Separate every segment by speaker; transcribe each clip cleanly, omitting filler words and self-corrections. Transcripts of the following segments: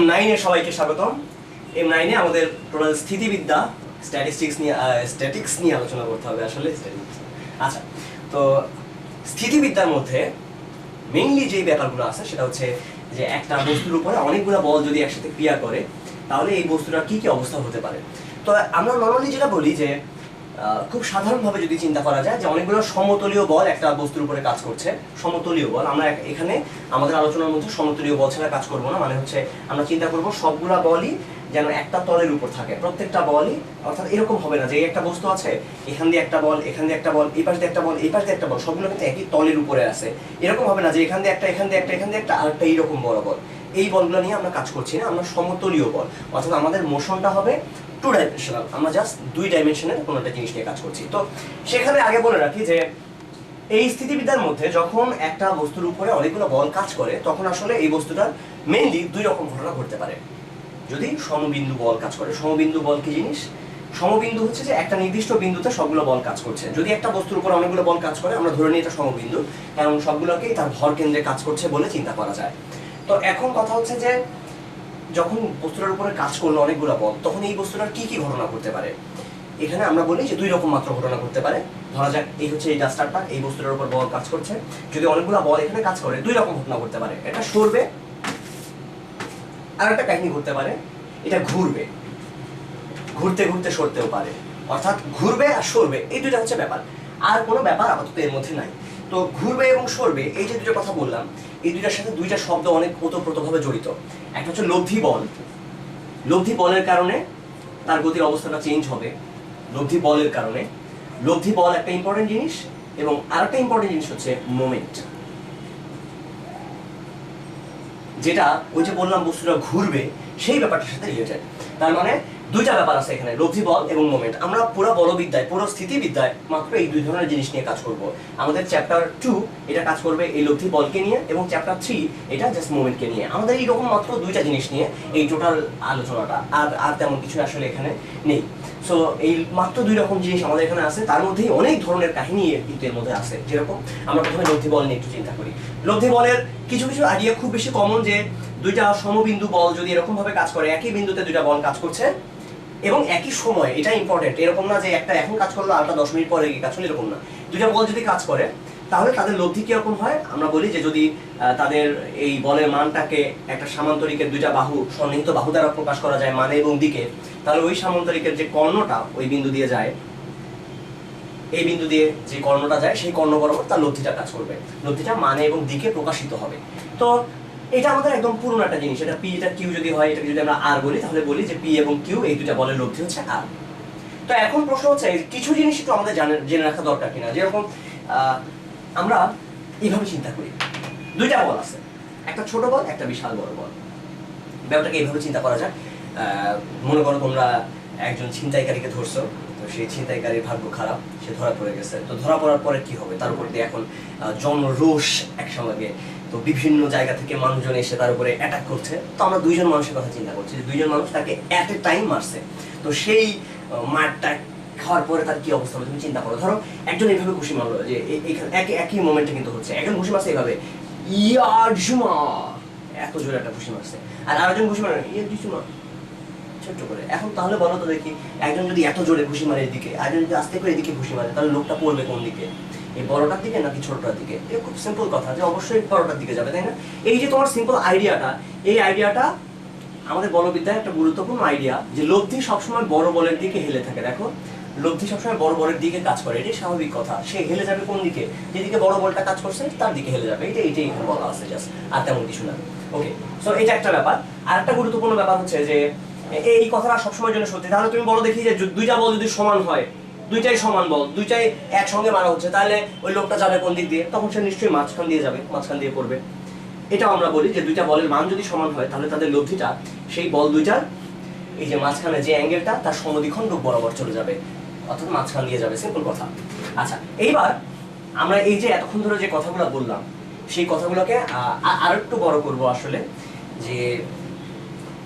Speaker 1: M9-এ সবাইকে স্বাগতম। M9-এ আমাদের টোটাল স্থিতিবিদ্যা স্ট্যাটিক্স নিয়ে আলোচনা করতে হবে আসলে। আচ্ছা, তো স্থিতিবিদ্যার মধ্যে মেইনলি যে ব্যাপারগুলো আছে সেটা হচ্ছে যে একটা বস্তুর উপরে অনেকগুলো বল যদি একসাথে ক্রিয়া করে তাহলে এই বস্তুটার কি কি অবস্থা হতে পারে। তো আমরা নর্মালি যেটা বলি যে খুব সাধারণভাবে যদি চিন্তা করা যায় যে অনেকগুলো সমতলীয় বল একটা বস্তুর উপরে কাজ করছে। সমতলীয় বল আমরা এখানে আমাদের আলোচনার মধ্যে সমতলীয় বল ছাড়া কাজ করবো না, মানে হচ্ছে আমরা চিন্তা করব সবগুলা বলই যেন একটা তলের উপর থাকে, প্রত্যেকটা বলই। অর্থাৎ এরকম হবে না যে একটা বস্তু আছে এখান দিয়ে একটা বল, এখান দিয়ে একটা বল, এই পাশ দিয়ে একটা বল, এই পাশ দিয়ে একটা বল, সবগুলো কিন্তু একই তলের উপরে আছে। এরকম হবে না যে এখান দিয়ে একটা, এখান দিয়ে একটা, এখান দিয়ে একটা, আর একটা এইরকম বড় বল। এই বলগুলো নিয়ে আমরা কাজ করছি না, আমরা সমতলীয় বল, অর্থাৎ আমাদের মোশনটা হবে টু ডাইমেনশনাল। আমরা জাস্ট দুই ডাইমেনশনের কোনো একটা জিনিস নিয়ে কাজ করছি। তো সেখানে আগে বলে রাখি যে এই স্থিতিবিদ্যার মধ্যে যখন একটা বস্তুর উপরে অনেকগুলো বল কাজ করে তখন আসলে এই বস্তুটার মেইনলি দুই রকম ঘটনা ঘটতে পারে। যদি সমবিন্দু বল কাজ করে, সমবিন্দু বল কি জিনিস? সমবিন্দু হচ্ছে যে একটা নির্দিষ্ট বিন্দুতে সবগুলো বল কাজ করছে। যদি একটা বস্তুর উপর অনেকগুলো বল কাজ করে আমরা ধরে নিই এটা সমবিন্দু, কারণ সবগুলোকেই তার ভর কেন্দ্রে কাজ করছে বলে চিন্তা করা যায়। তো এখন কথা হচ্ছে যে যখন বস্তুটার উপরে কাজ করলো অনেকগুলো বল তখন এই বস্তুটার কি কি ঘটনা করতে পারে। এখানে আমরা বলি যে দুই রকম মাত্র ঘটনা করতে পারে। ধরা যাক এই হচ্ছে এই ডাস্টারটা, এই বস্তুটার উপর বল কাজ করছে। যদি অনেকগুলো বল এখানে কাজ করে দুই রকম ঘটনা করতে পারে। এটা সরবে, আর একটা কাহিনী ঘটতে পারে এটা ঘুরবে, ঘুরতে ঘুরতে সরতেও পারে। অর্থাৎ ঘুরবে আর সরবে, এই দুইটা হচ্ছে ব্যাপার, আর কোনো ব্যাপার আপাতত এর মধ্যে নাই। তো ঘুরবে এবং সরবে এই যে দুটো কথা বললাম, এই দুইটার সাথে দুইটা শব্দ অনেক ওতপ্রোতভাবে জড়িত। একটা হচ্ছে লব্ধি বল। লব্ধি বলের কারণে তার গতির অবস্থাটা চেঞ্জ হবে। লব্ধি বলের কারণে, লব্ধি বল একটা ইম্পর্টেন্ট জিনিস, এবং আরেকটা ইম্পর্টেন্ট জিনিস হচ্ছে মোমেন্ট, যেটা ওই যে বললাম বস্তুটা ঘুরবে সেই ব্যাপারটার সাথে রিলেটেড। তার মানে দুইটা ব্যাপার আছে এখানে, লব্ধি বল এবং মোমেন্ট। আমরা পুরো বলবিদ্যায়, পুরো স্থিতিবিদ্যায় মাত্র এই দুই ধরনের জিনিস নিয়ে কাজ করব। আমাদের চ্যাপ্টার 2 এটা কাজ করবে এই লব্ধি বলকে নিয়ে, এবং চ্যাপ্টার 3 এটা জাস্ট মোমেন্টকে নিয়ে। আমাদের এইরকম মাত্র দুইটা জিনিস নিয়ে এই টোটাল আলোচনাটা, আর তেমন কিছু আসলে এখানে নেই। সো এই মাত্র দুই রকম জিনিস আমাদের এখানে আছে, তার মধ্যেই অনেক ধরনের কাহিনী কিন্তু এর মধ্যে আছে। যেরকম আমরা প্রথমে লব্ধি বল নিয়ে একটু চিন্তা করি। লব্ধি বলের কিছু কিছু আইডিয়া খুব বেশি কমন, যে দুইটা সমবিন্দু বল যদি এরকম ভাবে কাজ করে, একই বিন্দুতে দুইটা বল কাজ করছে এবং একই সময়, এটা ইম্পর্টেন্ট। এরকম না যে একটা এখন কাজ করলো আরটা 10 মিনিট পরে কাজ করলো, এরকম না। দুইটা বল যদি কাজ করে তাহলে তাদের লব্ধি কিরকম হয়? আমরা বলি যে যদি তাদের এই বলের মানটাকে একটা সামান্তরিকের দুইটা বাহু, সন্নিহিত বাহু দ্বারা প্রকাশ করা যায় মানে এবং দিকে, তাহলে ওই সামান্তরিকের যে কর্ণটা ওই বিন্দু দিয়ে যায়, এই বিন্দু দিয়ে যে কর্ণটা যায় সেই কর্ণ বরাবর তার লব্ধিটা কাজ করবে। লব্ধিটা মানে এবং দিকে প্রকাশিত হবে। তো এটা আমাদের একদম পুরনো একটা জিনিস। এটা পি, এটা কিউ যদি হয়, এটাকে যদি আমরা আর বলি তাহলে বলি যে পি এবং কিউ এই দুইটা বলের লব্ধি হচ্ছে আর। তো এখন প্রশ্ন হচ্ছে কিছু জিনিস একটু আমাদের জেনে রাখা দরকার কিনা। যেরকম আমরা এইভাবে চিন্তা করি, দুইটা বল আছে, একটা ছোট বল, একটা বিশাল বড় বল। ব্যাপারটাকে এইভাবে চিন্তা করা যায়। মনে করো তোমরা একজন ছিনতাইকারীকে ধরছো, তো সেই ছিনতাইকারীর ভাগ্য খারাপ, সে ধরা পড়ে গেছে। তো ধরা পড়ার পরে কি হবে? তার উপর দিয়ে এখন জনরোষ একসঙ্গে, তো বিভিন্ন জায়গা থেকে মানুষজন এসে তার উপরে অ্যাটাক করছে। তো আমরা দুইজন মানুষের কথা চিন্তা করছি যে দুইজন মানুষ তাকে অ্যাট এ টাইম মারছে। তো সেই মারটা খাওয়ার পরে তার কি অবস্থা হবে তুমি চিন্তা করো। ধরো একজন এইভাবে ঘুষি মারলো, যে একই মোমেন্টে কিন্তু হচ্ছে, একজন ঘুষি মারছে এইভাবে ইয়াজুমা, এত জোরে একটা ঘুষি মারছে, আর আরেকজন ঘুষি মারে ইয়াজুমা ছোট্ট করে। এখন তাহলে বলো তো দেখি, একজন যদি এত জোরে ঘুষি মারে এদিকে, একজন যদি আস্তে করে এদিকে ঘুষি মারে, তাহলে লোকটা পড়বে কোন দিকে? এই বড়টার দিকে নাকি ছোটটার দিকে? এটা খুব সিম্পল কথা যে অবশ্যই বড়টার দিকে যাবে, তাই না? এই যে তোমার সিম্পল আইডিয়াটা, এই আইডিয়াটা আমাদের বলবিদ্যায় একটা গুরুত্বপূর্ণ আইডিয়া, যে লব্ধি সবসময় বড় বলের দিকে হেলে থাকে। দেখো, লব্ধি সবসময় বড় বলের দিকে কাজ করে, এটাই স্বাভাবিক কথা। সে হেলে যাবে কোন দিকে? যেদিকে বড় বলটা কাজ করছে তার দিকে হেলে যাবে। এটাই এখানে বলা আছে, জাস্ট, আর তেমন কিছু না। ওকে, সো এটা একটা ব্যাপার। আর একটা গুরুত্বপূর্ণ ব্যাপার হচ্ছে যে এই কথাটা সবসময়ের জন্য সত্যি। তাহলে তুমি বলো দেখি যে দুইটা বল যদি সমান হয়, দুইটাই সমান বল, দুইটাই একসঙ্গে মারা হচ্ছে, তাহলে ওই লোকটা যাবে কোন দিক দিয়ে? তখন সে নিশ্চয়ই মাঝখান দিয়ে যাবে, মাঝখান দিয়ে পড়বে। এটাও আমরা বলি যে দুইটা বলের মান যদি সমান হয় তাহলে তাদের লব্ধিটা সেই বল দুইটার এই যে মাঝখানে যে অ্যাঙ্গেলটা তার সমদ্বিখণ্ডক বরাবর চলে যাবে, অর্থাৎ মাঝখান দিয়ে যাবে। সিম্পল কথা। আচ্ছা, এইবার আমরা এই যে এতক্ষণ ধরে যে কথাগুলো বললাম সেই কথাগুলোকে আর একটু বড় করব আসলে, যে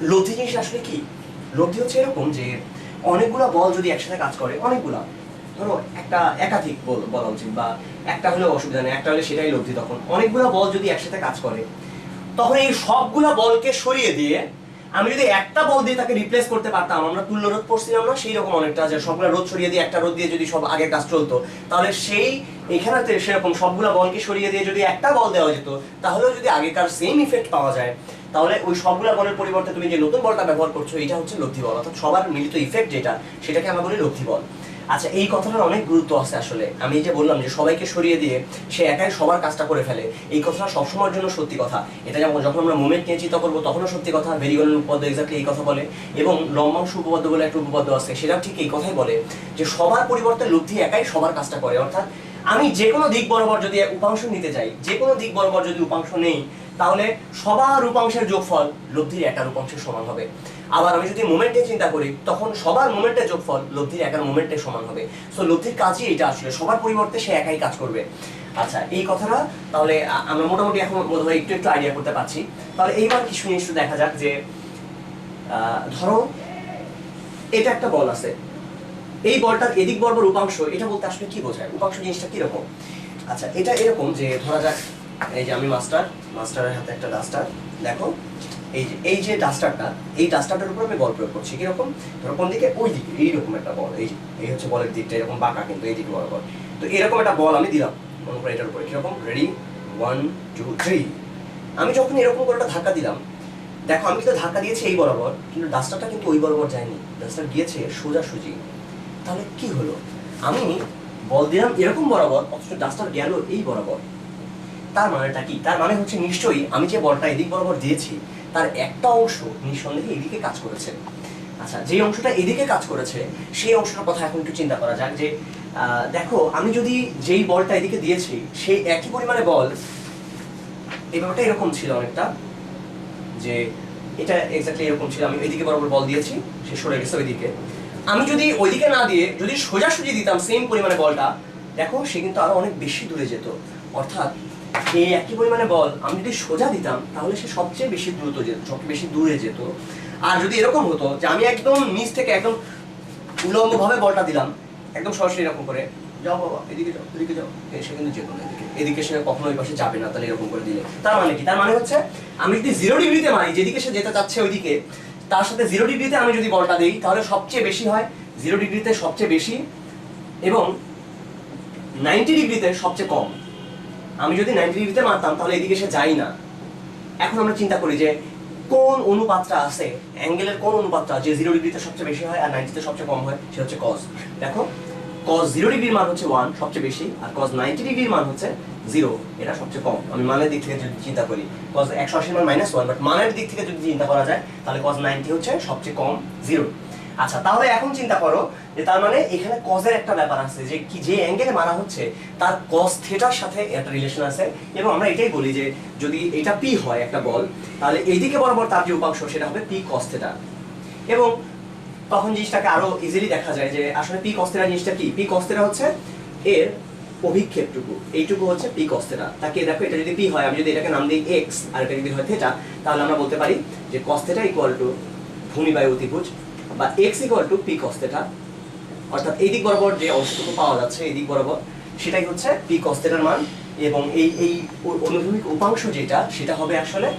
Speaker 1: লব্ধি জিনিস আসলে কি। লব্ধি হচ্ছে এরকম যে অনেকগুলা বল যদি একসাথে কাজ করে, অনেকগুলা, ধরো একটা একাধিক বলা উচিত, বা একটা হলেও অসুবিধা নেই, একটা হলে সেটাই লব্ধি। তখন অনেকগুলা বল যদি একসাথে কাজ করে তখন এই সবগুলা বলকে সরিয়ে দিয়ে আমি যদি একটা বল দিয়ে তাকে রিপ্লেস করতে পারতাম, আমরা তুল্য রোধ পড়ছিলাম না সেই রকম অনেকটা, যে সবগুলা রোধ সরিয়ে দিয়ে একটা রোধ দিয়ে যদি সব আগের কাজ চলতো, তাহলে সেই এখানেতে সেরকম সবগুলা বলকে সরিয়ে দিয়ে যদি একটা বল দেওয়া যেত, তাহলেও যদি আগেকার সেম ইফেক্ট পাওয়া যায়, তাহলে ওই সবগুলা বলের পরিবর্তে তুমি যে নতুন বলটা ব্যবহার করছো এটা হচ্ছে লব্ধি বল, অর্থাৎ সবার মিলিত ইফেক্ট যেটা, সেটাকে আমরা বলি লব্ধি বল। আচ্ছা, এই কথাটার অনেক গুরুত্ব আছে আসলে। আমি যে বললাম যে সবাইকে সরিয়ে দিয়ে সে একাই সবার কাজটা করে ফেলে, এই কথাটা সবসময়ের জন্য সত্যি কথা। এটা যেমন যখন আমরা মোমেন্ট নিয়ে চিন্তা করবো তখনও সত্যি কথা, ভেরিয়েবলের উপপাদ্য এক্স্যাক্টলি এই কথা বলে, এবং লম্বাংশ উপপাদ্য বলে একটা উপপাদ্য আছে সেটাও ঠিক এই কথাই বলে, যে সবার পরিবর্তে লব্ধি একাই সবার কাজটা করে। অর্থাৎ আমি যে কোনো দিক বরাবর যদি উপাংশ নিতে যাই, যে কোনো দিক বরাবর যদি উপাংশ নেই, তাহলে সবার উপাংশের যোগফল লব্ধির একার উপাংশের সমান হবে। আবার আমি যদি মোমেন্টে চিন্তা করি, তখন সবার মোমেন্টের যোগফল লব্ধির একার মোমেন্টের সমান হবে। সো লব্ধির কাজই এটা আসলে, সবার পরিবর্তে সে একাই কাজ করবে। আচ্ছা, এই কথাটা তাহলে আমরা মোটামুটি এখন বোধহয় একটু একটু আইডিয়া করতে পারছি। তাহলে এইবার কিছু জিনিস দেখা যাক, যে ধরো এটা একটা বল আছে, এই বলটার এদিক বরাবর উপাংশ, এটা বলতে আসলে কি বোঝায়, উপাংশ জিনিসটা কিরকম? আচ্ছা, এটা এরকম যে ধরা যাক এই যে আমি মাস্টারের হাতে একটা ডাস্টার, দেখো এই যে ডাস্টারটা, এই ডাস্টারটার উপর আমি বল প্রয়োগ করছি। কিরকম? ধরো কোন দিকে? ওই দিকে। এইরকম একটা বল, এই হচ্ছে বলের দিকটা, এরকম বাঁকা কিন্তু এই দিকে বরাবর। তো এরকম একটা বল আমি দিলাম মনে করে এটার উপরে। কিরকম? রেডি, 1 2 3। আমি যখন এরকম করে একটা ধাক্কা দিলাম, দেখো আমি কিন্তু ধাক্কা দিয়েছি এই বরাবর, কিন্তু ডাস্টারটা কিন্তু ওই বরাবর যায়নি, ডাস্টার গিয়েছে সোজাসুজি। তাহলে কি হলো? আমি বল দিলাম এরকম বরাবর, অথচ ডাস্টার গেল এই বরাবর। তার মানেটা কি? তার মানে হচ্ছে নিশ্চয়ই আমি যে বলটা এদিক বরাবর দিয়েছি তার একটা অংশ নিঃসন্দেহে এদিকে কাজ করেছে। আচ্ছা, যে অংশটা এদিকে কাজ করেছে সেই অংশটার কথা এখন একটু চিন্তা করা যাক। যে দেখো আমি যদি যেই বলটা এদিকে দিয়েছি সেই একই পরিমাণে বল, এই ব্যাপারটা এরকম ছিল অনেকটা, যে এটা এক্স্যাক্টলি এরকম ছিল, আমি এদিকে বরাবর বল দিয়েছি, সে সরে গেছে ওইদিকে। আমি যদি ওইদিকে না দিয়ে যদি সোজাসুজি দিতাম সেম পরিমাণে বলটা, দেখো সে কিন্তু আরো অনেক বেশি দূরে যেত। অর্থাৎ এই একই পরিমাণে বল আমি যদি সোজা দিতাম তাহলে সে সবচেয়ে বেশি দ্রুত যেত, সবচেয়ে বেশি দূরে যেত। আর যদি এরকম হতো যে আমি একদম নিচ থেকে একদম উলম্বভাবে বলটা দিলাম, একদম সরাসরি এরকম করে, যাও বাবা এদিকে যাও, এদিকে যাও, সে কিন্তু যেত না এদিকে, এদিকে সে কখনো ওই পাশে যাবে না। তাহলে এরকম করে দিলে তার মানে কি? তার মানে হচ্ছে আমি যদি 0 ডিগ্রিতে মারি, যেদিকে সে যেতে চাচ্ছে ওইদিকে, তার সাথে 0 ডিগ্রিতে আমি যদি বলটা দিই তাহলে সবচেয়ে বেশি হয়, 0 ডিগ্রিতে সবচেয়ে বেশি, এবং 90 ডিগ্রিতে সবচেয়ে কম। আমি যদি 90 ডিগ্রিতে মারতাম তাহলে এদিকে সে যায় না। এখন আমরা চিন্তা করি যে কোন অনুপাতটা আছে, অ্যাঙ্গেলের কোন অনুপাতটা যে 0 ডিগ্রিতে সবচেয়ে বেশি হয় আর 90তে সবচেয়ে কম হয়, সে হচ্ছে cos। দেখো cos 0 ডিগ্রির মান হচ্ছে 1 সবচেয়ে বেশি, আর cos 90 ডিগ্রির মান হচ্ছে 0, এটা সবচেয়ে কম। আমি মানের দিক থেকে যদি চিন্তা করি, cos 180 মান -1, বাট মানের দিক থেকে যদি চিন্তা করা যায় তাহলে cos 90 হচ্ছে সবচেয়ে কম, 0। আচ্ছা, তাহলে এখন চিন্তা করো যে তার মানে এখানে cos এর একটা ব্যাপার আছে, যে কি যে অ্যাঙ্গেলে মারা হচ্ছে তার cos থিটার সাথে একটা রিলেশন আছে। এবং আমরা এটাই বলি যে যদি এটা p হয় একটা বল, তাহলে এইদিকে বরাবর তার যে উপাংশ সেটা হবে p cos থিটা। এবং তখন জিনিসটাকে আরো ইজিলি দেখা যায় যে আসলে p cos থিটা জিনিসটা কি? p cos থিটা হচ্ছে এর অভিক্ষেপটুকু, এইটুকু হচ্ছে p cos থিটা। তাকে দেখো এটা যদি p হয়, আমি যদি এটাকে নাম দিই x আর এটা যদি হয় থিটা, তাহলে আমরা বলতে পারি যে cos থিটা ইকুয়াল টু ভূমি বাই অতিভুজ, বা x equal to p cos theta. অর্থাৎ এই দিক বরাবর যে অংশটুকু পাওয়া যাচ্ছে এই দিক বরাবর, সেটাই হচ্ছে p cos থিটার মান। এবং এই অনুভূমিক উপাংশ যেটা, সেটা হবে আসলে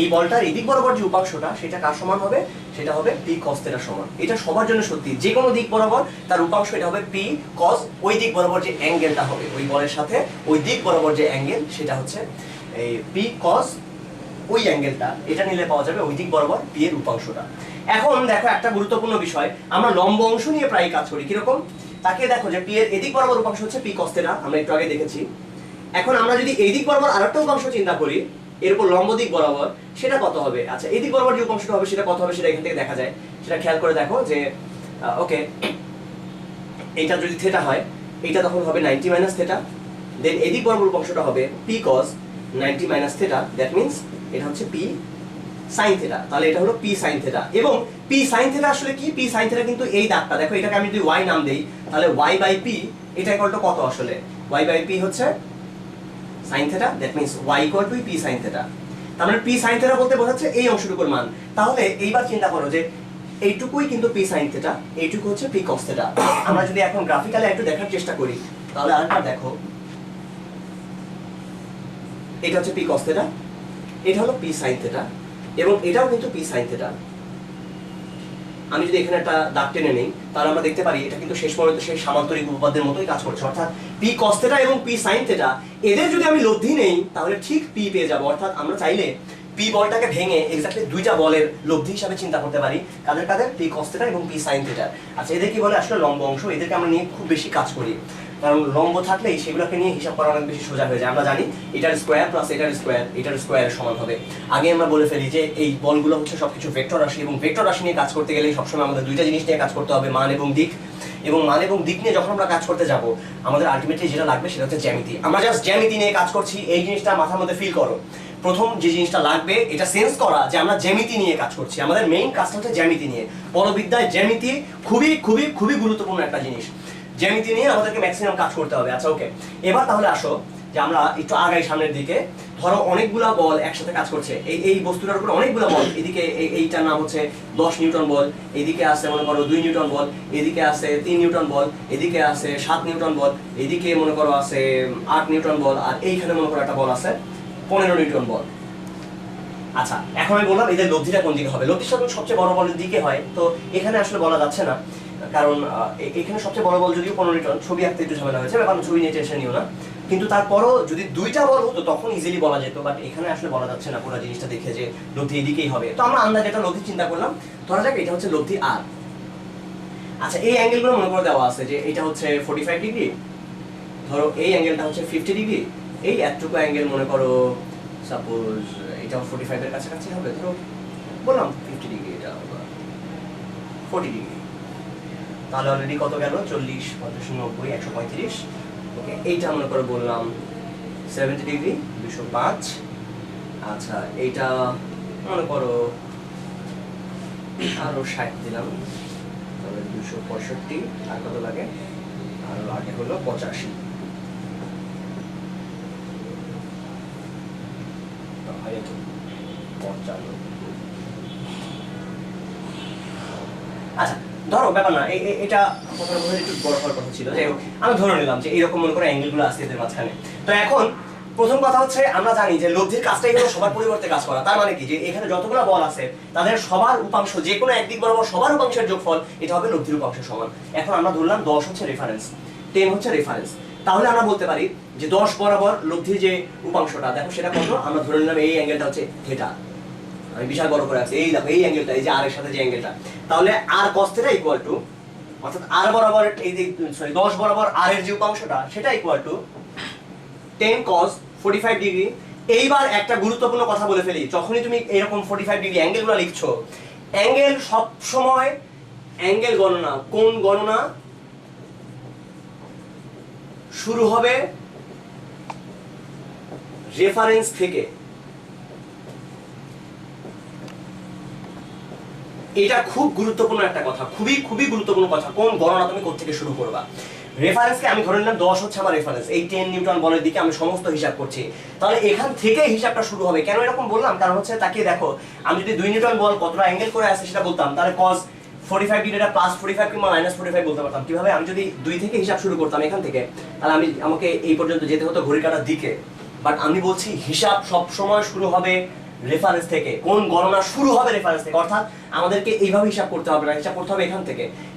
Speaker 1: এই বলটার এই দিক বরাবর যে উপাংশটা, সেটা কার সমান হবে? সেটা হবে p cos থিটার সমান। এটা সবার জন্য সত্যি, যে কোনো দিক বরাবর তার উপাংশ এটা হবে p cos, ওই দিক বরাবর যে অ্যাঙ্গেলটা হবে ওই বলের সাথে ওই দিক বরাবর যে অ্যাঙ্গেল, সেটা হচ্ছে এই p cos, ওই অ্যাঙ্গেলটা, এটা নিলে পাওয়া যাবে ওই দিক বরাবর p এর উপাংশটা। এখন দেখো একটা গুরুত্বপূর্ণ বিষয়, আমরা লম্ব অংশ নিয়ে প্রায় কাজ করি। কিরকম? তাকে দেখো যে p এর এদিক বরাবর উপাংশ হচ্ছে p cos থিটা, আমরা একটু আগে দেখেছি। এখন আমরা যদি এই দিক বরাবর আরেকটা উপাংশ চিন্তা করি এর উপর লম্ব দিক বরাবর, সেটা কত হবে? আচ্ছা, এই দিক বরাবর যে উপাংশটা হবে সেটা কত হবে সেটা এখান থেকে দেখা যায়। সেটা খেয়াল করে দেখো যে ওকে, এইটা যদি থিটা হয় এইটা তখন হবে 90 মাইনাস থিটা, দেন এদিক বরাবর উপাংশটা হবে p cos 90 minus theta, that means এটা হচ্ছে p sin থিটা। তাহলে এটা হলো p sin থিটা। এবং p sin থিটা আসলে কি? p sin থিটা কিন্তু এই দাগটা, দেখো এটাকে আমি যদি y নাম দেই তাহলে y বাই p, এটা ইকুয়াল টু কত আসলে? y বাই p হচ্ছে sin theta, that means y equal to p sin theta. তার মানে p sin থিটা বলতে বোঝাচ্ছে এই অংশটুকুর মান। তাহলে এইবার চিন্তা করো যে এইটুকুই কিন্তু p sin থিটা, এইটুকু হচ্ছে p cos থিটা। আমরা যদি এখন গ্রাফিক্যালি একটু দেখার চেষ্টা করি তাহলে আরেকবার দেখো, এটা হচ্ছে p cos থিটা, এটা হলো p sin থিটা, এবং এটাও কিন্তু p sin থিটা। আমি যদি এখানে একটা দাগ টেনে নেই তাহলে আমরা দেখতে পারি এটা কিন্তু শেষ পর্যন্ত সেই সামান্তরিক উপপাদ্যের মতোই কাজ করছে, অর্থাৎ পি কস থিটা এবং পি সাইন থিটা এদের যদি আমি লব্ধি নেই তাহলে ঠিক পি পেয়ে যাবো। অর্থাৎ আমরা চাইলে পি বলটাকে ভেঙে এক্স্যাক্টলি দুইটা বলের লব্ধি হিসাবে চিন্তা করতে পারি, কাদের কাদের, পি কস থিটা এবং পি সাইন থিটা। আচ্ছা এদের কি বলে আসলে লম্ব অংশ, এদেরকে আমরা নিয়ে খুব বেশি কাজ করি, কারণ লম্ব থাকলেই সেগুলোকে নিয়ে হিসাব করা অনেক বেশি সোজা হয়ে যায়। আমরা জানি এটার স্কোয়ার প্লাস এটার স্কোয়ারের সমান হবে। আগে আমরা বলে ফেলি যে এই বলগুলো হচ্ছে সবকিছু ভেক্টর রাশি, এবং ভেক্টর রাশি নিয়ে কাজ করতে গেলে সবসময় আমাদের দুইটা জিনিস নিয়ে কাজ করতে হবে, মান এবং দিক। এবং মান এবং দিক নিয়ে যখন আমরা কাজ করতে যাব আমাদের আলটিমেটলি যেটা লাগবে সেটা হচ্ছে জ্যামিতি। আমরা জাস্ট জ্যামিতি নিয়ে কাজ করছি, এই জিনিসটা মাথার মধ্যে ফিল করো। প্রথম যে জিনিসটা লাগবে এটা সেন্স করা যে আমরা জ্যামিতি নিয়ে কাজ করছি, আমাদের মেইন কাজটা হচ্ছে জ্যামিতি নিয়ে। পরবিদ্যায় জ্যামিতি খুবই খুবই খুবই গুরুত্বপূর্ণ একটা জিনিস, জ্যামিতি নিয়ে আমাদেরকে ম্যাক্সিমাম কাজ করতে হবে। আচ্ছা ওকে, এবার তাহলে আসো যে আমরা একটু আগাই সামনের দিকে। ধরো অনেকগুলা বল একসাথে কাজ করছে, এই বস্তুটার উপর অনেকগুলা বল, এদিকে এইটার নাম হচ্ছে 10 নিউটন বল, এদিকে আছে মনে করো 2 নিউটন বল, এদিকে আছে 3 নিউটন বল, এদিকে আছে 7 নিউটন বল, এদিকে মনে করো আছে 8 নিউটন বল, আর এইখানে মনে করো একটা বল আছে 15 নিউটন বল। আচ্ছা এখন আমি বললাম এদের লব্ধিটা কোন দিকে হবে, লব্ধিটা সবচেয়ে বড় বলের দিকে হয়, তো এখানে আসলে বলা যাচ্ছে না, কারণ এখানে সবচেয়ে বড় বল যদিও 15 নিউটন, ছবি আঁকতে একটু ঝামেলা হয়েছে, কারণ ছবি নিয়ে টেনশন নিও না, কিন্তু তারপরও যদি দুইটা বল হতো তখন ইজিলি বলা যেত, বাট এখানে আসলে বলা যাচ্ছে না পুরো জিনিসটা দেখে যে লব্ধি এদিকেই হবে। তো আমরা আন্দাজে একটা লব্ধি চিন্তা করলাম, ধরা যাক এটা হচ্ছে লব্ধি আর। আচ্ছা এই অ্যাঙ্গেলগুলো মনে করে দেওয়া আছে যে এটা হচ্ছে 45 ডিগ্রি, ধরো এই অ্যাঙ্গেলটা হচ্ছে 50 ডিগ্রি, এই এতটুকু অ্যাঙ্গেল মনে করো সাপোজ এটা 45 এর কাছাকাছি হবে, ধরো বললাম 50 ডিগ্রি, এটা 40 ডিগ্রি, তাহলে অলরেডি কত গেল, 40 50 90 135। ওকে এইটা মনে করে বললাম 70 ডিগ্রি 205। আচ্ছা এইটা মনে করো আরো 60 দিলাম, তাহলে 265, আর কত লাগে, আর আগে হলো 85। আচ্ছা ধরো ব্যাপার না, এটা একটু বড় হওয়ার কথা ছিল, যাই হোক আমি ধরে নিলাম যে এইরকম মনে করে অ্যাঙ্গেলগুলো আছে এদের মাঝখানে। তো এখন প্রথম কথা হচ্ছে আমরা জানি যে লব্ধির কাজটাই হলো সবার পরিবর্তে কাজ করা, তার মানে কি যে এখানে যতগুলো বল আছে তাদের সবার উপাংশ যে কোনো একদিক বরাবর সবার উপাংশের যোগফল এটা হবে লব্ধির উপাংশের সমান। এখন আমরা ধরলাম 10 হচ্ছে রেফারেন্স, 10 হচ্ছে রেফারেন্স, তাহলে আমরা বলতে পারি যে 10 বরাবর লব্ধির যে উপাংশটা দেখো সেটা কত, আমরা ধরে নিলাম এই অ্যাঙ্গেলটা হচ্ছে থিটা, আমি বিশাল বড় করে আছে, এই দেখো এই অ্যাঙ্গেলটা, এই যে আর এর সাথে যে অ্যাঙ্গেলটা, তাহলে আর cos থিটা ইকুয়াল টু, অর্থাৎ আর বরাবর এই যে 10 বরাবর আর এর যে উপাংশটা সেটা ইকুয়াল টু 10 cos 45 ডিগ্রি। এইবার একটা গুরুত্বপূর্ণ কথা বলে ফেলি, যখনই তুমি এরকম 45 ডিগ্রি অ্যাঙ্গেলগুলো লিখছো, অ্যাঙ্গেল সব সময় অ্যাঙ্গেল গণনা, কোণ গণনা শুরু হবে রেফারেন্স থেকে। এটা খুব গুরুত্বপূর্ণ একটা কথা, খুবই খুবই গুরুত্বপূর্ণ কথা, কোন গণনা তুমি কোথা থেকে শুরু করবা। রেফারেন্সকে আমি ধরে নিলাম 10 হচ্ছে আমার রেফারেন্স, এই 10 নিউটন বলের দিকে আমি সমস্ত হিসাব করছি, তাহলে এখান থেকে হিসাবটা শুরু হবে। কেন এরকম বললাম, কারণ হচ্ছে তাকিয়ে দেখো, আমি যদি 2 নিউটন বল কতটা অ্যাঙ্গেল করে আছে সেটা বলতাম, তাহলে cos 45 ডিগ্রিটা প্লাস 45 কিংবা মাইনাস 45 বলতে পারতাম। কিভাবে, আমি যদি 2 থেকে হিসাব শুরু করতাম এখান থেকে, তাহলে আমাকে এই পর্যন্ত যেতে হতো ঘড়ি কাঁটার দিকে, বাট আমি বলছি হিসাব সব সময় শুরু হবে রেফারেন্স থেকে, কোন গণনা শুরু হবে রেফারেন্স থেকে, অর্থাৎ আমাদেরকে এইভাবে হিসাব করতে হবে না, হিসাব করতে হবে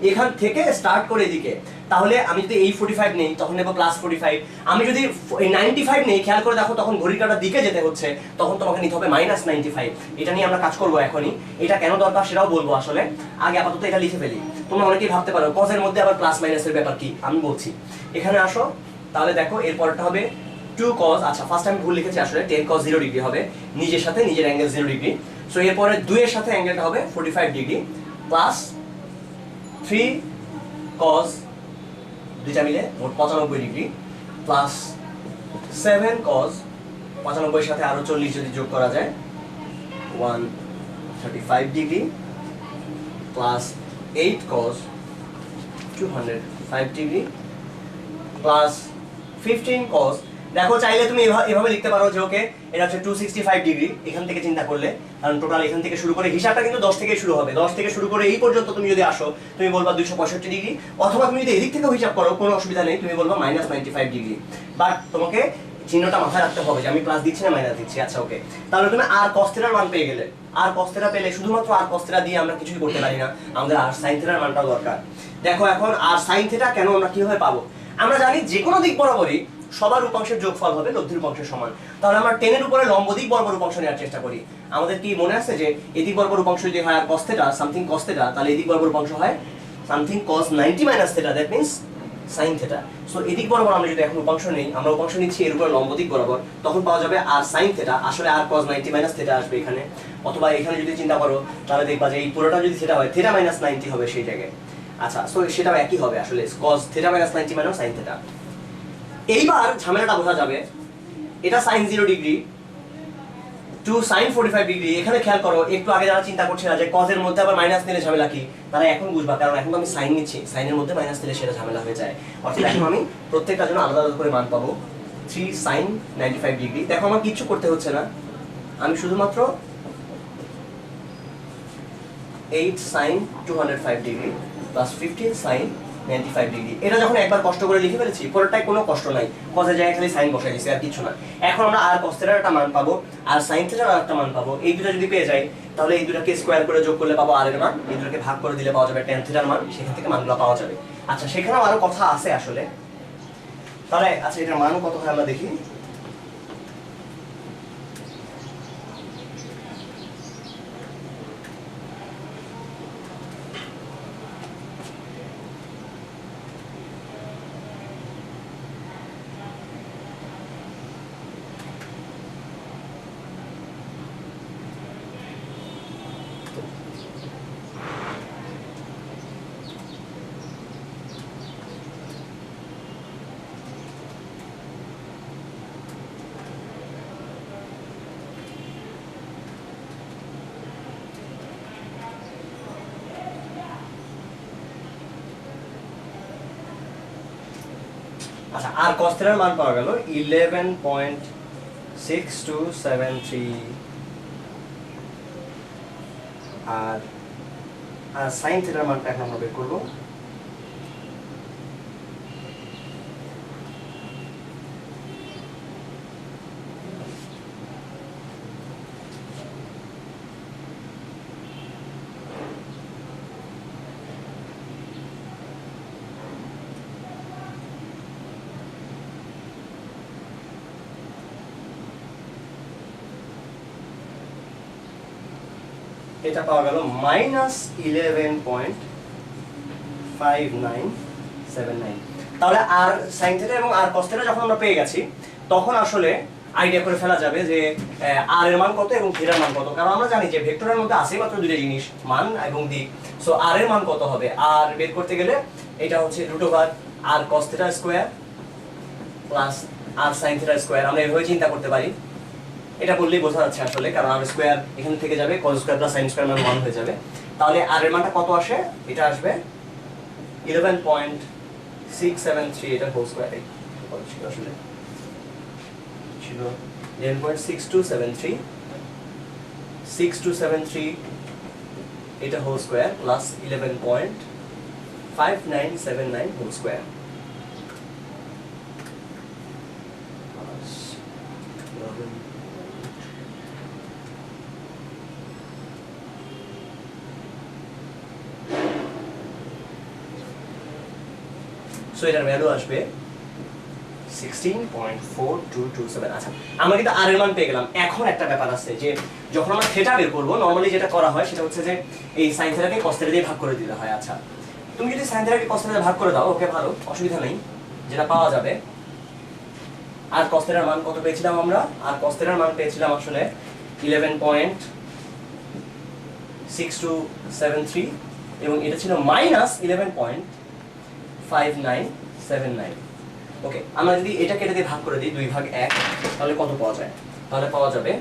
Speaker 1: এখান থেকে স্টার্ট করে এদিকে। তাহলে আমি যদি এই 45 নেই তখন নেব প্লাস 45, আমি যদি এই 95 নেই, খেয়াল করে দেখো তখন ঘড়ির কাঁটার দিকে যেতে হচ্ছে, তখন তোমাকে নিতে হবে মাইনাস 95। এটা নিয়ে আমরা কাজ করবো এখনই, এটা কেন দরকার সেটাও বলবো, আসলে আগে আপাতত এটা লিখে ফেলি। তোমরা অনেকেই ভাবতে পারো কজের মধ্যে আবার প্লাস মাইনাসের ব্যাপার কি, আমি বলছি। এখানে আসো, তাহলে দেখো এরপরটা হবে 2 cos, আচ্ছা ফার্স্ট আমি ভুল লিখেছি, আসলে 10 cos 0 ডিগ্রি হবে, নিজের সাথে নিজের অ্যাঙ্গেল 0 ডিগ্রি। সো এরপরে 2 এর সাথে অ্যাঙ্গেলটা হবে 45 ডিগ্রি প্লাস 3 cos, দুইটা মিলে মোট 95 ডিগ্রি প্লাস 7 cos, 95 এর সাথে আরো 40 যদি যোগ করা যায় 135 degree plus 8 cos 205 degree plus 15 cos। দেখো চাইলে তুমি এভাবে লিখতে পারো যে ওকে এটা হচ্ছে 265 ডিগ্রি, এখান থেকে চিন্তা করলে, কারণ টোটাল এখান থেকে শুরু করে হিসাবটা কিন্তু 10 থেকে শুরু হবে, 10 থেকে শুরু করে এই পর্যন্ত তুমি যদি আসো তুমি বলবা 265 ডিগ্রি, অথবা তুমি যদি এদিক থেকেও হিসাব করো কোনো অসুবিধা নেই, তুমি বলবা মাইনাস 95 ডিগ্রি, বাট তোমাকে চিহ্নটা মাথায় রাখতে হবে যে আমি প্লাস দিচ্ছি না মাইনাস দিচ্ছি। আচ্ছা ওকে, তাহলে তুমি আর cos থিটার মান পেয়ে গেলে, আর cos থিটা পেলে শুধুমাত্র আর cos থিটা দিয়ে আমরা কিছুই করতে পারি না, আমাদের আর sin থিটার মানটাও দরকার। দেখো এখন আর sin থিটা কেন আমরা কিভাবে পাবো? আমরা জানি যে কোনো দিক বরাবরই সবার উপাংশের যোগফল হবে লব্ধির উপাংশের সমান। তাহলে আমরা 10 এর উপরে লম্ব দিক বরাবর উপাংশ নেওয়ার চেষ্টা করি। আমাদের কি মনে আছে যে এদিক বরাবর উপাংশ যদি হয় আর cos theta something cos theta, তাহলে এদিক বরাবর উপাংশ হয় something cos 90 minus theta, that means sin theta. So এদিক বরাবর আমরা যদি এখন উপাংশ নেই, আমরা উপাংশ নিচ্ছি এর উপরে লম্ব দিক বরাবর, তখন পাওয়া যাবে আর sin থিটা, আসলে আর cos 90 মাইনাস থিটা আসবে এখানে। অথবা এখানে যদি চিন্তা করো তাহলে দেখবা যে এই পুরোটা যদি থিটা হয় থিটা মাইনাস 90 হবে সেই জায়গায়। আচ্ছা, সো সেটাও একই হবে আসলে, cos theta minus 90 minus sin theta. এইবার ঝামেলাটা বোঝা যাবে, এটা sin 0 degree to sin 45 degree. এখানে খেয়াল করো, একটু আগে যারা চিন্তা করছে না যে cos এর মধ্যে আবার মাইনাস নিলে ঝামেলা কি, তারা এখন বুঝবা, কারণ এখন আমি sin নিচ্ছি, sin এর মধ্যে মাইনাস নিলে সেটা ঝামেলা হয়ে যায়। অর্থাৎ এখন আমি প্রত্যেকটার জন্য আলাদা আলাদা করে মান পাবো। 3 sin 95 ডিগ্রি, দেখো আমার কিচ্ছু করতে হচ্ছে না, আমি শুধুমাত্র 8 sin 205 degree plus 15 sin 95 degree. এটা যখন একবার কষ্ট করে লিখে ফেলেছি, পরেরটায় কোনো কষ্ট নাই, cos এর জায়গায় খালি sin বসাই দিয়েছি আর কিছু না। এখন আমরা আর cos থিটার একটা মান পাবো আর sin থিটার একটা মান পাবো। এই দুটো যদি পেয়ে যাই তাহলে এই দুটোকে স্কয়ার করে যোগ করলে পাবো r এর মান, এই দুটোকে ভাগ করে দিলে পাওয়া যাবে tan থিটার মান, সেখান থেকে মানগুলো পাওয়া যাবে। আচ্ছা, সেখানেও আরো কথা আছে আসলে। তাহলে আচ্ছা, এটার মান কত হয় আমরা দেখি। আচ্ছা, আর cos থিটার মান পাওয়া গেল 11.6273, আর sin থিটার মানটা এখন আমরা বের করব। এটা পাওয়া গেল -11.5979। তাহলে আর sin থিটা এবং আর cos থিটা যখন আমরা পেয়ে গেছি, তখন আসলে আইডিয়া করে ফেলা যাবে যে আর এর মান কত এবং থিটার মান কত। কারণ আমরা জানি যে ভেক্টরের মধ্যে আছে মাত্র দুটো জিনিস, মান এবং দিক। সো আর এর মান কত হবে, আর বের করতে গেলে এটা হচ্ছে √r cos theta square plus R sin theta square. আমরা এভাবে চিন্তা করতে পারি, এটা বললেই বোঝা যাচ্ছে আসলে, কারণ আর স্কয়ার এখান থেকে যাবে, cos square plus sin square মান 1 হয়ে যাবে। তাহলে আর এর মানটা কত আসে, এটা আসবে 11.673, এটা হোল স্কয়ার কত ছিল আসলে, ছিল 11.6273 এটা whole square plus 11.5979 whole square. So এটার ভ্যালু আসবে 16.4227। আচ্ছা, আমরা কিন্তু আর এর মান পেয়ে গেলাম। এখন একটা ব্যাপার আছে যে যখন আমরা থিটা বের করব, নরমালি যেটা করা হয় সেটা হচ্ছে যে এই sin থিটাকে cos থিটা দিয়ে ভাগ করে দিতে হয়। আচ্ছা, তুমি যদি sin থিটাকে cos থিটা দিয়ে ভাগ করে দাও, ওকে ভালো, অসুবিধা নেই, যেটা পাওয়া যাবে। আর cos থিটার মান কত পেয়েছিলাম আমরা, আর cos থিটার মান পেয়েছিলাম আসলে 11.6273 এবং এটা ছিল -11.5979। ওকে, আমরা যদি এটা কেটে দিয়ে ভাগ করে দিই 2/1, তাহলে কত পাওয়া যায়? তাহলে পাওয়া যাবে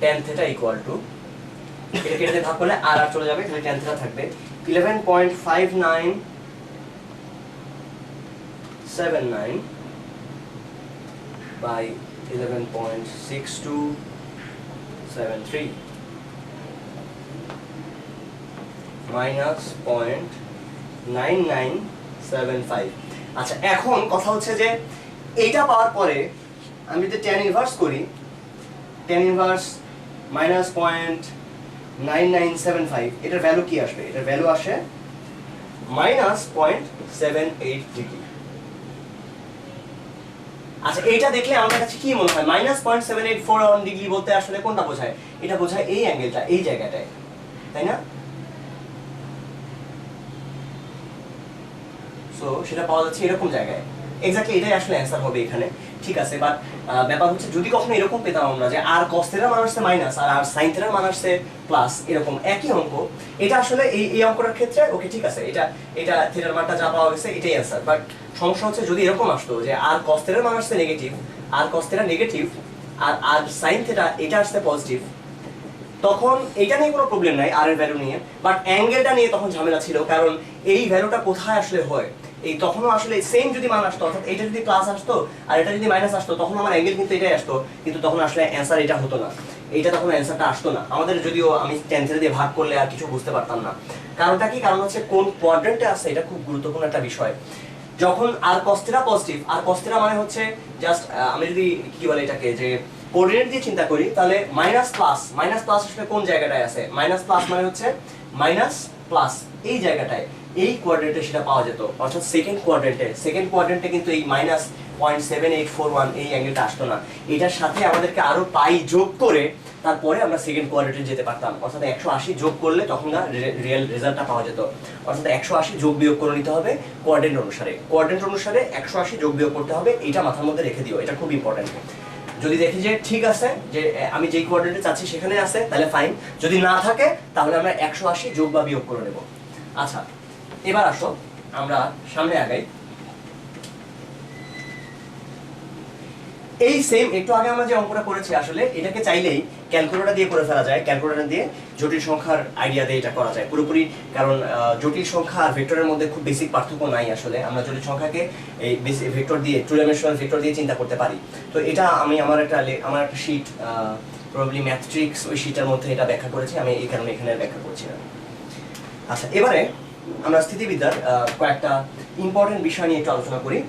Speaker 1: tan থিটা ইকুয়াল টু, এটা কেটে দিয়ে ভাগ করলে আর চলে যাবে, তাহলে tan থিটা থাকবে 11.5979 বাই 11.6273 মাইনাস 0.9975। আচ্ছা, এখন কথা হচ্ছে যে এইটা পাওয়ার পরে আমি যদি tan ইনভার্স করি, tan ইনভার্স -0.9975 9975, এটার ভ্যালু কি আসবে? এটার ভ্যালু আসে -0.78 ডিগ্রি। আচ্ছা, এইটা দেখলে আমাদের কাছে কি মনে হয়? -0.784 ডিগ্রি বলতে আসলে কোনটা বোঝায়? এটা বোঝায় এই অ্যাঙ্গেলটা, এই জায়গাটায়, তাই না? সো সেটা পাওয়া যাচ্ছে এরকম জায়গায়। এক্স্যাক্টলি এটাই আসলে অ্যান্সার হবে এখানে। ঠিক আছে, বাট ব্যাপার হচ্ছে যদি কখনো এরকম পেতাম আমরা যে আর cos থিটার মান আসছে মাইনাস আর sin থিটার মান আসছে প্লাস, এরকম একই অঙ্ক, এটা আসলে এই অঙ্কটার ক্ষেত্রে ওকে ঠিক আছে, এটা থিটার মানটা যা পাওয়া গেছে এটাই অ্যান্সার। বাট সমস্যা হচ্ছে যদি এরকম আসতো যে আর cos থিটার মান আসছে নেগেটিভ, আর cos থিটা নেগেটিভ, আর sin থিটা এটা আসছে পজিটিভ, তখন এটা নিয়ে কোনো প্রবলেম নাই আর এর ভ্যালু নিয়ে, বাট অ্যাঙ্গেলটা নিয়ে তখন ঝামেলা ছিল। কারণ এই ভ্যালুটা কোথায় আসলে হয়, এই তখনও আসলে সেম যদি মান আসতো, অর্থাৎ এটা যদি প্লাস আসতো আর এটা যদি মাইনাস আসতো, তখন আমার অ্যাঙ্গেল কিন্তু এটাই আসতো, কিন্তু তখন আসলে অ্যান্সার এটা হতো না, এইটা তখন অ্যান্সারটা আসতো না আমাদের। যদিও আমি tan থিটা দিয়ে ভাগ করলে আর কিছু বুঝতে পারতাম না। কারণটা কি? কারণ হচ্ছে কোন কোয়াড্রেন্টে আছে, এটা খুব গুরুত্বপূর্ণ একটা বিষয়। যখন আর cos থিটা পজিটিভ, আর cos থিটা মানে হচ্ছে জাস্ট আমি যদি কি বলে এটাকে যে কোঅর্ডিনেট দিয়ে চিন্তা করি, তাহলে মাইনাস প্লাস আসলে কোন জায়গাটায় আছে? মাইনাস প্লাস মানে হচ্ছে মাইনাস প্লাস এই জায়গাটায়, এই কোয়াড্রেন্টে সেটা পাওয়া যেত, অর্থাৎ সেকেন্ড কোয়াড্রেন্টে কিন্তু এই -0.7841 এই অ্যাঙ্গেলটা আসতো না। এটার সাথে আমাদেরকে আরো পাই যোগ করে তারপরে আমরা সেকেন্ড কোয়াড্রেন্টে যেতে পারতাম, অর্থাৎ 180 যোগ করলে তখন রিয়েল রেজাল্টটা পাওয়া যেত। অর্থাৎ 180 যোগ বিয়োগ করে নিতে হবে কোয়াড্রেন্ট অনুসারে 180 যোগ বিয়োগ করতে হবে, এটা মাথার মধ্যে রেখে দিও, এটা খুব ইম্পর্টেন্ট। যদি দেখি যে ঠিক আছে, যে আমি যেই কোঅর্ডিনেটে চাচ্ছি সেখানে আছে, তাহলে ফাইন। যদি না থাকে তাহলে আমরা 180 যোগ বা বিয়োগ করে নেব। আচ্ছা, এবার আসো আমরা সামনে আগাই। এই সেম একটু আগে আমরা যে অঙ্কটা করেছি, আসলে এটাকে চাইলেই ক্যালকুলেটর দিয়ে করে ফেলা যায়। ক্যালকুলেটর দিয়ে জটিল সংখ্যার আইডিয়া দিয়ে এটা করা যায় পুরোপুরি, কারণ জটিল সংখ্যা আর ভেক্টরের মধ্যে খুব বেসিক পার্থক্য নাই আসলে। আমরা জটিল সংখ্যাকে এই ভেক্টর দিয়ে, টু ডাইমেনশনাল ভেক্টর দিয়ে চিন্তা করতে পারি। তো এটা আমি আমার একটা শীট, প্রবাবলি ম্যাথট্রিক্স, ওই শীটের মধ্যে এটা ব্যাখ্যা করেছি, আমি এই কারণে এখানে ব্যাখ্যা করছি না। আচ্ছা, এবারে আমরা স্থিতিবিদ্যার কয়েকটা ইম্পর্টেন্ট বিষয় নিয়ে একটু আলোচনা করি।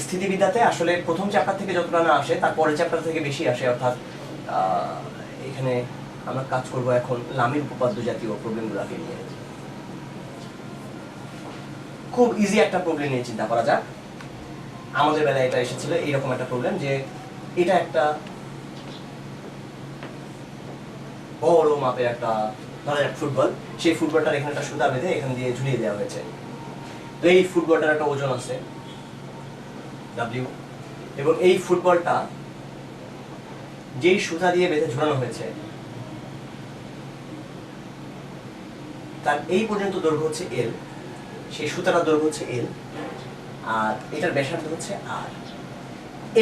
Speaker 1: স্থিতিবিদ্যাতে আসলে প্রথম চ্যাপ্টার থেকে যতটা না আসে, তার পরের চ্যাপ্টার থেকে বেশি আসে। অর্থাৎ এখানে আমরা কাজ করব এখন লামির উপপাদ্য জাতীয় প্রবলেমগুলোকে নিয়ে। খুব ইজি একটা প্রবলেম নিয়ে চিন্তা করা যাক। আমাদের বেলায় এটা এসেছিল এইরকম একটা প্রবলেম, যে এটা একটা বড় মাপের একটা ধরা যাক ফুটবল, সেই ফুটবলটার এখানে একটা সুতা বেঁধে এখান দিয়ে ঝুলিয়ে দেওয়া হয়েছে। তো এই ফুটবলটার একটা ওজন আছে W, এবং এই ফুটবলটা যেই সুতা দিয়ে বেঁধে ঝুলানো হয়েছে তার এই পর্যন্ত দৈর্ঘ্য হচ্ছে L, সেই সুতাটার দৈর্ঘ্য হচ্ছে L, আর এটার ব্যাসার্ধ হচ্ছে R।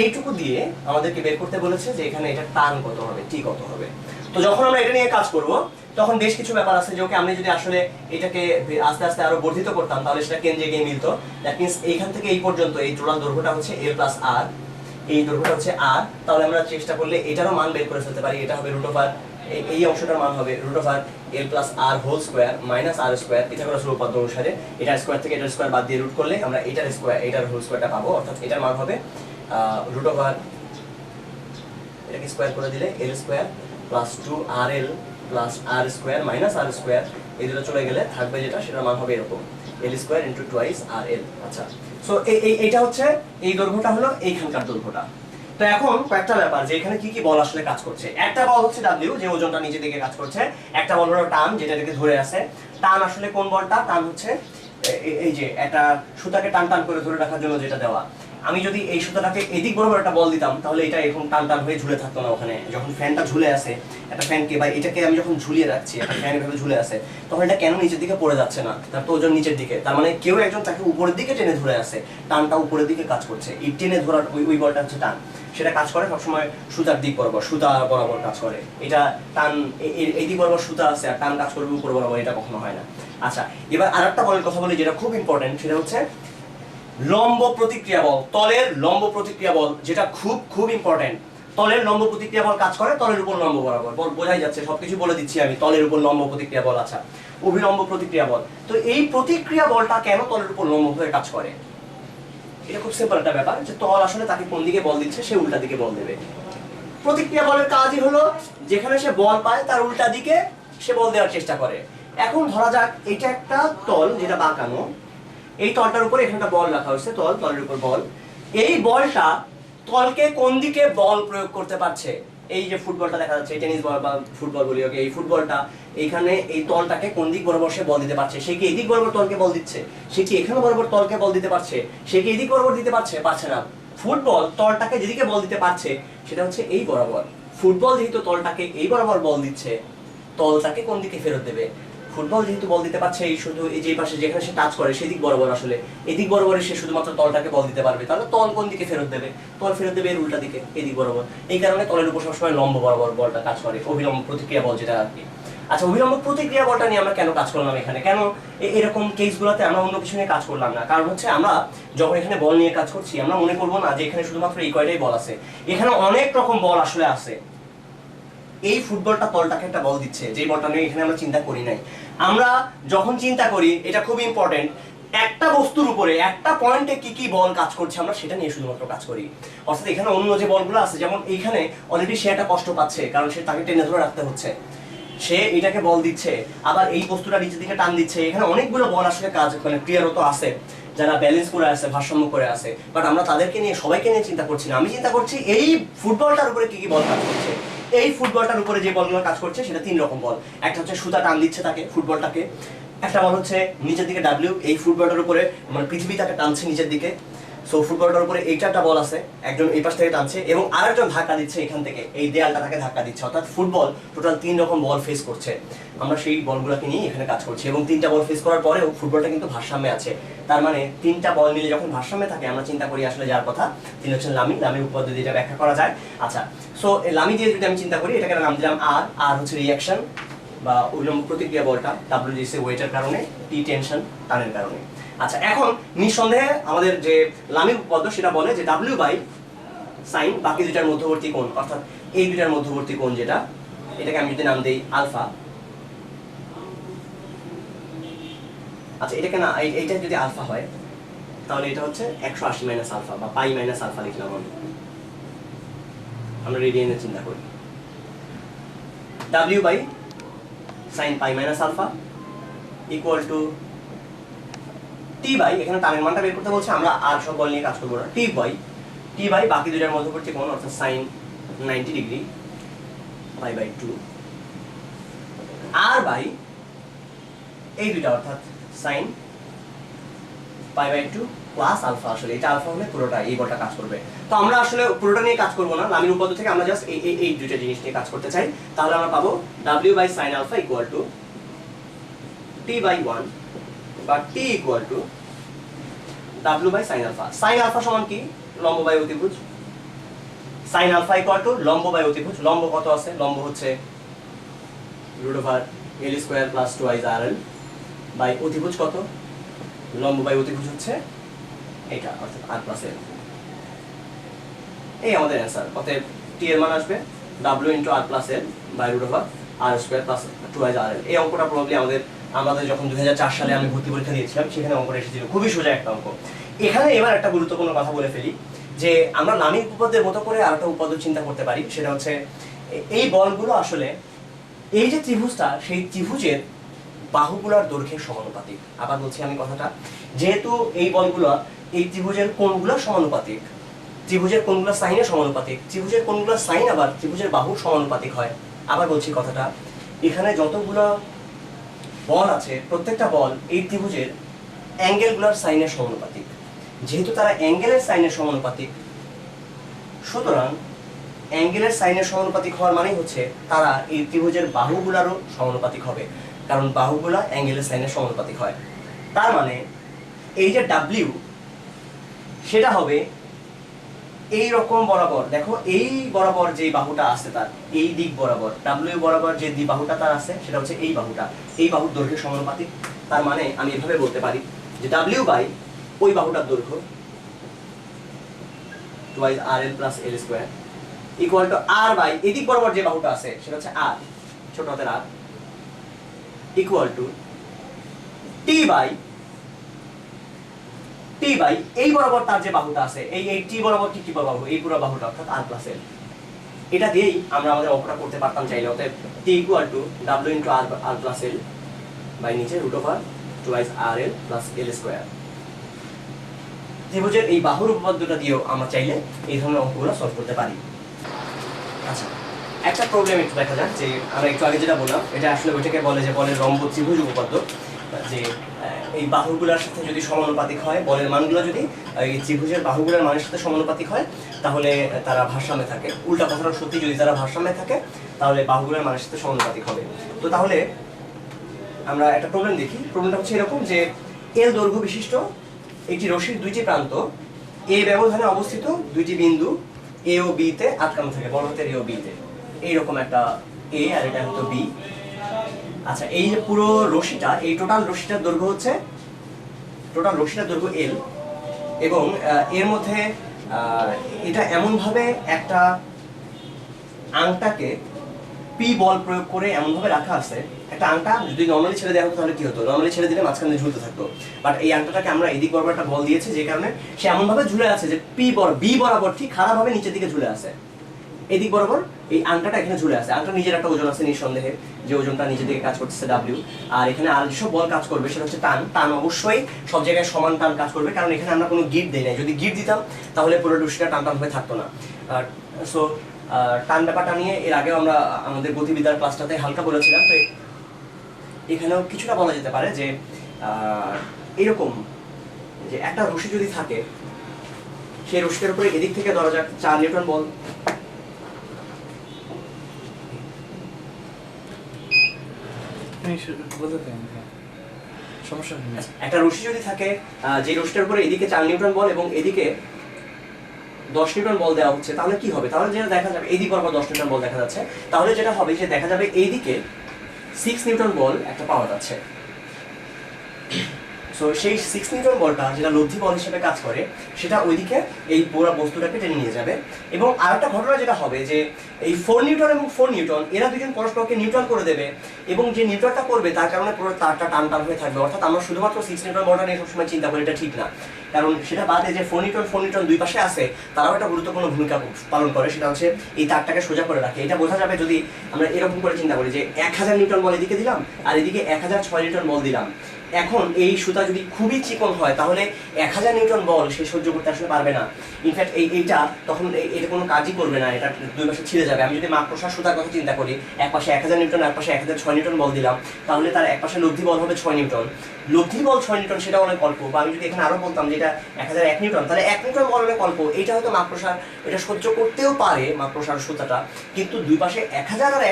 Speaker 1: এইটুকু দিয়ে আমাদেরকে বের করতে বলেছে যে এখানে এটার টান কত হবে, টি কত হবে। তো যখন আমরা এটা নিয়ে কাজ করব, তখন বেশ কিছু ব্যাপার আছে, যে ওকে আমি যদি আসলে এটাকে আস্তে আস্তে আরো বর্ধিত করতাম, তাহলে সেটা কেন্দ্রে গিয়ে মিলতো। দ্যাট মিনস এইখান থেকে এই পর্যন্ত এই টোটাল দৈর্ঘ্যটা হচ্ছে L প্লাস R, এই দৈর্ঘ্যটা হচ্ছে R। তাহলে আমরা চেষ্টা করলে এটারও মান বের করে ফেলতে পারি। এটা হবে √, এই অংশটার মান হবে √L plus R whole square minus R square, Pythagoras উপপাদ্য অনুসারে এটার স্কোয়ার থেকে এটার স্কোয়ার বাদ দিয়ে রুট করলে আমরা এটার স্কোয়ার, এটার হোল স্কোয়ারটা পাবো। অর্থাৎ এটার মান হবে √, এটাকে স্কোয়ার করে দিলে L square plus 2RL plus R square minus R square, এই দুটো চলে গেলে থাকবে যেটা, সেটার মান হবে এরকম L square into twice RL। আচ্ছা, সো এইটা হচ্ছে, এই দৈর্ঘ্যটা হলো এইখানকার দৈর্ঘ্যটা। তো এখন কয়েকটা ব্যাপার, যে এখানে কি কি বল আসলে কাজ করছে। একটা বল হচ্ছে W, যে ওজনটা নিচে দিকে কাজ করছে। একটা বল হলো টান, যেটা এটাকে ধরে আছে। টান আসলে কোন বলটা? টান হচ্ছে এই যে একটা সুতাকে টান টান করে ধরে রাখার জন্য যেটা দেওয়া। আমি যদি এই সুতাটাকে এদিক বরাবর একটা বল দিতাম, তাহলে এটা এরকম টান টান হয়ে ঝুলে থাকতো না ওখানে। যখন ফ্যানটা ঝুলে আছে, একটা ফ্যানকে বা এটাকে আমি যখন ঝুলিয়ে রাখছি, একটা ফ্যান এভাবে ঝুলে আছে, তখন এটা কেন নিচের দিকে পড়ে যাচ্ছে না? তার তো ওজন নিচের দিকে, তার মানে কেউ একজন তাকে উপরের দিকে টেনে ধরে আছে, টানটা উপরের দিকে কাজ করছে। এই টেনে ধরার ওই বলটা হচ্ছে টান, সেটা কাজ করে সবসময় সুতার দিক বরাবর, সুতা বরাবর কাজ করে। এটা টান এই দিক বরাবর সুতা আছে আর টান কাজ করবে উপর বরাবর, এটা কখনো হয় না। আচ্ছা, এবার আরেকটা বলের কথা বলি, যেটা খুব ইম্পর্টেন্ট, সেটা হচ্ছে লম্ব প্রতিক্রিয়া বল। তলের লম্ব প্রতিক্রিয়া বল, যেটা খুব খুব ইম্পর্টেন্ট। তলের লম্ব প্রতিক্রিয়া বল কাজ করে তলের উপর লম্ব বরাবর, বোঝাই যাচ্ছে, সবকিছু বলে দিচ্ছি আমি। তলের উপর লম্ব প্রতিক্রিয়া বল। আচ্ছা, অভিলম্ব প্রতিক্রিয়া বল। তো এই প্রতিক্রিয়া বলটা কেন তলের উপর লম্ব হয়ে কাজ করে? এটা খুব সিম্পল একটা ব্যাপার, যে তল আসলে তাকে কোন দিকে বল দিচ্ছে, সে উল্টা দিকে বল দেবে। প্রতিক্রিয়া বলের কাজই হলো যেখানে সে বল পায় তার উল্টা দিকে সে বল দেওয়ার চেষ্টা করে। এখন ধরা যাক এটা একটা তল যেটা বাঁকানো, এই তলটার উপরে এখানে একটা বল রাখা হয়েছে, তলের উপর বল। এই বলটা তলকে কোন দিকে বল প্রয়োগ করতে পারছে, এই যে ফুটবলটা দেখা যাচ্ছে, টেনিস বল বা ফুটবল বলি, ওকে, এই ফুটবলটা এইখানে এই তলটাকে কোন দিক বরাবর সে বল দিতে পারছে? সে কি এদিক বরাবর তলকে বল দিচ্ছে? সে কি এখানে বরাবর তলকে বল দিতে পারছে? সে কি এদিক বরাবর দিতে পারছে? পারছে না। ফুটবল তলটাকে যেদিকে বল দিতে পারছে সেটা হচ্ছে এই বরাবর। ফুটবল যেহেতু তলটাকে এই বরাবর বল দিচ্ছে, তলটাকে কোন দিকে ফেরত দেবে? ফুটবল যেহেতু বল দিতে পারছে এই শুধু এই যে পাশে যেখানে সে টাচ করে সেদিক বরাবর, আসলে এদিক বরাবরে সে শুধুমাত্র তলটাকে বল দিতে পারবে, তাহলে তল কোন দিকে ফেরত দেবে? তল ফেরত দেবে এর উল্টা দিকে, এদিক বরাবর। এই কারণে তলের উপর সবসময় লম্ব বরাবর বলটা কাজ করে, অভিলম্ব প্রতিক্রিয়া বল যেটা আর কি। আচ্ছা, অভিলম্ব প্রতিক্রিয়া বলটা নিয়ে আমরা কেন কাজ করলাম এখানে? কেন এরকম কেসগুলোতে আমরা অন্য কিছু নিয়ে কাজ করলাম না? কারণ হচ্ছে আমরা যখন এখানে বল নিয়ে কাজ করছি, আমরা মনে করবো না যে এখানে শুধুমাত্র এই কয়টাই বল আছে, এখানে অনেক রকম বল আসলে আছে। এই ফুটবলটা তলটাকে একটা বল দিচ্ছে, যে বলটা নিয়ে এখানে আমরা চিন্তা করি নাই। আমরা যখন চিন্তা করি, এটা খুব ইম্পর্টেন্ট, একটা বস্তুর উপরে একটা পয়েন্টে কি কি বল কাজ করছে আমরা সেটা নিয়ে শুধুমাত্র কাজ করি। অর্থাৎ এখানে অন্য যে বলগুলো আছে, যেমন এইখানে অলরেডি সে একটা কষ্ট পাচ্ছে, কারণ সে তাকে টেনে ধরে রাখতে হচ্ছে, সে এটাকে বল দিচ্ছে, আবার এই বস্তুটা নিচের দিকে টান দিচ্ছে। এখানে অনেকগুলো বল আসলে কাজ মানে ক্রিয়ারত আছে, যারা ব্যালেন্স করে আছে, ভারসাম্য করে আছে, বাট আমরা তাদেরকে নিয়ে সবাইকে নিয়ে চিন্তা করছি না। আমি চিন্তা করছি এই ফুটবলটার উপরে কি কি বল কাজ করছে। এই ফুটবলটার উপরে যে বলগুলো কাজ করছে সেটা 3 রকম বল। একটা হচ্ছে সুতা টান দিচ্ছে তাকে, ফুটবলটাকে। একটা বল হচ্ছে নিচের দিকে ডাব্লিউ, এই ফুটবলটার উপরে মানে পৃথিবী তাকে টানছে নিচের দিকে। সো ফুটবলটার উপরে এইটা একটা বল আছে, একজন এই পাশ থেকে টানছে এবং আরেকজন ধাক্কা দিচ্ছে এখান থেকে, এই দেয়ালটা তাকে ধাক্কা দিচ্ছে। অর্থাৎ ফুটবল টোটাল 3 রকম বল ফেস করছে। আমরা সেই বলগুলোকে নিয়ে এখানে কাজ করছি এবং 3টা বল ফেস করার পরেও ফুটবলটা কিন্তু ভারসাম্যে আছে। তার মানে 3টা বল মিলে যখন ভারসাম্যে থাকে, আমরা চিন্তা করি আসলে যার কথা তিনি হচ্ছেন লামি। লামির উপপাদ্য দিয়ে এটা ব্যাখ্যা করা যায়। আচ্ছা, সো লামি দিয়ে যদি আমি চিন্তা করি, এটাকে নাম দিলাম আর। আর হচ্ছে রিঅ্যাকশন বা উল্লম্ব প্রতিক্রিয়া বলটা, ডাব্লিউ দিয়েছে ওয়েটের কারণে, টি টেনশন টানের কারণে। আচ্ছা, এখন নিঃসন্দেহে আমাদের যে লামির উপপাদ্য সেটা বলে যে ডাব্লিউ বাই সাইন বাকি দুইটার মধ্যবর্তী কোণ, অর্থাৎ এই দুইটার মধ্যবর্তী কোণ যেটা, এটাকে আমি যদি নাম দেই আলফা। আচ্ছা, এটাকে না, এইটা যদি আলফা হয় তাহলে এটা হচ্ছে 180 মাইনাস আলফা বা পাই মাইনাস আলফা লিখলাম আমি। আমরা রেডিয়ানে চিন্তা করি, W by sine pi minus alpha equal to T by, এখানে টানের মানটা বের করতে বলছে, আমরা আর সব বল নিয়ে কাজ করবো না, টি বাই বাকি দুইটার মধ্যবর্তী কোণ অর্থাৎ সাইন 90 ডিগ্রি পাই বাই 2 আর বাই এই দুইটা অর্থাৎ sine pi by 2 plus alpha. আসলে এটা আলফা হলে পুরোটা এই বলটা কাজ করবে। তো আমরা আসলে পুরোটা নিয়ে কাজ করবো না, লামির উপপাদ্য থেকে আমরা জাস্ট এই দুইটা জিনিস নিয়ে কাজ করতে চাই। তাহলে আমরা পাবো W by sine alpha equal to T by 1 বা T equal to W by sine alpha. Sine alpha সমান কি? লম্ব বাই অতিভুজ। সাইন আলফা ইকুয়াল টু লম্ব বাই অতিভুজ। লম্ব কত আছে? লম্ব হচ্ছে root over L square plus 2 R L by অতিভুজ কত? লম্ব বাই অতিভুজ হচ্ছে এটা, অর্থাৎ আর প্লাস এল। এই আমাদের অ্যান্সার। অতএব টি এর মান আসবে W into R plus L by root over R square plus 2 R L. এই অঙ্কটা প্রবাবলি আমাদের যখন 2004 সালে আমি ভর্তি পরীক্ষা দিয়েছিলাম সেখানে অঙ্কটা এসেছিল, খুবই সোজা একটা অঙ্ক। এখানে এবার একটা গুরুত্বপূর্ণ কথা বলে ফেলি যে আমরা লামির উপপাদ্যের মতো করে আরেকটা উপপাদ্য চিন্তা করতে পারি। সেটা হচ্ছে এই বলগুলো আসলে এই যে ত্রিভুজটা, সেই ত্রিভুজের বাহুগুলোর দৈর্ঘ্যের সমানুপাতিক। আবার বলছি আমি কথাটা, যেহেতু এই বলগুলো এই ত্রিভুজের কোণগুলো সমানুপাতিক, ত্রিভুজের কোণগুলো সাইনের সমানুপাতিক, ত্রিভুজের কোণগুলো সাইন আবার ত্রিভুজের বাহুর সমানুপাতিক হয়। আবার বলছি কথাটা, এখানে যতগুলো বল আছে প্রত্যেকটা বল এই ত্রিভুজের অ্যাঙ্গেলগুলোর সাইনের সমানুপাতিক। যেহেতু তারা অ্যাঙ্গেলের সাইনের সমানুপাতিক, সুতরাং অ্যাঙ্গেলের সাইনের সমানুপাতিক হওয়ার মানে হচ্ছে তারা এই ত্রিভুজের বাহুগুলোরও সমানুপাতিক হবে, কারণ বাহুগুলা অ্যাঙ্গেলের সাইনের সমানুপাতিক হয়। তার মানে এই যে ডাব্লিউ সেটা হবে এই রকম বরাবর। দেখো এই বরাবর যে বাহুটা আছে তার এই দিক বরাবর, ডাব্লিউ বরাবর যে বাহুটা তার আছে সেটা হচ্ছে এই বাহুটা, এই বাহুর দৈর্ঘ্যের সমানুপাতিক। তার মানে আমি এভাবে বলতে পারি যে ডাব্লিউ বাই ওই বাহুটার দৈর্ঘ্য 2r l plus l square equal to r by এদিক বরাবর যে বাহুটা আছে সেটা হচ্ছে r, ছোট হাতের r, equal to t by এই বরাবর তার যে বাহুটা আছে, এই t বরাবর কি বাহু, এই পুরো বাহুটা অর্থাৎ r প্লাস l। এটা দিয়েই আমরা আমাদের অঙ্কটা করতে পারতাম চাইলে। অতএব t equal to w into R R plus L by নিচে root over twice R L plus এল স্কোয়ার। ত্রিভুজের এই বাহুর উপপাদ্যটা দিয়েও আমরা চাইলে এই ধরনের অঙ্কগুলো সলভ করতে পারি। আচ্ছা, একটা প্রবলেম একটু দেখা যাক, যে আমরা একটু আগে যেটা বললাম এটা আসলে ওইটাকে বলে যে বলের রম্ব ত্রিভুজ উপপাদ্য, যে এই বাহুগুলোর সাথে যদি সমানুপাতিক হয়, বলের মানগুলো যদি এই ত্রিভুজের বাহুগুলোর মানের সাথে সমানুপাতিক হয় তাহলে তারা ভারসাম্যে থাকে। উল্টা কথাটা সত্যি, যদি তারা ভারসাম্যে থাকে তাহলে বাহুগুলোর মানের সাথে সমানুপাতিক হবে। তো তাহলে আমরা একটা প্রবলেম দেখি। প্রবলেমটা হচ্ছে এরকম যে এল দৈর্ঘ্য বিশিষ্ট একটি রশির দুইটি প্রান্ত এ ব্যবধানে অবস্থিত দুইটি বিন্দু এ ও বি তে আটকানো থাকে, বড় হাতের এ ও বি তে। এইরকম একটা এ আর এটা হতো বি। আচ্ছা, এই যে পুরো রশিটা, এই টোটাল রশিটার দৈর্ঘ্য হচ্ছে, টোটাল রশিটার দৈর্ঘ্য এল, এবং এর মধ্যে এটা এমনভাবে একটা আংটাকে পি বল প্রয়োগ করে এমনভাবে রাখা আছে, একটা আংটা যদি নর্মালি ছেড়ে দেওয়া হতো তাহলে কি হতো, নর্মালি ছেড়ে দিলে মাঝখানে ঝুলতে থাকতো। বাট এই আংটাটাকে আমরা এদিক বরাবর একটা বল দিয়েছি, যে কারণে সে এমনভাবে ঝুলে আছে যে বি বরাবর ঠিক খারাপভাবে নিচের দিকে ঝুলে আছে। এদিক বরাবর এই আংটাটা এখানে ঝুলে আছে। আংটা নিজের একটা ওজন আছে নিঃসন্দেহে, যে ওজনটা নিচের দিকে কাজ করতেছে ডাব্লিউ। আর এখানে আর যেসব বল কাজ করবে সেটা হচ্ছে টান। টান অবশ্যই সব জায়গায় সমান টান কাজ করবে, কারণ এখানে আমরা কোনো গিট দেই নাই। যদি গিট দিতাম তাহলে পুরো রশিটা টান টান হয়ে থাকতো না। সো টান ব্যাপারটা নিয়ে এর আগে আমরা আমাদের গতিবিদ্যার ক্লাসটাতে হালকা বলেছিলাম। তো এখানেও কিছুটা বলা যেতে পারে যে এরকম যে একটা রশি যদি থাকে, সেই রশিটার উপরে এদিক থেকে ধরা যাক 4 নিউটন বল, একটা রশি যদি থাকে, যে রশিটার উপরে এদিকে 4 নিউটন বল এবং এদিকে 10 নিউটন বল দেওয়া হচ্ছে, তাহলে কি হবে? তাহলে যেটা দেখা যাবে, এইদিকে বরাবর 10 নিউটন বল দেখা যাচ্ছে, তাহলে যেটা হবে যে দেখা যাবে এইদিকে 6 নিউটন বল একটা পাওয়া যাচ্ছে। সো সেই 6 নিউটন বলটা যেটা লব্ধি বল হিসেবে কাজ করে, সেটা ওইদিকে এই পুরো বস্তুটাকে টেনে নিয়ে যাবে। এবং আরেকটা ঘটনা যেটা হবে যে এই 4 নিউটন এবং 4 নিউটন এরা দুজন পরস্পরকে নিউট্রাল করে দেবে, এবং যে নিউট্রালটা করবে তার কারণে পুরো তারটা টান টান হয়ে থাকবে। অর্থাৎ আমরা শুধুমাত্র 6 নিউটন বলটা নিয়ে সবসময় চিন্তা করি, এটা ঠিক না। কারণ সেটা বাদে যে 4 নিউটন দুই পাশে আছে, তারাও একটা গুরুত্বপূর্ণ ভূমিকা পালন করে। সেটা হচ্ছে এই তারটাকে সোজা করে রাখে। এটা বোঝা যাবে যদি আমরা এরকম করে চিন্তা করি যে 1000 নিউটন বল এদিকে দিলাম আর এদিকে 1006 নিউটন বল দিলাম। এখন এই সুতা যদি খুবই চিকন হয় তাহলে 1000 নিউটন বল সে সহ্য করতে আসলে পারবে না। ইনফ্যাক্ট এইটা তখন এটা কোনো কাজই করবে না, এটা দুই পাশে ছিঁড়ে যাবে। আমি যদি মাকড়সার সুতার কথা চিন্তা করি, এক পাশে 1000 নিউটন আর পাশে 1006 নিউটন বল দিলাম, তাহলে তার এক পাশে লব্ধি বল হবে 6 নিউটন। লব্ধি বল 6 নিউটন সেটা অনেক অল্প। বা আমি যদি এখানে আরো বলতাম যে এটা 1001 নিউটন, তাহলে 1 নিউটন বল অনেক অল্প। এইটা হয়তো মাকড়সার এটা সহ্য করতেও পারে, মাকড়সার সুতাটা। কিন্তু দুই পাশে 1000 আর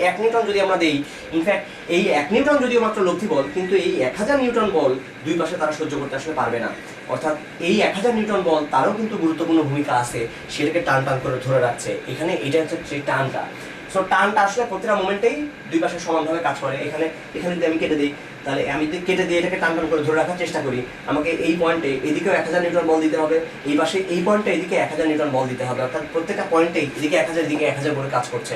Speaker 1: 1 নিউটন যদি আমরা দেই, ইনফ্যাক্ট এই 1 নিউটন যদিও মাত্র লব্ধি বল, কিন্তু এই 1000 নিউটন বল দুই পাশে তারা সহ্য করতে আসলে পারবে না। অর্থাৎ এই 1000 নিউটন বল তারও কিন্তু গুরুত্বপূর্ণ ভূমিকা আছে, সেটাকে টান টান করে ধরে রাখছে। এখানে এটা হচ্ছে সেই টানটা। সো টানটা আসলে প্রতিটা মোমেন্টেই দুই পাশে সমানভাবে কাজ করে। এখানে যদি আমি কেটে দিই, তাহলে আমি যদি কেটে দিয়ে এটাকে টান টান করে ধরে রাখার চেষ্টা করি, আমাকে এই পয়েন্টে এদিকেও 1000 নিউটন বল দিতে হবে, এই পাশে এই পয়েন্টে এদিকে 1000 নিউটন বল দিতে হবে। অর্থাৎ প্রত্যেকটা পয়েন্টেই এদিকে 1000 এদিকে 1000 করে কাজ করছে।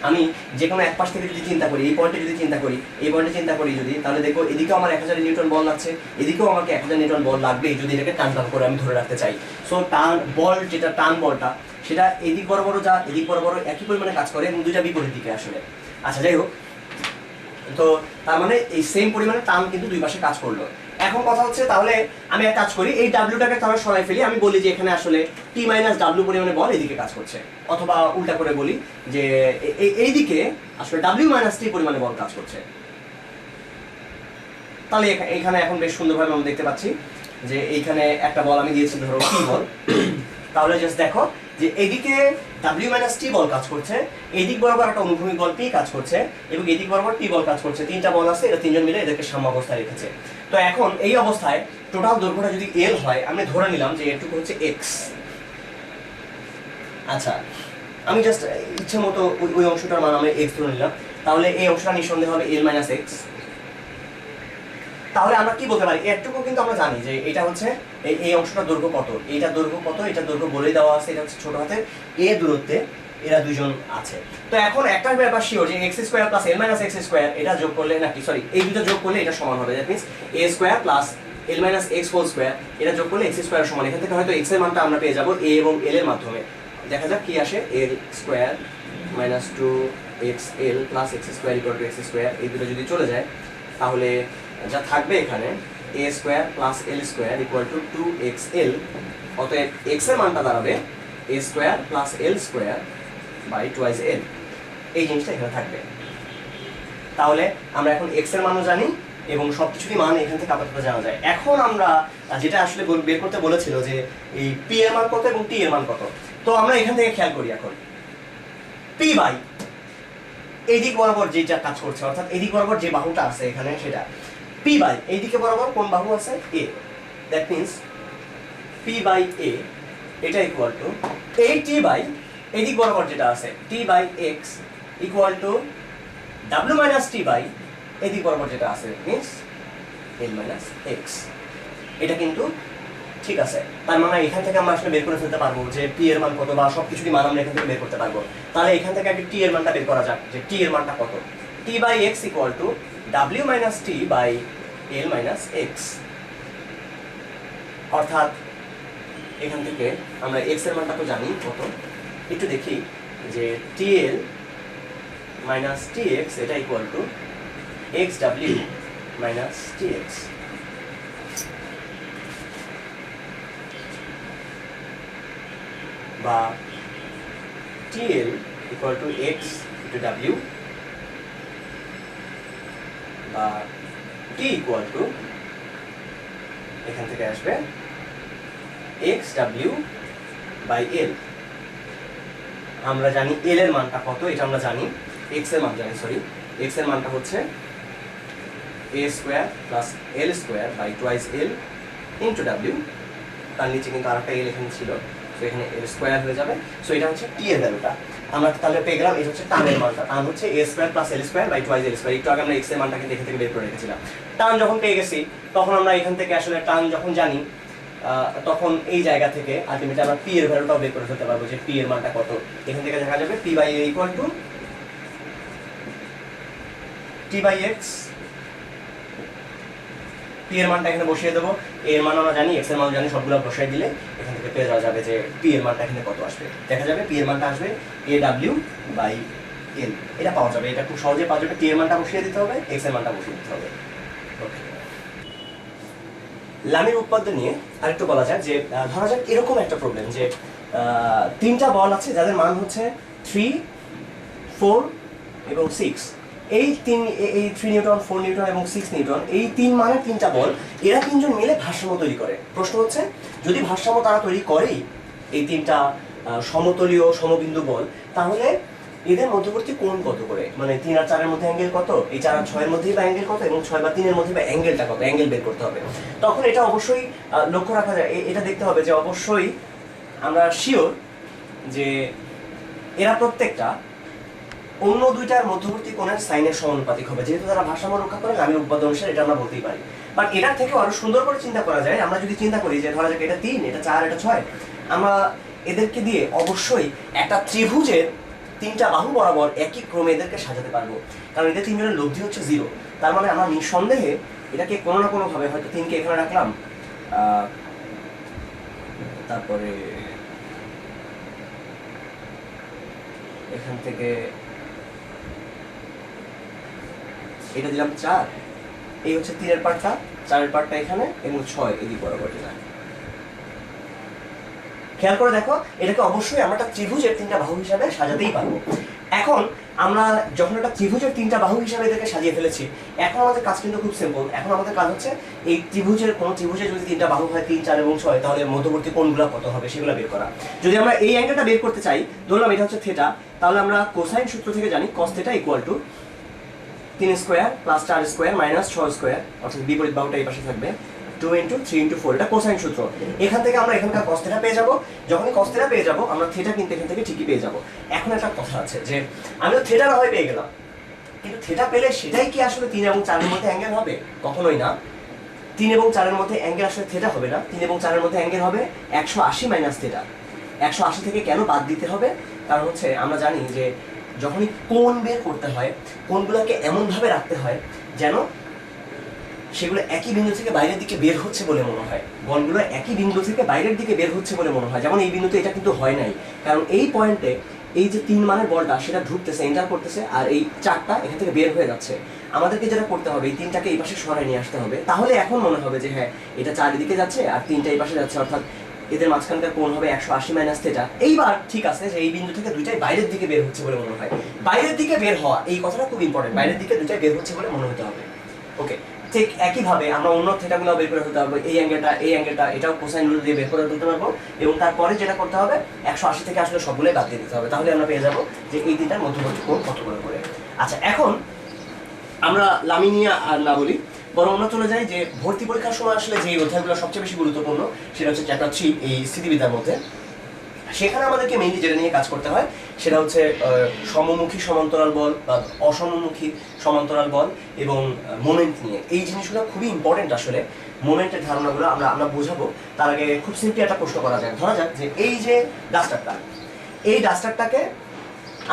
Speaker 1: আমি যে কোনো এক পাশ থেকে যদি চিন্তা করি, এই পয়েন্টে যদি চিন্তা করি, এই পয়েন্টে চিন্তা করি যদি, তাহলে দেখো এদিকেও আমার 1000 নিউটন বল লাগছে, এদিকেও আমাকে 1000 নিউটন বল লাগবে যদি এটাকে টান টান করে আমি ধরে রাখতে চাই। সো টান বল, যেটা টান বলটা, সেটা এদিক বরাবর যা এদিক বরাবর একই পরিমাণে কাজ করে এবং দুইটা বিপরীত দিকে আসলে। আচ্ছা, যাই হোক, তো তার মানে এই সেম পরিমাণে টান কিন্তু দুই পাশে কাজ করলো। এখন কথা হচ্ছে, তাহলে আমি এক কাজ করি, এই ডাব্লিউটাকে তাহলে সরাই ফেলি। আমি বলি যে এখানে আসলে টি মাইনাস ডাব্লিউ পরিমাণে বল এদিকে কাজ করছে, অথবা উল্টা করে বলি যে এইদিকে আসলে ডাব্লিউ মাইনাস টি পরিমাণে বল কাজ করছে। তাহলে এখানে এখন বেশ সুন্দরভাবে আমরা দেখতে পাচ্ছি যে এইখানে একটা বল আমি দিয়েছি ধরো টি বল। তাহলে জাস্ট দেখো যে এদিকে ডাব্লিউ মাইনাস টি বল কাজ করছে, এদিক বরাবর একটা অনুভূমিক বল পি কাজ করছে, এবং এদিক বরাবর টি বল কাজ করছে। তিনটা বল আছে, এটা তিনজন মিলে এদেরকে সাম্য অবস্থায় রেখেছে। তো এখন এই অবস্থায় টোটাল দৈর্ঘ্যটা যদি এল হয়, আমি ধরে নিলাম যে এটুকু হচ্ছে এক্স। আচ্ছা, আমি জাস্ট ইচ্ছে মতো ওই অংশটার মান আমি এক্স ধরে নিলাম। তাহলে এই অংশটা নিঃসন্দেহে হবে এল মাইনাস এক্স। তাহলে আমরা কি বলতে পারি, এটুকু কিন্তু আমরা জানি যে এটা হচ্ছে এই অংশটা দৈর্ঘ্য কত, এইটা দৈর্ঘ্য কত, এটা দৈর্ঘ্য বলেই দেওয়া আছে। এটা হচ্ছে ছোট হাতের এ দূরত্বে এরা দুজন আছে। তো এখন একটা ব্যাপার শিওর যে x square plus L minus x square এটা যোগ করলে, নাকি সরি, এই দুটো যোগ করলে এটা সমান হবে। That means A square plus L minus X whole square এটা যোগ করলে এক্স স্কোয়ার সমান। এখান থেকে হয়তো এক্স এর মানটা আমরা পেয়ে যাবো এ এবং এল এর মাধ্যমে, দেখা যাক কি আসে, l square minus 2xl plus x square equal to x square, এই দুটো যদি চলে যায় তাহলে যা থাকবে এখানে a square plus L square equal to 2xl, অতএব এক্স এর মানটা দাঁড়াবে a square plus L square by twice l, এই জিনিসটা এখানে থাকবে। তাহলে আমরা এখন এক্স এর মানও জানি এবং সবকিছুরই মান এখান থেকে আপাতত জানা যায়। এখন আমরা যেটা আসলে বের করতে বলেছিল যে এই পি এর মান কত এবং টি এর মান কত, তো আমরা এখান থেকে খেয়াল করি এখন পি বাই এই দিক বরাবর যেটা কাজ করছে, অর্থাৎ এই দিক বরাবর যে বাহুটা আছে এখানে সেটা পি বাই এই দিকে বরাবর কোন বাহু আছে এ, দ্যাট মিন্স পি বাই এ এটা ইকুয়াল টু এই টি বাই এই দিক বরাবর যেটা আছে t by x equal to ডাব্লিউ মাইনাস টি বাই এই দিক বরাবর যেটা আছে মিন্স এল মাইনাস এক্স। এটা কিন্তু ঠিক আছে, তার মানে এখান থেকে আমরা আসলে বের করে ফেলতে পারবো যে পি এর মান কত বা সবকিছুরই মান আমরা এখান থেকে বের করতে পারবো। তাহলে এখান থেকে আগে টি এর মানটা বের করা যাক যে টি এর মানটা কত, t by x equal to ডাব্লিউ minus t by l minus x, অর্থাৎ এখান থেকে আমরা এক্স এর মানটা তো জানি কত, একটু দেখি যে টি এল মাইনাস টি এক্স এটা equal to x W minus T X. বা TL equal to x into w বা t equal to এখান থেকে আসবে xw by l। আমরা জানি l এর মানটা কত, এটা আমরা জানি, x এর মান জানি, সরি x এর মানটা হচ্ছে a square plus l square by twice l into w, তার নিচে কিন্তু আরেকটা l এখানে ছিল, তো এখানে এল স্কয়ার হয়ে যাবে। সো এটা হচ্ছে টি এর ভ্যালুটা আমরা তাহলে পেয়ে গেলাম। এটা হচ্ছে টানের মানটা, টান হচ্ছে a square plus l square by twice l square. একটু আগে আমরা এক্স এর মানটা কিন্তু এখান থেকে বের করে রেখেছিলাম। টান যখন পেয়ে গেছি তখন আমরা এখান থেকে আসলে টান যখন জানি তখন এই জায়গা থেকে আলটিমেটলি আমরা পি এর ভ্যালুটাও বের করে ফেলতে পারবো যে পি এর মানটা কত। এখান থেকে দেখা যাবে P by A equal to T by X, P এর মানটা এখানে বসিয়ে দেবো, এ এর মান আমরা জানি, এক্স এর মান জানি, সবগুলো বসিয়ে দিলে এখান থেকে পেয়ে যাওয়া যাবে যে পি এর মানটা এখানে কত আসবে। দেখা যাবে পি এর মানটা আসবে এ ডাব্লিউ বাই এল, এটা পাওয়া যাবে। এটা খুব সহজে পাওয়া যাবে, টি এর মানটা বসিয়ে দিতে হবে, এক্স এর মানটা বসিয়ে দিতে হবে। ওকে, লামির উৎপাদ্য নিয়ে আরেকটু বলা যাক যে ধরা যাক এরকম একটা প্রবলেম যে তিনটা বল আছে যাদের মান হচ্ছে 3, 4 এবং 6। এই 3 নিউটন, 4 নিউটন এবং 6 নিউটন, এই তিন মানের তিনটা বল, এরা তিনজন মিলে ভারসাম্য তৈরি করে। প্রশ্ন হচ্ছে যদি ভারসাম্য তারা তৈরি করেই এই তিনটা সমতলীয় সমবিন্দু বল, তাহলে এদের মধ্যবর্তী কোণ কত করে, মানে 3 আর 4 এর মধ্যে অ্যাঙ্গেল কত, এই 4 আর 6 এর মধ্যে বা অ্যাঙ্গেল কত, এবং 6 বা 3 এর মধ্যে বা অ্যাঙ্গেলটা কত, অ্যাঙ্গেল বের করতে হবে। তখন এটা অবশ্যই লক্ষ্য রাখা যায়, এটা দেখতে হবে যে অবশ্যই আমরা শিওর যে এরা প্রত্যেকটা অন্য দুইটার মধ্যবর্তী কোণের সাইনের সমানুপাতিক হবে, যেহেতু তারা ভারসাম্য রক্ষা করে লামির উৎপাদ্য অনুসারে, এটা আমরা বলতেই পারি। বাট এটার থেকেও আরো সুন্দর করে চিন্তা করা যায়, আমরা যদি চিন্তা করি যে ধরা যাক এটা 3, এটা 4, এটা 6, আমরা এদেরকে দিয়ে অবশ্যই একটা ত্রিভুজের তিনটা বাহু বরাবর একই ক্রমে এদেরকে সাজাতে পারবো, কারণ এদের তিনজনের লব্ধি হচ্ছে 0। তার মানে আমরা নিঃসন্দেহে এটাকে কোনো না কোনো ভাবে, হয়তো 3 কে এখানে রাখলাম, তারপরে এখান থেকে এটা দিলাম 4, এই হচ্ছে 3 এর পার্টটা, 4 এর পার্টটা এখানে এবং 6 এদিক বরাবর দিলাম। খেয়াল করে দেখো, এটাকে অবশ্যই আমরা একটা ত্রিভুজের তিনটা বাহু হিসাবে সাজাতেই পারবো। এখন আমরা যখন একটা ত্রিভুজের তিনটা বাহু হিসাবে এদেরকে সাজিয়ে ফেলেছি, এখন আমাদের কাজ কিন্তু খুব সিম্পল। এখন আমাদের কাজ হচ্ছে এই ত্রিভুজের কোনো ত্রিভুজের যদি তিনটা বাহু হয় 3, 4 এবং 6, তাহলে মধ্যবর্তী কোণগুলো কত হবে সেগুলো বের করা। যদি আমরা এই অ্যাঙ্গেলটা বের করতে চাই, ধরলাম এটা হচ্ছে থিটা, তাহলে আমরা কোসাইন সূত্র থেকে জানি cos theta equal to 3 square plus 4 square minus 6 square, অর্থাৎ বিপরীত বাহুটা এই পাশে থাকবে, 2 ইনটু 3 ইনটু 4, এটা কোসাইন সূত্র। এখান থেকে আমরা এখানকার cos থিটা পেয়ে যাব। যখনই cos থিটা পেয়ে যাব, আমরা থিটা কিন্তু এখান থেকে ঠিকই পেয়ে যাব। এখন একটা কথা আছে যে আমি তো থিটা না হয় পেয়ে গেলাম, কিন্তু থিটা পেলে সেটাই কি আসলে 3 এবং 4 এর মধ্যে অ্যাঙ্গেল হবে? কখনোই না। 3 এবং 4 এর মধ্যে অ্যাঙ্গেল আসলে থিটা হবে না। 3 এবং 4 এর মধ্যে অ্যাঙ্গেল হবে 180 মাইনাস থিটা। 180 থেকে কেন বাদ দিতে হবে? কারণ হচ্ছে আমরা জানি যে যখনই কোণ বের করতে হয়, কোণগুলোকে এমনভাবে রাখতে হয় যেন সেগুলো একই বিন্দু থেকে বাইরের দিকে বের হচ্ছে বলে মনে হয়, বলগুলো একই বিন্দু থেকে বাইরের দিকে বের হচ্ছে বলে মনে হয়। যেমন এই বিন্দুতে এটা কিন্তু হয় নাই, কারণ এই পয়েন্টে এই যে 3 মানের বলটা সেটা ঢুকতেছে, এন্টার করতেছে, আর এই 4টা এখান থেকে বের হয়ে যাচ্ছে। আমাদেরকে যেটা করতে হবে, এই 3টাকে এই পাশে সরাই নিয়ে আসতে হবে, তাহলে এখন মনে হবে যে হ্যাঁ এটা 4 দিকে যাচ্ছে আর 3টা এই পাশে যাচ্ছে, অর্থাৎ এদের মাঝখানকার কোণ হবে 180 মাইনাস থিটা। এইবার ঠিক আছে যে এই বিন্দু থেকে দুইটাই বাইরের দিকে বের হচ্ছে বলে মনে হয়। বাইরের দিকে বের হওয়া এই কথাটা খুব ইম্পর্টেন্ট, বাইরের দিকে দুইটাই বের হচ্ছে বলে মনে হতে হবে। ওকে, ঠিক একইভাবে আমরা অন্য থিটাগুলো বের করে ফেলতে হবে, এই অ্যাঙ্গেলটা এটাও কোসাইন রুল দিয়ে বের করে ফেলতে পারবো। এবং তারপরে যেটা করতে হবে 180 থেকে আসলে সবগুলোই বাদ দিয়ে দিতে হবে, তাহলে আমরা পেয়ে যাবো যে এই তিনটার মধ্যবর্তী কোণ কত করে। আচ্ছা, এখন আমরা লামিনিয়া আর না বলি, বরং আমরা চলে যাই যে ভর্তি পরীক্ষার সময় আসলে যে অধ্যায়গুলো সবচেয়ে বেশি গুরুত্বপূর্ণ সেটা হচ্ছে চ্যাপ্টার 3 এই স্থিতিবিদ্যার মধ্যে। সেখানে আমাদেরকে মেইনলি যেটা নিয়ে কাজ করতে হয় সেটা হচ্ছে সমমুখী সমান্তরাল বল বা অসমমুখী সমান্তরাল বল এবং মোমেন্ট নিয়ে। এই জিনিসগুলো খুবই ইম্পর্টেন্ট। আসলে মোমেন্টের ধারণাগুলো আমরা বোঝাবো, তার আগে খুব সিম্পলি একটা প্রশ্ন করা যায়। ধরা যাক যে এই যে ডাস্টারটা, এই ডাস্টারটাকে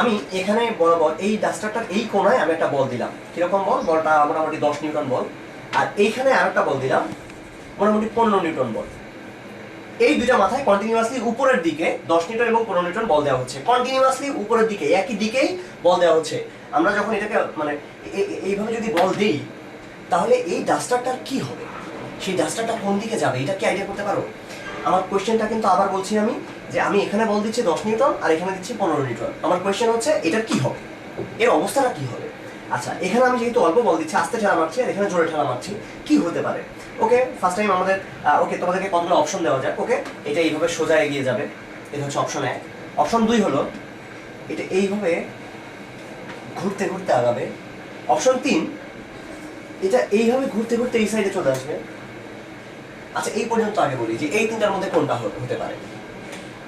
Speaker 1: আমি এখানে বরাবর এই ডাস্টারটার এই কোণায় আমি একটা বল দিলাম। কিরকম বল? বলটা মোটামুটি 10 নিউটন বল। আর এইখানে আরেকটা বল দিলাম মোটামুটি 15 নিউটন বল। এই দুইটা মাথায় কন্টিনিউয়াসলি উপরের দিকে 10 নিউটন এবং 15 নিউটন বল দেওয়া হচ্ছে, কন্টিনিউয়াসলি উপরের দিকে একই দিকেই বল দেওয়া হচ্ছে। আমরা যখন এটাকে মানে এইভাবে যদি বল দেই, তাহলে এই ডাস্টারটার কি হবে, সেই ডাস্টারটা কোন দিকে যাবে, এটা কি আইডিয়া করতে পারো? আমার কোয়েশ্চেনটা কিন্তু আবার বলছি আমি, যে আমি এখানে বল দিচ্ছি 10 নিউটন আর এখানে দিচ্ছি 15 নিউটন। আমার কোয়েশ্চেন হচ্ছে এটার কি হবে, এর অবস্থাটা কি হবে? আচ্ছা, এখানে আমি যেহেতু অল্প বল দিচ্ছি, আস্তে ঠেলা মারছি, আর এখানে জোরে ঠেলা মারছি, কি হতে পারে? ওকে, ফার্স্ট টাইম আমাদের ওকে তোমাদেরকে কতগুলো অপশন দেওয়া যায়। ওকে, এটা এইভাবে সোজা এগিয়ে যাবে, এটা হচ্ছে অপশন 1। অপশন 2 হলো এটা এইভাবে ঘুরতে ঘুরতে আগাবে। অপশন 3, এটা এইভাবে ঘুরতে ঘুরতে এই সাইডে চলে আসবে। আচ্ছা, এই পর্যন্ত আগে বলি যে এই তিনটার মধ্যে কোনটা হতে পারে,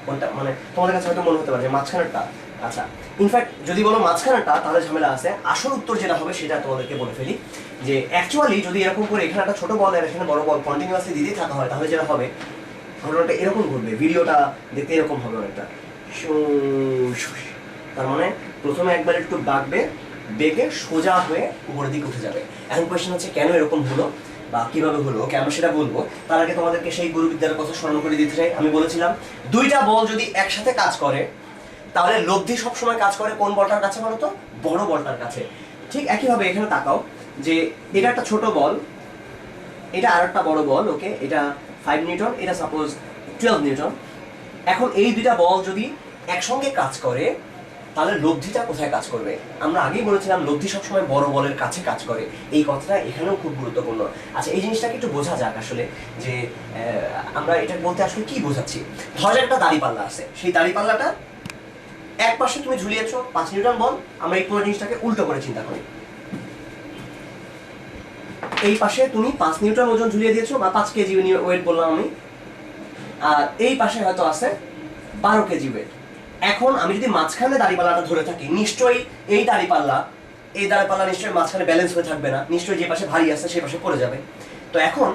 Speaker 1: কোনটা মানে তোমাদের কাছে হয়তো মনে হতে পারে যে মাঝখানেরটা। আচ্ছা, ইনফ্যাক্ট যদি বলো মাঝখানেরটা তাহলে ঝামেলা আছে। আসল উত্তর যেটা হবে সেটা তোমাদেরকে বলে ফেলি, যে অ্যাকচুয়ালি যদি এরকম করে এখানে একটা ছোট বল আর এখানে বড় বল কন্টিনিউয়াসলি দিতেই থাকা হয়, তাহলে যেটা হবে ঘটনাটা এরকম ঘটবে, ভিডিওটা দেখতে এরকম হবে অনেকটা। তার মানে প্রথমে একবার একটু বাঁকবে, বেগে সোজা হয়ে উপরের দিকে উঠে যাবে। এখন কোয়েশ্চেন হচ্ছে কেন এরকম হলো বা কিভাবে হলো, ওকে আমরা সেটা বলবো। তার আগে তোমাদেরকে সেই গুরুবিদ্যার কথা স্মরণ করে দিতে চাই। আমি বলেছিলাম দুইটা বল যদি একসাথে কাজ করে তাহলে লব্ধি সবসময় কাজ করে কোন বলটার কাছে বলো তো? বড় বলটার কাছে। ঠিক একইভাবে এখানে তাকাও যে এটা একটা ছোট বল, এটা আর একটা বড় বল। ওকে, এটা 5 নিউটন, এটা সাপোজ 12 নিউটন। এখন এই দুইটা বল যদি একসঙ্গে কাজ করে তাহলে লব্ধিটা কোথায় কাজ করবে? আমরা আগেই বলেছিলাম লব্ধি সবসময় বড় বলের কাছে কাজ করে, এই কথাটা এখানেও খুব গুরুত্বপূর্ণ। আচ্ছা, এই জিনিসটাকে একটু বোঝা যাক আসলে, যে আমরা এটা বলতে আসলে কি বোঝাচ্ছি। ধরা যাক একটা দাড়িপাল্লা আছে, সেই দাড়িপাল্লাটা এক পাশে তুমি ঝুলিয়েছো 5 নিউটন বল। আমরা এই পুরো জিনিসটাকে উল্টো করে চিন্তা করি। এই পাশে তুমি 5 নিউটন ওজন ঝুলিয়ে দিয়েছো বা 5 কেজি ওয়েট বললাম আমি, আর এই পাশে হয়তো আছে 12 কেজি ওয়েট। এখন আমি যদি মাঝখানে দাড়িপাল্লাটা ধরে থাকি, নিশ্চয়ই এই দাড়িপাল্লা নিশ্চয়ই মাঝখানে ব্যালেন্স হয়ে থাকবে না, নিশ্চয়ই যে পাশে ভারী আছে সেই পাশে পড়ে যাবে। তো এখন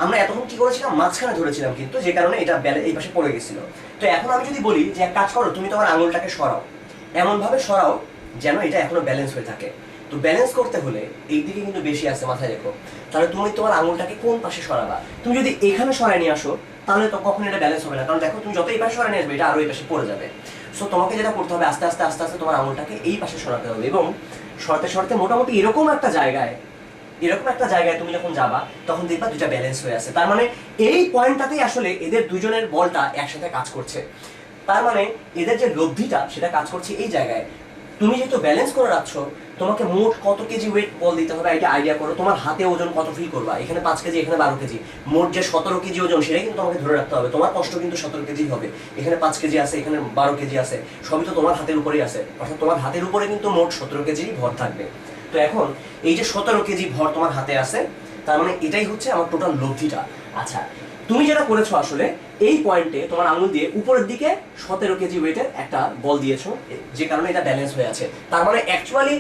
Speaker 1: আমরা এতক্ষণ কি করেছিলাম? মাঝখানে ধরেছিলাম, কিন্তু যে কারণে এটা এই পাশে পড়ে গেছিল। তো এখন আমি যদি বলি যে এক কাজ করো, তুমি তোমার আঙুলটাকে সরাও, এমনভাবে সরাও যেন এটা এখনো ব্যালেন্স হয়ে থাকে। তো ব্যালেন্স করতে হলে এই দিকে কিন্তু বেশি আছে, মাথায় রেখো। তাহলে তুমি তোমার আঙুলটাকে কোন পাশে সরাবা? তুমি যদি এখানে সরাই নিয়ে আসো তাহলে তো কখনো এটা ব্যালেন্স হবে না, কারণ দেখো তুমি যত এই পাশে সরাই নিয়ে আসবে এটা আরো এই পাশে পড়ে যাবে। সো তোমাকে যেটা করতে হবে, আস্তে আস্তে আস্তে আস্তে তোমার আঙুলটাকে এই পাশে সরাতে হবে, এবং সরতে সরতে মোটামুটি এরকম একটা জায়গায় তুমি যখন যাবা তখন দেখবা দুইটা ব্যালেন্স হয়ে আছে। তার মানে এই পয়েন্টটাতেই আসলে এদের দুজনের বলটা একসাথে কাজ করছে। তার মানে এদের যে লব্ধিটা সেটা কাজ করছে এই জায়গায়। তুমি যেহেতু ব্যালেন্স করে রাখছো, তোমাকে মোট কত কেজি ওয়েট বল দিতে হবে এটা আইডিয়া করো। তোমার হাতে ওজন কত ফিল করবা, এখানে 5 কেজি, এখানে 12 কেজি, মোট যে 17 কেজি ওজন সেটাই কিন্তু তোমাকে ধরে রাখতে হবে। তোমার কষ্ট কিন্তু 17 কেজি হবে। এখানে 5 কেজি আছে, এখানে 12 কেজি আছে, সবই তো তোমার হাতের উপরেই আছে। অর্থাৎ তোমার হাতের উপরে কিন্তু মোট 17 কেজি ভর থাকবে। তো এখন এই যে 17 কেজি ভর তোমার হাতে আছে, তার মানে এটাই হচ্ছে আমার টোটাল লব্ধিটা। আচ্ছা, তুমি যেটা করেছো আসলে এই পয়েন্টে তোমার আঙুল দিয়ে উপরের দিকে 17 কেজি ওয়েটের একটা বল দিয়েছো, যে কারণে এটা ব্যালেন্স হয়ে আছে। তার মানে অ্যাকচুয়ালি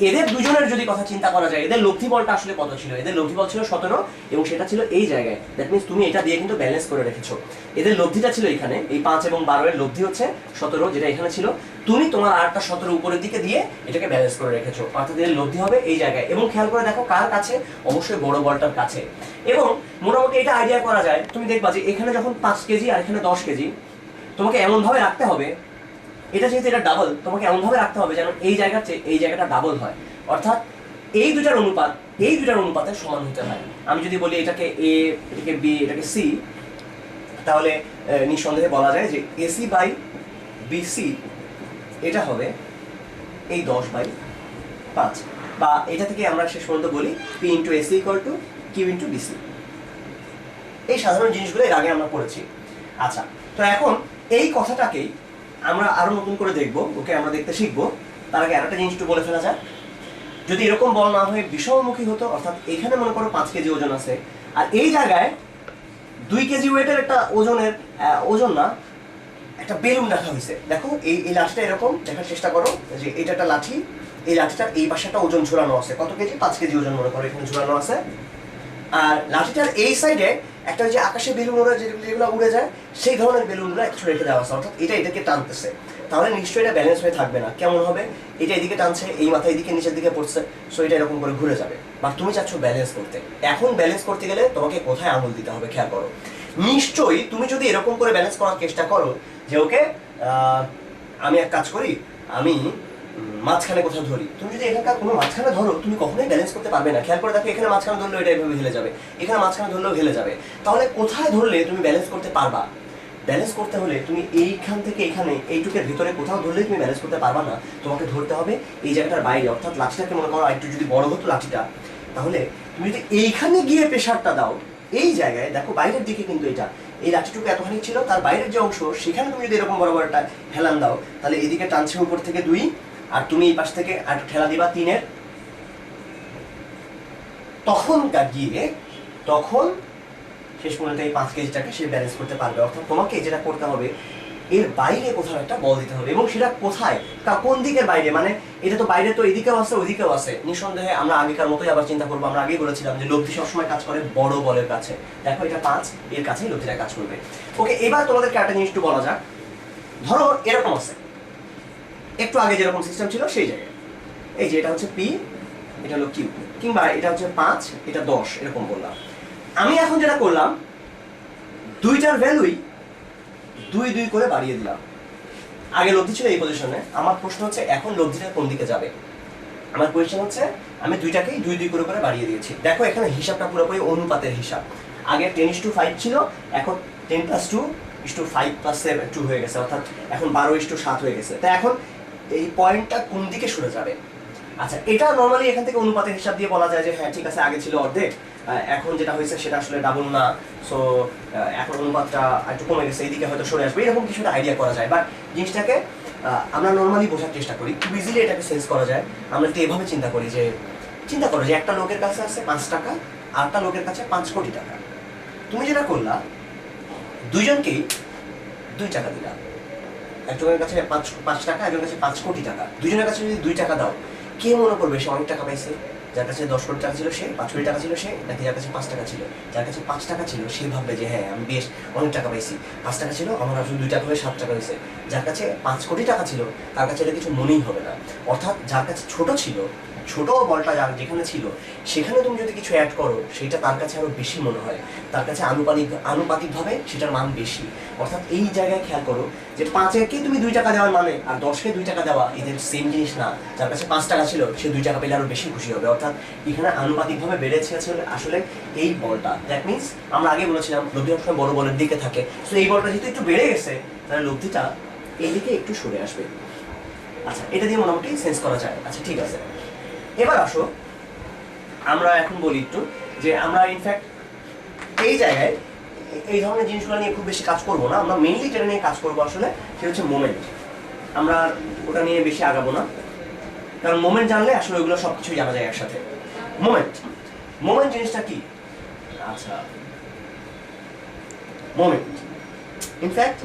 Speaker 1: এদের দুজনের যদি কথা চিন্তা করা যায়, এদের লব্ধি বলটা আসলে কত ছিল? এদের লব্ধি বল ছিল 17, এবং সেটা ছিল এই জায়গায়। দ্যাট মিনস তুমি এটা দিয়ে কিন্তু ব্যালেন্স করে রেখেছো। এদের লব্ধিটা ছিল এখানে, এই 5 এবং 12 এর লব্ধি হচ্ছে 17, যেটা এখানে ছিল তুমি তোমার আরটা 17 উপরের দিকে দিয়ে এটাকে ব্যালেন্স করে রেখেছো, অর্থাৎ এর লব্ধি হবে এই জায়গায়। এবং খেয়াল করে দেখো কার কাছে, অবশ্যই বড় বলটার কাছে। এবং মোটামুটি এটা আইডিয়া করা যায়, তুমি দেখবা যে এখানে যখন 5 কেজি আর এখানে 10 কেজি, তোমাকে এমন ভাবে রাখতে হবে, এটা যেহেতু এটা ডাবল, তোমাকে এমন ভাবে রাখতে হবে যেন এই জায়গার চেয়ে এই জায়গাটা ডাবল হয়, অর্থাৎ এই দুটার অনুপাত এই দুটার অনুপাতে সমান হতে হয়। আমি যদি বলি এটাকে এ, এটাকে বি, এটাকে সি, তাহলে নিঃসন্দেহে বলা যায় যে এসি বাই বিসি এটা হবে এই 10/5, বা এটা থেকে আমরা শেষ পর্যন্ত বলি P into AC equal to Q into BC. এই সাধারণ জিনিসগুলো এর আগে আমরা পড়েছি। আচ্ছা, তো এখন এই কথাটাকেই আমরা আরো নতুন করে দেখবো, ওকে আমরা দেখতে শিখবো। তার আগে আরেকটা জিনিস একটু বলে ফেলা যায়, যদি এরকম বল না হয়ে বিষমমুখী হতো, অর্থাৎ এখানে মনে করো 5 কেজি ওজন আছে আর এই জায়গায় 2 কেজি ওয়েটের একটা ওজনের ওজন না, একটা বেলুন রাখা হয়েছে। দেখো এই লাঠিটা এরকম দেখার চেষ্টা করো যে এটা একটা লাঠি, এই লাঠিটার এই পাশে একটা ওজন ঝুলানো আছে, কত কেজি? 5 কেজি ওজন মনে করো এখানে ঝুলানো আছে। আর লাঠিটার এই সাইডে একটা যে আকাশে বেলুন ওরা যেগুলো উড়ে যায় সেই ধরনের বেলুনগুলো একটু রেখে দেওয়া আছে, অর্থাৎ এটা এটাকে টানতেছে। তাহলে নিশ্চয়ই এটা ব্যালেন্স হয়ে থাকবে না। কেমন হবে? এটা এদিকে টানছে, এই মাথা এদিকে নিচের দিকে পড়ছে, সো এটা এরকম করে ঘুরে যাবে। বা তুমি চাচ্ছ ব্যালেন্স করতে, এখন ব্যালেন্স করতে গেলে তোমাকে কোথায় আঙুল দিতে হবে খেয়াল করো। নিশ্চয়ই তুমি যদি এরকম করে ব্যালেন্স করার চেষ্টা করো যে ওকে আমি এক কাজ করি, আমি মাঝখানে কোথাও ধরি, তুমি যদি এখানকার কোনো মাঝখানে ধরো তুমি কখনোই ব্যালেন্স করতে পারবে না। খেয়াল করে দেখো এখানে মাঝখানে ধরলেও এটা এভাবে হেলে যাবে, এখানে মাঝখানে ধরলেও হেলে যাবে। তাহলে কোথায় ধরলে তুমি ব্যালেন্স করতে পারবা? ব্যালেন্স করতে হলে তুমি এইখান থেকে এখানে এইটুকের ভিতরে কোথাও ধরলে তুমি ব্যালেন্স করতে পারবা না, তোমাকে ধরতে হবে এই জায়গাটার বাইরে। অর্থাৎ লাঠিটাকে মনে করো একটু যদি বড় হতো লাঠিটা, তাহলে তুমি যদি এইখানে গিয়ে প্রেশারটা দাও এই জায়গায়, দেখো বাইরের দিকে কিন্তু এটা এই লাঠিটুকু এতখানি ছিল, তার বাইরের যে অংশ সেখানে তুমি যদি এরকম বড় বড় একটা হেলান দাও, তাহলে এদিকে টানছে উপর থেকে 2 আর তুমি এই পাশ থেকে একটা ঠেলা দিবা 3-এর, তখন শেষ পর্যন্ত এই 5 কেজিটাকে সে ব্যালেন্স করতে পারবে। অর্থাৎ তোমাকে যেটা করতে হবে এর বাইরে কোথাও একটা বল দিতে হবে, এবং সেটা কোথায়, কোন দিকের বাইরে, মানে এটা তো বাইরে তো এদিকেও আছে ওইদিকেও আছে। নিঃসন্দেহে আমরা আগেকার মতোই আবার চিন্তা করবো, আমরা আগেই বলেছিলাম যে লব্ধি সবসময় কাজ করে বড় বলের কাছে। দেখো এটা 5, এর কাছেই লব্ধিটা কাজ করবে। ওকে, এবার তোমাদেরকে একটা জিনিস একটু বলা যাক। ধরো এরকম আছে, একটু আগে যেরকম সিস্টেম ছিল সেই জায়গায়, এই যে এটা হচ্ছে পি, এটা হলো কিউ, কিংবা এটা হচ্ছে 5, এটা 10, এরকম বললাম। আমি এখন যেটা করলাম, দুইটার ভ্যালুই 2 করে বাড়িয়ে দিলাম। আগে লব্ধি ছিল এই পজিশনে, আমার প্রশ্ন হচ্ছে এখন লব্ধিটা কোন দিকে যাবে? আমার কোয়েশ্চেন হচ্ছে আমি দুইটাকেই 2 করে করে বাড়িয়ে দিয়েছি। দেখো এখানে হিসাবটা পুরোপুরি অনুপাতের হিসাব। আগে 10:5 ছিল, এখন 10 + 2 = 5 + 7 2 হয়ে গেছে, অর্থাৎ এখন 12:7 হয়ে গেছে। তাই এখন এই পয়েন্টটা কোন দিকে সরে যাবে? আচ্ছা, এটা নরমালি এখান থেকে অনুপাতের হিসাব দিয়ে বলা যায় যে হ্যাঁ ঠিক আছে, আগে ছিল অর্ধেক, এখন যেটা হয়েছে সেটা আসলে ডাবল না, সো এখন অনুপাতটা একটু কমে গেছে, এইদিকে হয়তো সরে আসবে, এরকম কিছুটা আইডিয়া করা যায়। বাট জিনিসটাকে আমরা নর্মালি বোঝার চেষ্টা করি, খুব ইজিলি এটাকে সেন্স করা যায়। আমরা তো এভাবে চিন্তা করো যে একটা লোকের কাছে আছে 5 টাকা, আরেকটা লোকের কাছে 5 কোটি টাকা। তুমি যেটা করলা, দুইজনকেই 2 টাকা দিলা, একজনের কাছে 5 টাকা, একজনের কাছে 5 কোটি টাকা। দুজনের কাছে যদি 2 টাকা দাও, কে মনে করবে সে অনেক টাকা পাইছে? যার কাছে 10 কোটি টাকা ছিল সে, 5 কোটি টাকা ছিল সে, নাকি যার কাছে 5 টাকা ছিল? যার কাছে 5 টাকা ছিল সে ভাববে যে হ্যাঁ আমি বেশ অনেক টাকা পাইছি, 5 টাকা ছিল আমার আসলে 2 টাকা হয়ে 7 টাকা হয়েছে। যার কাছে 5 কোটি টাকা ছিল তার কাছে এটা কিছু মনেই হবে না। অর্থাৎ যার কাছে ছোট ছিল, ছোট বলটা যার যেখানে ছিল সেখানে তুমি যদি কিছু অ্যাড করো সেটা তার কাছে আরো বেশি মনে হয়, তার কাছে আনুপাতিকভাবে সেটার মান বেশি। অর্থাৎ এই জায়গায় খেয়াল করো যে 5-একে তুমি 2 টাকা দেওয়ার মানে আর 10-কে 2 টাকা দেওয়া এদের সেম জিনিস না। যার কাছে 5 টাকা ছিল সে 2 টাকা পেলে আরো বেশি খুশি হবে। অর্থাৎ এখানে আনুপাতিকভাবে বেড়েছে আসলে এই বলটা। দ্যাট মিনস আমরা আগে বলেছিলাম লব্ধি সবসময় বড় বলের দিকে থাকে, তো এই বলটা যেহেতু একটু বেড়ে গেছে তাহলে লব্ধিটা এই দিকে একটু সরে আসবে। আচ্ছা, এটা দিয়ে মোটামুটি সেন্স করা যায়। আচ্ছা ঠিক আছে, এবার আসো আমরা এখন বলি একটু যে আমরা ইনফ্যাক্ট এই জায়গায় এই ধরনের জিনিসগুলো নিয়ে খুব বেশি কাজ করব না। আমরা মেইনলি যেটা নিয়ে কাজ করবো আসলে সেটা হচ্ছে মোমেন্ট। আমরা ওটা নিয়ে বেশি আগাবো না, কারণ মোমেন্ট জানলে আসলে ওইগুলো সব কিছুই জানা যায় একসাথে। মোমেন্ট জিনিসটা কি? আচ্ছা, মোমেন্ট ইনফ্যাক্ট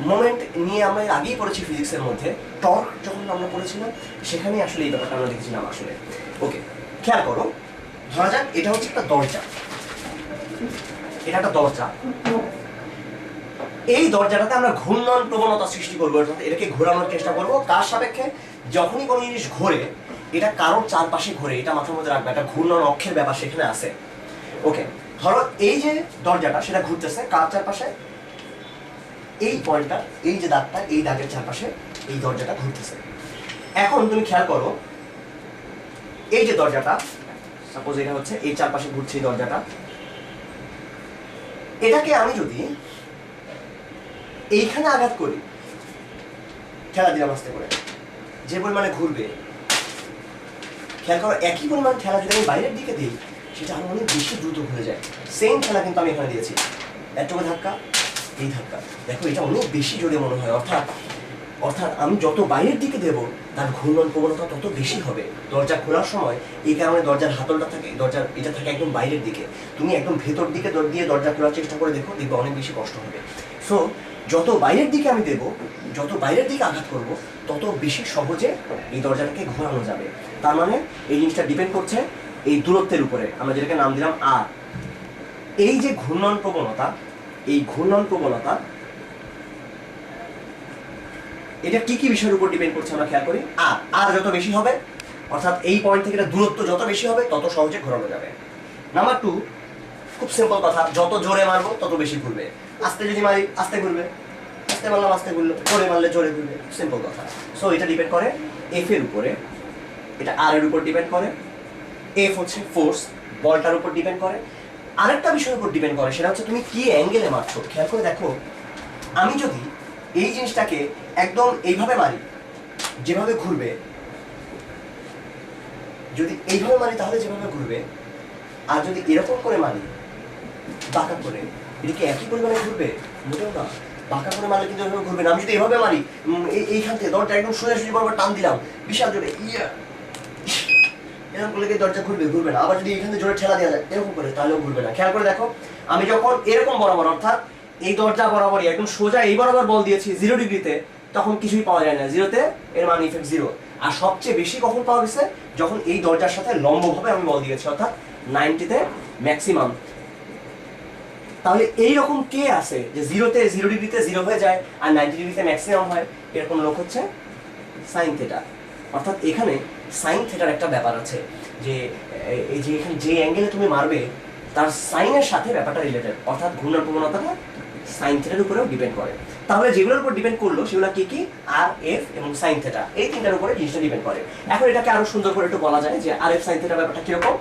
Speaker 1: মোমেন্ট নিয়ে আমরা আগেই পড়েছি ফিজিক্সের মধ্যে, টর্ক যখন আমরা পড়েছিলাম সেখানে আসলে এই ব্যাপারটা আমরা দেখেছিলাম আসলে। ওকে, খেয়াল করো, ধরা যাক এটা হচ্ছে একটা দরজা, এটা একটা দরজা। এই দরজাটাতে আমরা ঘূর্ণন প্রবণতা সৃষ্টি করবো, অর্থাৎ এটাকে ঘোরানোর চেষ্টা করবো। কার সাপেক্ষে? যখনই কোনো জিনিস ঘোরে এটা কারোর চারপাশে ঘোরে, এটা মাথার মধ্যে রাখবে, একটা ঘূর্ণন অক্ষের ব্যাপার সেখানে আছে। ওকে, ধরো এই যে দরজাটা সেটা ঘুরতেছে কার চারপাশে? এই পয়েন্টটা, এই যে দাগটা, এই দাগের চারপাশে এই দরজাটা ঘুরতেছে। এখন তুমি খেয়াল করো, এই যে দরজাটা, সাপোজ এটা হচ্ছে এই চারপাশে ঘুরছে এই দরজাটা, এটাকে আমি যদি এইখানে আঘাত করি, ঠেলা দিলাম আস্তে করে, যে পরিমাণে ঘুরবে, খেয়াল করো একই পরিমাণ ঠেলা যদি আমি বাইরের দিকে দিই সেটা আরো অনেক বেশি দ্রুত ঘুরে যায়। সেম ঠেলা কিন্তু আমি এখানে দিয়েছি, এতটুকু ধাক্কা, এই ধাক্কা, দেখো এটা অনেক বেশি জোরে মনে হয়। অর্থাৎ আমি যত বাইরের দিকে দেবো তার ঘূর্ণন প্রবণতা তত বেশি হবে। দরজা খোলার সময় এই কারণে দরজার হাতলটা থাকে, দরজার এটা থাকে একদম বাইরের দিকে, তুমি একদম ভেতর দিকে দিয়ে দরজা খোলার চেষ্টা করে দেখো, দেখবে অনেক বেশি কষ্ট হবে। সো যত বাইরের দিকে আমি দেবো, যত বাইরের দিকে আঘাত করবো, তত বেশি সহজে এই দরজাটাকে ঘোরানো যাবে। তার মানে এই জিনিসটা ডিপেন্ড করছে এই দূরত্বের উপরে, আমরা যেটাকে নাম দিলাম আর। এই যে ঘূর্ণন প্রবণতা, এই ঘূর্ণন প্রবণতা এটা কি কি বিষয়ের উপর ডিপেন্ড করছে আমরা খেয়াল করি। আর যত বেশি হবে, অর্থাৎ এই পয়েন্ট থেকে দূরত্ব যত বেশি হবে তত সহজে ঘোরানো যাবে। নাম্বার 2, খুব সিম্পল কথা, যত জোরে মারবো তত বেশি ঘুরবে। আস্তে যদি মারি আস্তে ঘুরবে, আস্তে মারলাম আস্তে ঘুরলো, জোরে মারলে জোরে ঘুরবে, সিম্পল কথা। সো এটা ডিপেন্ড করে এফ এর উপরে, এটা আর এর উপর ডিপেন্ড করে। এফ হচ্ছে ফোর্স, বলটার উপর ডিপেন্ড করে। আরেকটা বিষয়ের উপর ডিপেন্ড করে, সেটা হচ্ছে তুমি কি অ্যাঙ্গেলে মারছো। খেয়াল করে দেখো, আমি যদি এই জিনিসটাকে একদম এইভাবে মারি, যেভাবে ঘুরবে, যদি এইভাবে মারি তাহলে যেভাবে ঘুরবে, আর যদি এরকম করে মারি বাঁকা করে, এটা কি একই পরিমাণে ঘুরবে? মোটেও না, বাঁকা করে মারলে কিন্তু এভাবে ঘুরবে না। আমি যদি এভাবে মারি, এইখান থেকে দরজা একদম সোজাসুজি বরাবর টান দিলাম বিশাল জোরে, এরকম করলে কি দরজা ঘুরবে না। আবার যদি এখান থেকে জোরে ঠেলা দেওয়া যায় এরকম করে, তাহলেও ঘুরবে না। খেয়াল করে দেখো, আমি যখন এরকম বরাবর, অর্থাৎ এই দরজা বরাবরই একদম সোজা এই বরাবর বল দিয়েছি 0 ডিগ্রিতে, তখন কিছুই পাওয়া যায় না, 0-তে এর মান ইফেক্ট 0। আর সবচেয়ে বেশি কখন পাওয়া গেছে? যখন এই দরজার সাথে লম্বভাবে আমি বল দিয়েছি, অর্থাৎ 90-তে ম্যাক্সিমাম। তাহলে এইরকম কে আছে যে 0-তে 0 ডিগ্রিতে 0 হয়ে যায় আর 90 ডিগ্রিতে ম্যাক্সিমাম হয়? এরকম লোক হচ্ছে সাইন থিটা। অর্থাৎ এখানে সাইন থিটার একটা ব্যাপার আছে, যে এই যে এখানে যে অ্যাঙ্গেলে তুমি মারবে তার সাইনের সাথে ব্যাপারটা রিলেটেড, অর্থাৎ ঘূর্ণন প্রবণতাটা সাইন থিটার উপরেও ডিপেন্ড করে। তাহলে যেগুলোর উপর ডিপেন্ড করলো সেগুলো কি কি? আর, এফ এবং সাইন থিটা, এই তিনটার উপরে জিনিসটা ডিপেন্ড করে। এখন এটাকে আরো সুন্দর করে একটু বলা যায় যে আর, এফ, সাইন থিটা ব্যাপারটা কিরকম।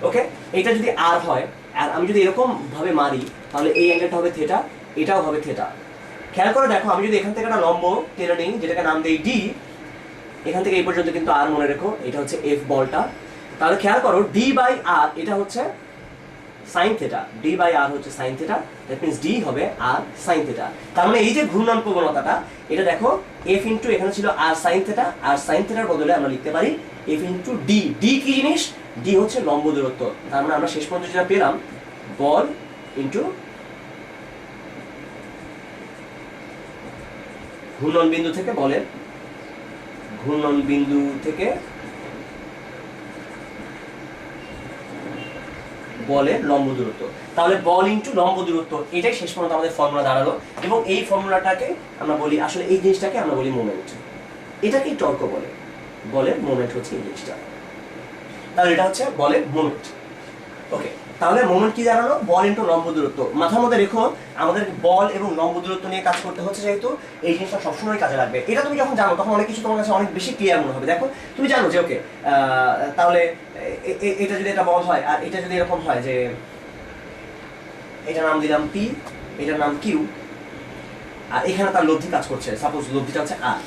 Speaker 1: ওকে, এটা যদি আর হয় আর আমি যদি এরকম ভাবে মারি, তাহলে এই অ্যাঙ্গেলটা হবে থিটা, এটাও হবে থিটা। খেয়াল করে দেখো, আমি যদি এখান থেকে একটা লম্ব টেনে নিই, যেটাকে নাম দেই ডি, এখান থেকে এই পর্যন্ত কিন্তু আর মনে রেখো, এটা হচ্ছে এফ বলটা। তাহলে খেয়াল করো ডি বাই আর, এটা হচ্ছে সাইন থিটা, ডি বাই আর হচ্ছে sine theta, that means D হবে আর সাইন থিটা। তার মানে এই যে ঘূর্ণন প্রবণতাটা, এটা দেখো এফ ইন্টু, এখানে ছিল আর সাইন থিটা, আর সাইন থিটার বদলে আমরা লিখতে পারি এফ ইন্টু ডি। ডি কি জিনিস? ডি হচ্ছে লম্ব দূরত্ব। তার মানে আমরা শেষ পর্যন্ত যেটা পেলাম, বল ইন্টু ঘূর্ণন বিন্দু থেকে বলের, ঘূর্ণন বিন্দু থেকে বলের লম্ব দূরত্ব। তাহলে বল ইন্টু লম্ব দূরত্ব, এটাই শেষ পর্যন্ত আমাদের ফর্মুলা দাঁড়ালো। এবং এই ফর্মুলাটাকে আমরা বলি, আসলে এই জিনিসটাকে আমরা বলি মোমেন্ট। এটাকেই টর্ক বলে, বলের মোমেন্ট হচ্ছে এই জিনিসটা। তাহলে এটা হচ্ছে বলের মোমেন্ট। ওকে, তাহলে মোমেন্ট কি দাঁড়ালো? বল ইন্টু লম্ব দূরত্ব। মাথার মধ্যে রেখো, আমাদের বল এবং লম্ব দূরত্ব নিয়ে কাজ করতে হচ্ছে, যেহেতু এই জিনিসটা সবসময় কাজে লাগবে। এটা তুমি যখন জানো তখন অনেক কিছু তোমার কাছে অনেক বেশি ক্লিয়ার মনে হবে। দেখো তুমি জানো যে ওকে, তাহলে এটা যদি এটা বল হয় আর এটা যদি এরকম হয়, যে এটার নাম দিলাম পি, এটার নাম কিউ, আর এখানে তার লব্ধি কাজ করছে, সাপোজ লব্ধিটা হচ্ছে আর।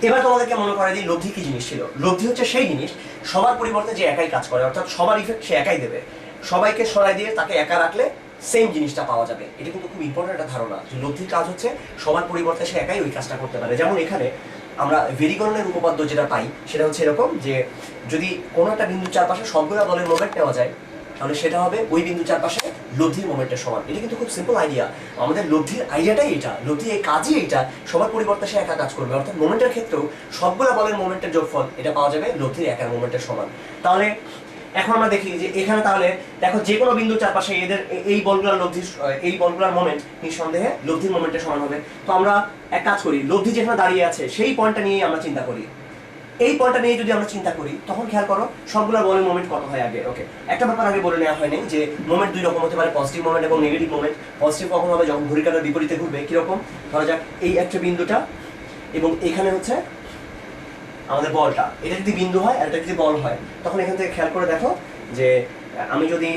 Speaker 1: এবার তোমাদেরকে মনে করে দিই লব্ধি কি জিনিস ছিল। লব্ধি হচ্ছে সেই জিনিস সবার পরিবর্তে যে একাই কাজ করে, অর্থাৎ সবার ইফেক্ট সে একাই দেবে। সবাইকে সরাই দিয়ে তাকে একা রাখলে সেম জিনিসটা পাওয়া যাবে। এটা কিন্তু খুব ইম্পর্টেন্ট একটা ধারণা, যে লব্ধির কাজ হচ্ছে সবার পরিবর্তে সে একাই ওই কাজটা করতে পারে। যেমন এখানে আমরা ভেরিকরণের উপপাদ্য যেটা পাই, সেটা হচ্ছে এরকম, যে যদি কোনো একটা বিন্দুর চারপাশে সবগুলো বলের মোমেন্ট নেওয়া যায়, তাহলে সেটা হবে ওই বিন্দুর চারপাশে লব্ধির মোমেন্টের সমান। এটা কিন্তু খুব সিম্পল আইডিয়া, আমাদের লব্ধির আইডিয়াটাই এটা, লব্ধি এই কাজই এটা, সবার পরিবর্তে সে একা কাজ করবে। অর্থাৎ মোমেন্টের ক্ষেত্রেও সবগুলো বলের মোমেন্টের যোগফল এটা পাওয়া যাবে লব্ধির একার মোমেন্টের সমান। তাহলে এখন আমরা দেখি যে এখানে তাহলে দেখো যে কোনো বিন্দুর চারপাশে এদের এই বলগুলোর লব্ধি, এই বলগুলোর মোমেন্ট নিঃসন্দেহে লব্ধির মোমেন্টের সমান হবে। তো আমরা এক কাজ করি, লব্ধি যেখানে দাঁড়িয়ে আছে সেই পয়েন্টটা নিয়ে আমরা চিন্তা করি। এই পয়েন্টটা নিয়ে যদি আমরা চিন্তা করি তখন খেয়াল করো সবগুলো বলের মোমেন্ট কত হয় আগে। ওকে, একটা ব্যাপার আগে বলে নেওয়া হয়নি যে মোমেন্ট দুই রকম হতে পারে, পজিটিভ মোমেন্ট এবং নেগেটিভ মোমেন্ট। পজিটিভ কখন হবে? যখন ঘড়ির কাঁটার বিপরীতে ঘুরবে। কিরকম? ধরা যাক এই একটা বিন্দুটা এবং এখানে হচ্ছে আমাদের বলটা, এটা যদি বিন্দু হয় আর এটা যদি বল হয়, তখন এখান থেকে খেয়াল করে দেখো যে আমি যদি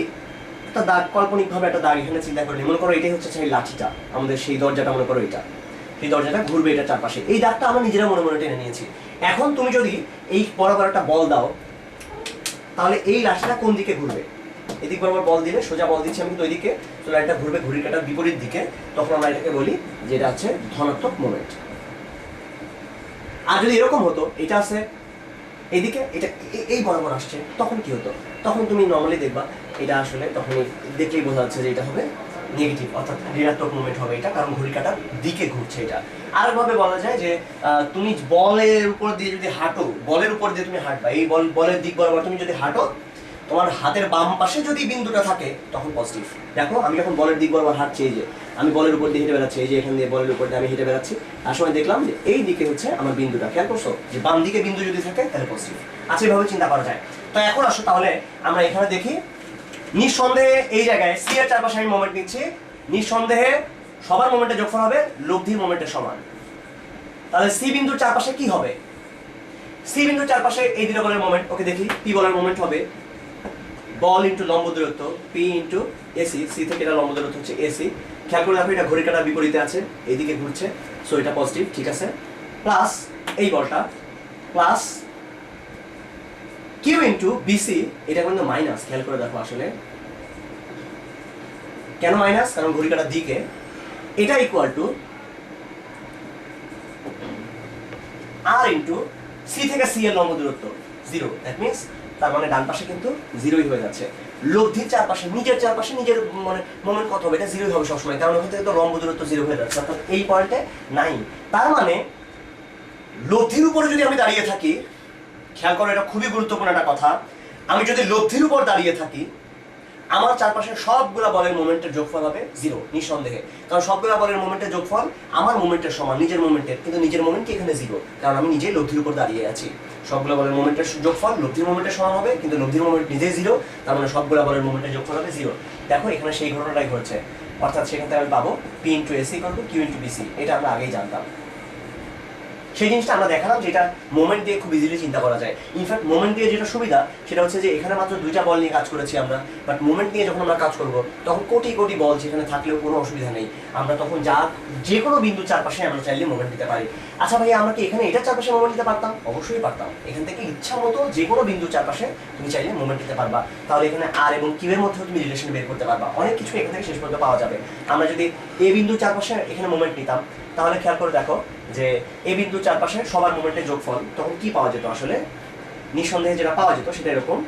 Speaker 1: একটা দাগ, কাল্পনিকভাবে একটা দাগ এখানে চিন্তা করি, মনে করো এটাই হচ্ছে সেই লাঠিটা, আমাদের সেই দরজাটা, মনে করো এটা সেই দরজাটা ঘুরবে এটা চারপাশে, এই দাগটা আমরা নিজেরা মনে মনে টেনে নিয়েছি। এখন তুমি যদি এই বরাবর একটা বল দাও, তাহলে এই লাঠিটা কোন দিকে ঘুরবে? এদিক বরাবর বল দিলে, সোজা বল দিচ্ছি আমি কিন্তু ওইদিকে, তো লাইটটা ঘুরবে ঘড়ির কাঁটার বিপরীত দিকে, তখন আমরা এটাকে বলি যে এটা হচ্ছে ধনাত্মক মোমেন্ট। আর যদি এরকম হতো, এটা আছে এইদিকে, এটা এই বরাবর আসছে, তখন কি হতো? তখন তুমি নর্মালি দেখবা এটা আসলে তখনই দেখলেই বোঝা যাচ্ছে যে এটা হবে নেগেটিভ, অর্থাৎ ঋণাত্মক মুভমেন্ট হবে এটা, কারণ ঘড়ির কাঁটার দিকে ঘুরছে এটা। আরেকভাবে বলা যায় যে তুমি বলের উপর দিয়ে যদি হাঁটো, বলের উপর দিয়ে তুমি হাঁটবা, এই বলের দিক বরাবর তুমি যদি হাঁটো, তোমার হাতের বাম পাশে যদি বিন্দুটা থাকে তখন পজিটিভ। দেখো আমি যখন বলের দিক বরাবর হাঁটছি, এই যে আমি বলের উপর দিয়ে হেঁটে বেড়াচ্ছি, এই যে এখান দিয়ে বলের উপর দিয়ে আমি হেঁটে বেড়াচ্ছি, আর সময় দেখলাম যে এই দিকে হচ্ছে আমার বিন্দুটা, খেয়াল করছো যে বাম দিকে বিন্দু যদি থাকে তাহলে পজিটিভ। আচ্ছা, এইভাবে চিন্তা করা যায়। তো এখন আসো তাহলে আমরা এখানে দেখি, নিঃসন্দেহে এই জায়গায় সি এর চারপাশে আমি মোমেন্ট নিচ্ছি, নিঃসন্দেহে সবার মোমেন্টের যোগফল হবে লব্ধির মোমেন্টের সমান। তাহলে সি বিন্দুর চারপাশে কি হবে? সি বিন্দুর চারপাশে এই দুটো বলের মোমেন্ট, ওকে দেখি, পি বলের মোমেন্ট হবে বল ইন্টু লম্ব দূরত্ব, পি ইন্টু এসি, সি থেকে এটা লম্ব দূরত্ব হচ্ছে এসি। খেয়াল করে দেখো এটা ঘড়ির কাঁটার বিপরীতে আছে, এইদিকে ঘুরছে, সো এটা পজিটিভ, ঠিক আছে। প্লাস এই বলটা প্লাস কিউ ইন্টু বিসি, এটা কিন্তু মাইনাস। খেয়াল করে দেখো আসলে কেন মাইনাস? কারণ ঘড়ির কাঁটার দিকে, এটা equal to R into C থেকে সি এর লম্ব দূরত্ব 0, দ্যাট মিন্স তার মানে ডান পাশে কিন্তু 0ই হয়ে যাচ্ছে। লব্ধির চারপাশে, নিজের চারপাশে নিজের মানে মোমেন্ট কত হবে? এটা 0ই হবে সবসময়, কারণ ওখান থেকে তো লম্ব দূরত্ব 0 হয়ে যাচ্ছে, অর্থাৎ এই পয়েন্টে নাই। তার মানে লব্ধির উপরে যদি আমি দাঁড়িয়ে থাকি, খেয়াল করো এটা খুবই গুরুত্বপূর্ণ একটা কথা, আমি যদি লব্ধির উপর দাঁড়িয়ে থাকি, আমার চারপাশে সবগুলা বলের মোমেন্টের যোগফল হবে 0 নিঃসন্দেহে, কারণ সবগুলা বলের মোমেন্টের যোগফল আমার মোমেন্টের সমান, নিজের মোমেন্টের, কিন্তু নিজের মোমেন্ট কি এখানে 0, কারণ আমি নিজেই লব্ধির উপর দাঁড়িয়ে আছি। সবগুলা বলের মোমেন্টের যোগফল লব্ধির মোমেন্টের সমান হবে, কিন্তু লব্ধির মোমেন্ট নিজেই 0, তার মানে সবগুলা বলের মোমেন্টের যোগফল হবে 0। দেখো এখানে সেই ঘটনাটাই ঘটছে, অর্থাৎ সেখান থেকে আমি পাবো পি ইন্টু এসি করবো কিউ ইন্টু বিসি, এটা আমরা আগেই জানতাম। সেই জিনিসটা আমরা দেখালাম যেটা মোমেন্ট দিয়ে খুব ইজিলি চিন্তা করা যায়। ইনফ্যাক্ট মোমেন্ট দিয়ে যেটা সুবিধা সেটা হচ্ছে যে এখানে মাত্র 2টা বল নিয়ে কাজ করেছি আমরা, বাট মোমেন্ট নিয়ে যখন আমরা কাজ করব তখন কোটি কোটি বল সেখানে থাকলেও কোনো অসুবিধা নেই, আমরা তখন যে কোনো বিন্দুর চারপাশে আমরা চাইলে মোমেন্ট দিতে পারি। আচ্ছা ভাই, আমরা কি এখানে এটার চারপাশে মোমেন্ট দিতে পারতাম? অবশ্যই পারতাম। এখান থেকে ইচ্ছা মতো যে কোনো বিন্দুর চারপাশে তুমি চাইলে মোমেন্ট দিতে পারবা, তাহলে এখানে আর এবং কিউ এর মধ্যেও তুমি রিলেশন বের করতে পারবা, অনেক কিছু এখান থেকে শেষ পর্যন্ত পাওয়া যাবে। আমরা যদি এ বিন্দুর চারপাশে এখানে মোমেন্ট নিতাম, তাহলে খেয়াল করে দেখো যে এ বিন্দুর চারপাশে সবার মোমেন্টের যোগফল, তখন কি পাওয়া যেত? আসলে নিঃসন্দেহে যেটা পাওয়া যেত সেটা এরকম,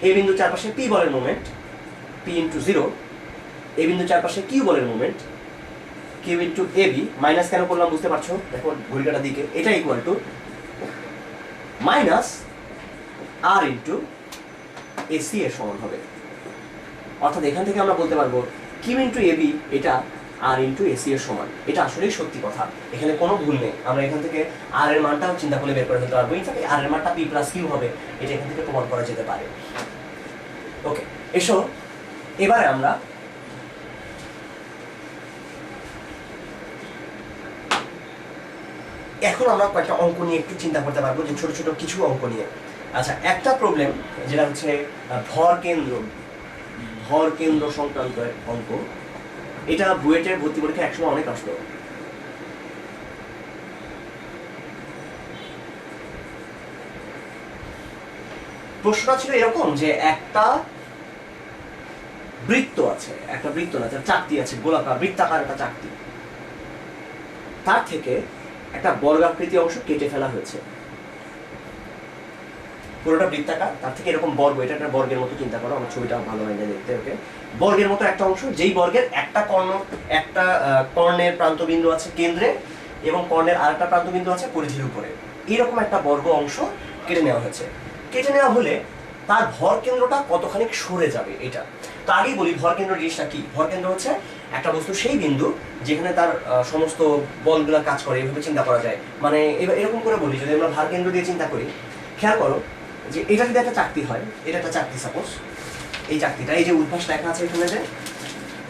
Speaker 1: এ বিন্দুর চারপাশে পি বলের মোমেন্ট পি ইন্টু 0, এ বিন্দুর চারপাশে কিউ বলের moment Q into A B, minus কেন করলাম বুঝতে পারছো? দেখো ঘড়ির কাঁটার দিকে, এটা equal to minus R into AC এর সমান হবে। অর্থাৎ এখান থেকে আমরা বলতে পারবো কিউ ইন্টু এ বি এটা আর ইন্টু এসি এর সমান। এটা আসলেই সত্যি কথা, এখানে কোনো ভুল নেই। আমরা এখান থেকে আর এর মানটাও চিন্তা করে বের করে ফেলতে পারবো। ইনফ্যাক্ট আর এর মানটা পি প্লাস কিউ হবে, এটা এখান থেকে প্রমাণ করা যেতে পারে। ওকে, এসো এবারে আমরা এখন আমরা কয়েকটা অঙ্ক নিয়ে একটু চিন্তা করতে পারবো, যে ছোট ছোট কিছু অঙ্ক নিয়ে। আচ্ছা, একটা প্রবলেম যেটা হচ্ছে ভর কেন্দ্র সংক্রান্ত অঙ্ক, এটা বুয়েটে ভর্তি পরীক্ষা একসময় অনেক আসলো। প্রশ্নটা ছিল এরকম যে একটা বৃত্ত আছে, একটা বৃত্ত না, চাকতি আছে, গোলাকার বৃত্তাকার একটা চাকতি, তার থেকে একটা বর্গাকৃতি অংশ কেটে ফেলা হয়েছে। পুরোটা বৃত্তাকার, তার থেকে এরকম বর্গ, এটা একটা বর্গের মতো চিন্তা করো, আমার ছবিটা ভালো হয় না দেখতে। ওকে, বর্গের মতো একটা অংশ, যেই বর্গের একটা কর্ণের প্রান্তবিন্দু আছে কেন্দ্রে এবং কর্ণের আরেকটা প্রান্তবিন্দু আছে পরিধির উপরে, এরকম একটা বর্গ অংশ কেটে নেওয়া হয়েছে। কেটে নেওয়া হলে তার ভর কেন্দ্রটা কতখানি সরে যাবে এটা। তো আগেই বলি ভর কেন্দ্র জিনিসটা কি। ভর কেন্দ্র হচ্ছে একটা বস্তু সেই বিন্দু যেখানে তার সমস্ত বলগুলা কাজ করে, এভাবে চিন্তা করা যায়। মানে এবার এরকম করে বলি, যদি আমরা ভার কেন্দ্র দিয়ে চিন্তা করি, খেয়াল করো যে এটা যদি একটা চাকতি হয়, এটা একটা চাকতি সাপোজ, এই চাকতিটা, এই যে উদ্ভাস লেখা আছে এখানে, যে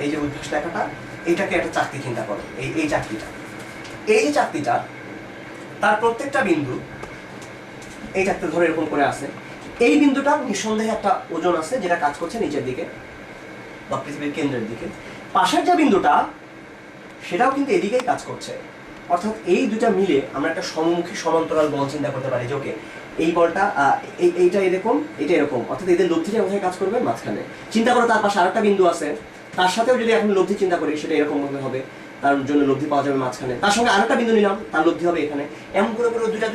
Speaker 1: এই যে উদ্ভাস লেখাটা, এইটাকে একটা চাকতি চিন্তা করো, এই চাকতিটা, এই যে চাকতিটা, তার প্রত্যেকটা বিন্দু, এই চাকতি ধরে এরকম করে আছে, এই বিন্দুটা নিঃসন্দেহে একটা ওজন আছে যেটা কাজ করছে নিচের দিকে বা পৃথিবীর কেন্দ্রের দিকে। পাশের যে বিন্দুটা সেটাও কিন্তু এদিকেই কাজ করছে। অর্থাৎ এই দুটা মিলে আমরা একটা সমমুখী সমান্তরাল বল চিন্তা করতে পারি, যে ওকে এই বলটা এইটা এরকম, এটা এরকম, অর্থাৎ এদের লব্ধিটা কোথায় কাজ করবে? মাঝখানে। চিন্তা করো তার পাশে আরেকটা বিন্দু আছে, তার সাথেও যদি এখন লব্ধি চিন্তা করি, সেটা এরকম ভাবে হবে, তার জন্য লব্ধি পাওয়া যাবে মাঝখানে। তার সঙ্গে আরেকটা বিন্দু নিলাম, তার লব্ধি হবে এখানে। এমন করে করে দুটা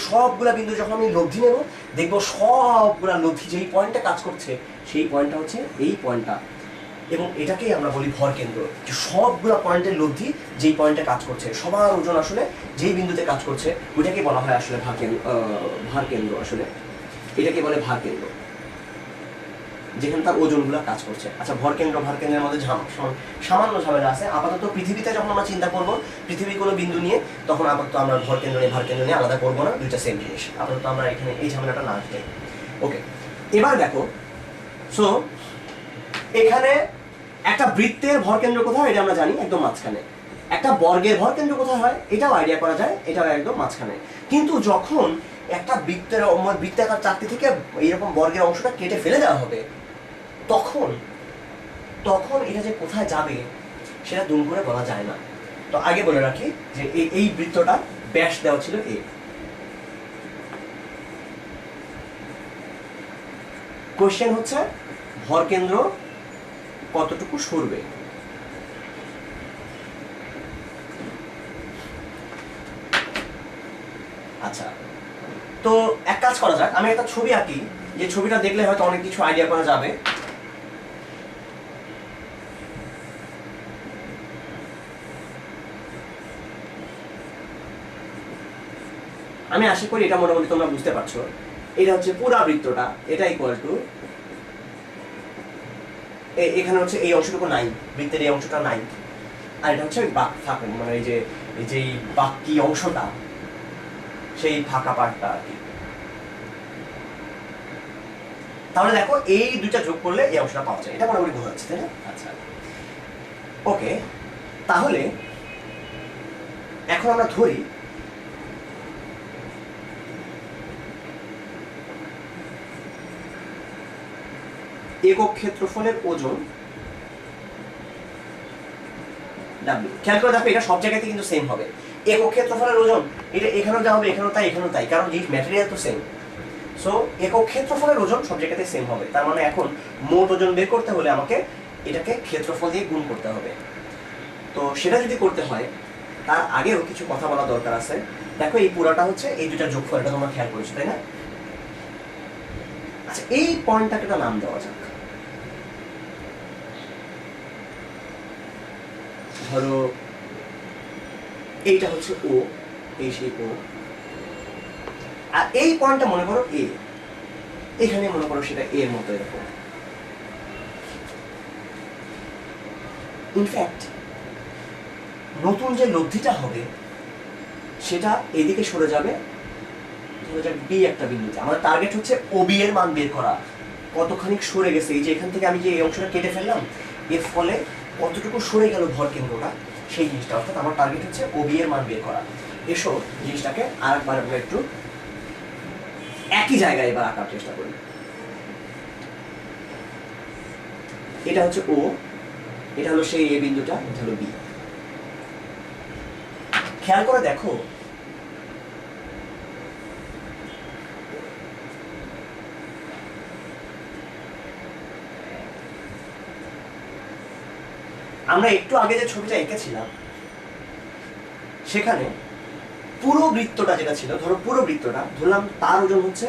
Speaker 1: সবগুলা বিন্দু যখন আমি লব্ধি নেব, দেখবো সবগুলা লব্ধি যেই পয়েন্টে কাজ করছে, সেই পয়েন্টটা হচ্ছে এই পয়েন্টটা। এবং এটাকেই আমরা বলি ভর কেন্দ্র, যে সবগুলা পয়েন্টের লব্ধি যেই পয়েন্টে কাজ করছে, সবার ওজন আসলে যেই বিন্দুতে কাজ করছে, ওইটাকে বলা হয় আসলে ভার কেন্দ্র। আসলে এটাকে বলে ভার কেন্দ্র, যেখানে তার ওজনগুলা কাজ করছে। আচ্ছা, ভর কেন্দ্র ভার কেন্দ্রের মধ্যে সামান্য ঝামেলা আছে। আপাতত পৃথিবীতে যখন আমরা চিন্তা করবো পৃথিবীর কোনো বিন্দু নিয়ে, তখন আপাতত আমরা ভর কেন্দ্র নিয়ে ভার কেন্দ্র নিয়ে আলাদা করবো না, দুইটা সেম জিনিস। আপাতত আমরা এখানে এই ঝামেলাটা না আসবে। ওকে, এবার দেখো, সো এখানে একটা বৃত্তের ভর কেন্দ্র কোথায় হয় এটা আমরা জানি, একদম মাঝখানে। একটা বর্গের ভর কেন্দ্র কোথায় হয় এটাও আইডিয়া করা যায়, এটাও একদম মাঝখানে। কিন্তু যখন একটা বৃত্তাকার চাকতি থেকে এইরকম বর্গের অংশটা কেটে ফেলে দেওয়া হবে, তখন এটা যে কোথায় যাবে সেটা দুম করে বলা যায় না। তো আগে বলে রাখি যে এই বৃত্তটা ব্যাস দেওয়া ছিল এ। কোশ্চেন হচ্ছে ভর কেন্দ্র কতটুকু সরবে। আচ্ছা, তো এক কাজ করা যাক, আমি একটা ছবি আঁকি, যে ছবিটা দেখলে হয়তো অনেক কিছু আইডিয়া করা যাবে। আমি আশা করি এটা মোটামুটি তোমরা বুঝতে পারছো। এটা হচ্ছে পুরা বৃত্তটা, এটা ইকুয়াল টু, এখানে হচ্ছে এই অংশটুকু নাই, বৃত্তের এই অংশটা নাই, আর এটা হচ্ছে বাক ফাঁকা, মানে এই যে বাকি অংশটা, সেই ফাঁকা পার্টটা আর কি। তাহলে দেখো এই দুইটা যোগ করলে এই অংশটা পাওয়া যায়, এটা মোটামুটি বোঝা যাচ্ছে, তাই না? আচ্ছা, ওকে, তাহলে এখন আমরা ধরি একক ক্ষেত্রফলের ওজন W। খেয়াল করে দেখো এটা সব জায়গাতে কিন্তু সেম হবে। একক ক্ষেত্রফলের ওজন এটা এখানেও যা হবে, এখানেও তাই, এখানেও তাই, কারণ এই ম্যাটেরিয়াল তো সেম। সো একক ক্ষেত্রফলের ওজন সব জায়গাতে সেম হবে। তার মানে এখন মোট ওজন বের করতে হলে আমাকে এটাকে ক্ষেত্রফল দিয়ে গুণ করতে হবে। তো সেটা যদি করতে হয় তার আগেও কিছু কথা বলা দরকার আছে। দেখো এই পুরাটা হচ্ছে এই দুইটা যোগফল, এটা তোমরা খেয়াল করেছো, তাই না? আচ্ছা, এই পয়েন্টটাকে একটা নাম দেওয়া যাক। ধরো এইটা হচ্ছে ও, এই সেই ও, আর এই পয়েন্টটা মনে করো এ, এখানে মনে করো সেটা এর মতো এরকম। ইনফ্যাক্ট নতুন যে লব্ধিটা হবে সেটা এদিকে সরে যাবে, ধরা যাক বি একটা বিন্দুতে। আমাদের টার্গেট হচ্ছে ওবি এর মান বের করা, কতখানি সরে গেছে। এই যে এখান থেকে আমি যে এই অংশটা কেটে ফেললাম, এর ফলে কতটুকু সরে গেল ভর কেন্দ্রটা, সেই জিনিসটা। অর্থাৎ আমার টার্গেট হচ্ছে ওবি এর মান বের করা। এসো জিনিসটাকে আরেকবার আমরা একটু একই জায়গায় এবার আঁকার চেষ্টা করি। এটা হচ্ছে ও, এটা হলো সেই এ বিন্দুটা, এটা হলো বি। খেয়াল করে দেখো আমরা একটু আগে যে ছবিটা এঁকেছিলাম সেখানে পুরো বৃত্তটা যেটা ছিল, ধরো পুরো বৃত্তটা ধরলাম তার ওজন হচ্ছে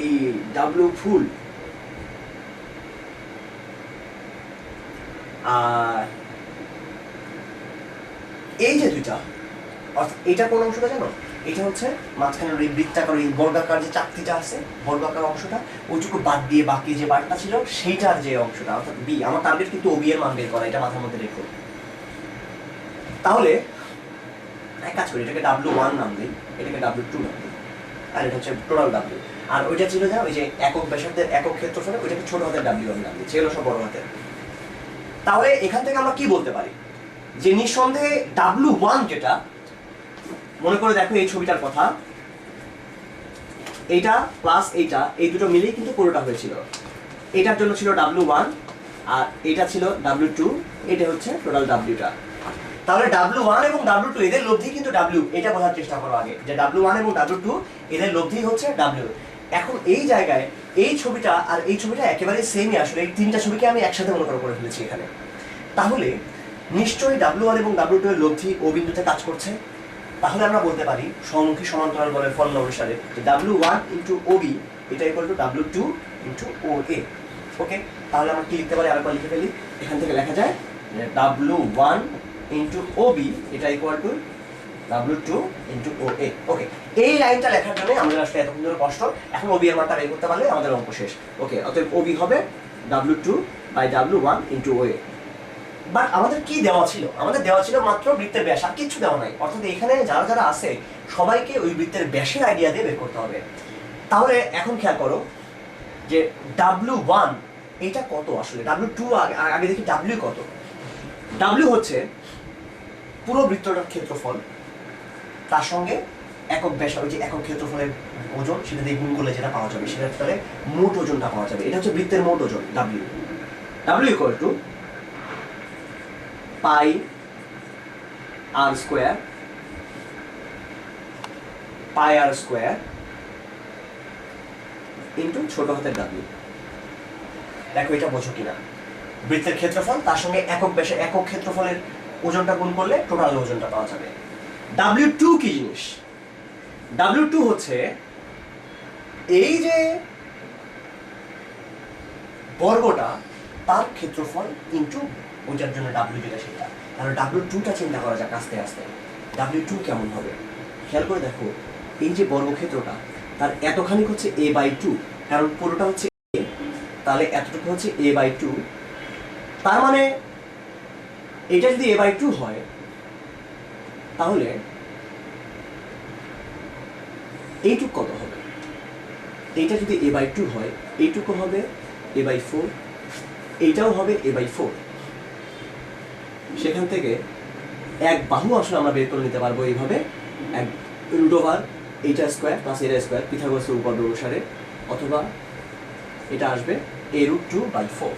Speaker 1: এই ডাব্লিউ ফুল, আর এই যে দুইটা অর্থাৎ এটা কোন অংশটা জানো? এটা হচ্ছে মাঝখানে ওই বৃত্তাকার ওই বর্গাকার যে চাকতিটা আছে, বর্গাকার অংশটা, ওইটুকু বাদ দিয়ে বাকি যে বারটা ছিল সেইটার যে অংশটা, অর্থাৎ বি। আমার টার্গেট কিন্তু ওবি এর মান বের করা, এটা মাথার মধ্যে রেখো। তাহলে এক কাজ করি, এটাকে W1 নাম দিই, এটাকে W2 নাম দিই, আর এটা হচ্ছে টোটাল W। আর ওইটা ছিল যা ওই যে একক ব্যাসার্ধের একক ক্ষেত্রফলে, ওইটাকে ছোট হাতের W1 নাম দিই, যেগুলো সব বড় হাতের। তাহলে এখান থেকে আমরা কি বলতে পারি যে নিঃসন্দেহে W1 যেটা, মনে করে দেখো এই ছবিটার কথা, এইটা প্লাস এইটা, এই দুটো মিলেই কিন্তু পুরোটা হয়েছিল। এটার জন্য ছিল W1 আর এটা ছিল W2, এটা হচ্ছে টোটাল Wটা। তাহলে W1 এবং W2 এদের লব্ধি কিন্তু W, এটা বোঝার চেষ্টা করো আগে যে W1 এবং W2 এদের লব্ধি হচ্ছে W। এখন এই জায়গায় এই ছবিটা আর এই ছবিটা একেবারে সেমই, আসলে এই তিনটা ছবিকে আমি একসাথে মনে করে ফেলেছি এখানে। তাহলে নিশ্চয়ই W1 এবং W2 এর লব্ধি ও বিন্দুতে কাজ করছে। তাহলে আমরা বলতে পারি সমমুখী সমান্তরাল বলের ফর্মুলা অনুসারে যে W1 ইন্টু OB এটা equal two W2 into OA। ওকে, তাহলে আমরা কি লিখতে পারি, আরেকবার লিখে ফেলি। এখান থেকে লেখা যায় যে W1 ইন্টু OB এটা equal two W2 into OA। ওকে, এই লাইনটা লেখার জন্য আমাদের আসলে এতক্ষণ ধরে কষ্ট। এখন OB এর মানটা বের করতে পারলে আমাদের অঙ্ক শেষ। ওকে, অতএব OB হবে W2 by W1 into OA। But আমাদের কি দেওয়া ছিল? আমাদের দেওয়া ছিল মাত্র বৃত্তের ব্যাস, আর কিছু দেওয়া নাই। অর্থাৎ এখানে যারা যারা আছে সবাইকে ওই বৃত্তের ব্যাসের আইডিয়া দিয়ে বের করতে হবে। তাহলে এখন খেয়াল করো যে W1 এটা কত আসলে, W2 আগে দেখি W কত। W হচ্ছে পুরো বৃত্তটার ক্ষেত্রফল, তার সঙ্গে একক ব্যাস, ওই যে একক ক্ষেত্রফলের ওজন, সেটা দিয়ে গুণ করলে যেটা পাওয়া যাবে সেটা তাহলে মোট ওজনটা পাওয়া যাবে। এটা হচ্ছে বৃত্তের মোট ওজন W। W equal to pi R square, pi R square into ছোট হাতের W। দেখো এটা বোঝো কিনা, বৃত্তের ক্ষেত্রফল তার সঙ্গে একক ব্যাসে একক ক্ষেত্রফলের ওজনটা গুণ করলে টোটাল ওজনটা পাওয়া যাবে। W2 কি জিনিস? W2 হচ্ছে এই যে বর্গটা তার ক্ষেত্রফল ইন্টু ওইটার জন্য W যেটা সেটা। তাহলে W2টা চিন্তা করা যাক আস্তে আস্তে। W2 কেমন হবে খেয়াল করে দেখো, এই যে বর্গক্ষেত্রটা তার এতখানি হচ্ছে A/2, কারণ পুরোটা হচ্ছে A, তাহলে এতটুকু হচ্ছে A/2। তার মানে এটা যদি A/2 হয় তাহলে এইটুক কত হবে? এইটা যদি A/2 হয় এইটুকু হবে A/4, এইটাও হবে A/4। সেখান থেকে এক বাহু আসলে আমরা বের করে নিতে পারবো এইভাবে, এক রুট ওভার এইটা স্কোয়ার প্লাস এটা স্কোয়ার পিথাগোরাসের উপপাদ্য অনুসারে, অথবা এটা আসবে A√2/4।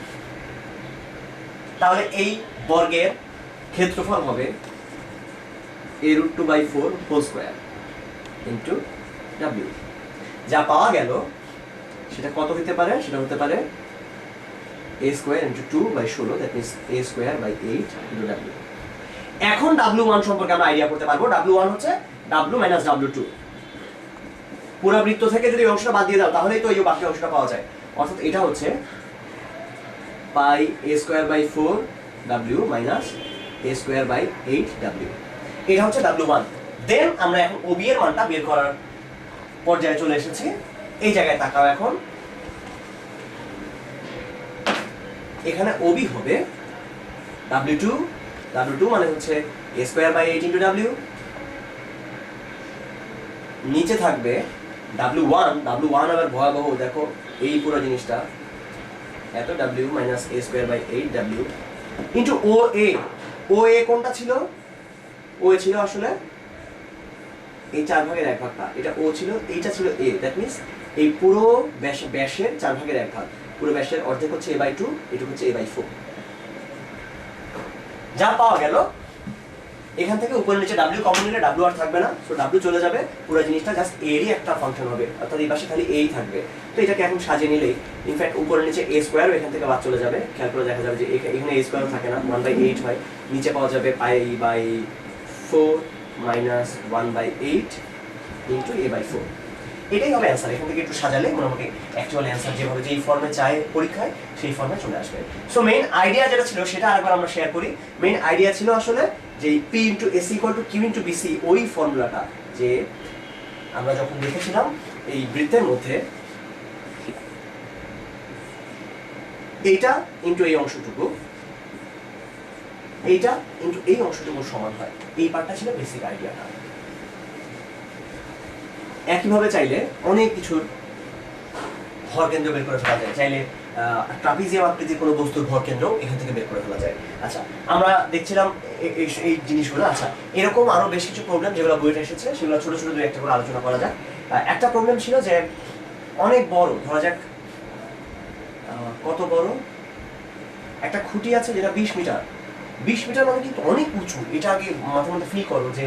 Speaker 1: তাহলে এই বর্গের ক্ষেত্রফল হবে A√2/4 whole square into W। যা পাওয়া গেল সেটা কত হতে পারে? সেটা হতে পারে A square into 2/16, that means A square by 8 into W। এখন W1 সম্পর্কে আমরা আইডিয়া করতে পারবো। W1 হচ্ছে W মাইনাস W2। পুরো বৃত্ত থেকে যদি অংশটা বাদ দিয়ে দাও তাহলেই তো এই বাকি অংশটা পাওয়া যায়। অর্থাৎ এটা হচ্ছে pi A square by 4 W minus A square by 8 W। এটা হচ্ছে W1। দেন আমরা এখন OB এর মানটা বের করার পর্যায়ে চলে এসেছি। এই জায়গায় তাকাও, এখন এখানে OB হবে W2 মানে হচ্ছে A square by 8 into W। নিচে থাকবে W1 আবার ভয়াবহ, দেখো এই পুরো জিনিসটা এত W minus A square by 8 W into OA কোনটা ছিল? OA ছিল আসলে এই 4 ভাগের 1 ভাগটা, এটা O ছিল, এইটা ছিল A, দ্যাট মিনস এই পুরো ব্যাসের 4 ভাগের 1 ভাগ, পুরো ব্যাসের অর্ধেক হচ্ছে A/2, এটা হচ্ছে A/4। যা পাওয়া গেল এখান থেকে উপরে নিচে W কমন নিলে W আর থাকবে না, সো W চলে যাবে, পুরো জিনিসটা জাস্ট এরই একটা ফাংশন হবে, অর্থাৎ এই পাশে খালি এই থাকবে। তো এটাকে এখন সাজিয়ে নিলেই ইনফ্যাক্ট উপরে নিচে A স্কোয়ার এখান থেকে বাদ চলে যাবে। খেয়াল করে দেখা যাবে যে এখানে A স্কোয়ার থাকে না, 1/8 হয়। নিচে পাওয়া যাবে পাই/4 মাইনাস 1/8 ইন্টু A/4। এটাই হবে অ্যান্সার। এখান থেকে একটু সাজালে মোটামুটি অ্যাকচুয়াল অ্যান্সার যেভাবে যেই ফর্মে চায় পরীক্ষায় সেই ফর্মে চলে আসবে। সো মেইন আইডিয়া যেটা ছিল সেটা আরেকবার আমরা শেয়ার করি। মেইন আইডিয়া ছিল আসলে যে P into AC equal to Q into BC, ওই ফর্মুলাটা যে আমরা যখন দেখেছিলাম এই বৃত্তের মধ্যে এইটা ইন্টু এই অংশটুকু, এইটা ইন্টু এই অংশটুকু সমান হয়। এই পার্টটা ছিল বেসিক আইডিয়াটা। একইভাবে চাইলে অনেক কিছুর ভর কেন্দ্র বের করে ফেলা যায়। চাইলে ট্রাপিজিয়াম আকৃতির কোনো বস্তুর ভর কেন্দ্র এখান থেকে বের করে ফেলা যায়। আচ্ছা, আমরা দেখছিলাম এই জিনিসগুলো। আচ্ছা, এরকম আরো বেশ কিছু প্রবলেম যেগুলো বইটা এসেছে সেগুলো ছোট ছোট দুই একটা করে আলোচনা করা যাক। একটা প্রবলেম ছিল যে অনেক বড়, ধরা যাক কত বড় একটা খুঁটি আছে যেটা 20 মিটার। 20 মিটার মানে কিন্তু অনেক উঁচু। এটা আগে মাথার মধ্যে ফিল করো যে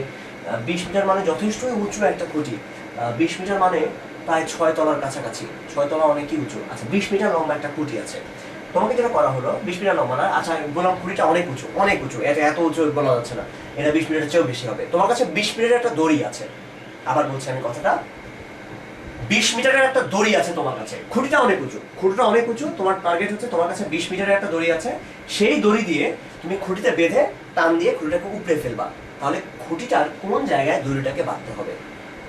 Speaker 1: 20 মিটার মানে যথেষ্টই উঁচু একটা খুঁটি। 20 মিটার মানে প্রায় 6 তলার কাছাকাছি। 6 তলা অনেকই উঁচু। আচ্ছা, 20 মিটার লম্বা একটা খুঁটি আছে। তোমাকে যেটা করা হলো 20 মিটার লম্বা না, আচ্ছা বললাম খুঁটিটা অনেক উঁচু, অনেক উঁচু, এটা এত উঁচু বলা যাচ্ছে না, এটা 20 মিটারের চেয়েও বেশি হবে। তোমার কাছে 20 মিটারের একটা দড়ি আছে। আবার বলছি আমি কথাটা, 20 মিটারের একটা দড়ি আছে তোমার কাছে। খুঁটিটা অনেক উঁচু, খুঁটিটা অনেক উঁচু। তোমার টার্গেট হচ্ছে তোমার কাছে 20 মিটারের একটা দড়ি আছে, সেই দড়ি দিয়ে তুমি খুঁটিতে বেঁধে টান দিয়ে খুঁটিটাকে উপড়ে ফেলবা। তাহলে খুঁটিটার কোন জায়গায় দড়িটাকে বাঁধতে হবে?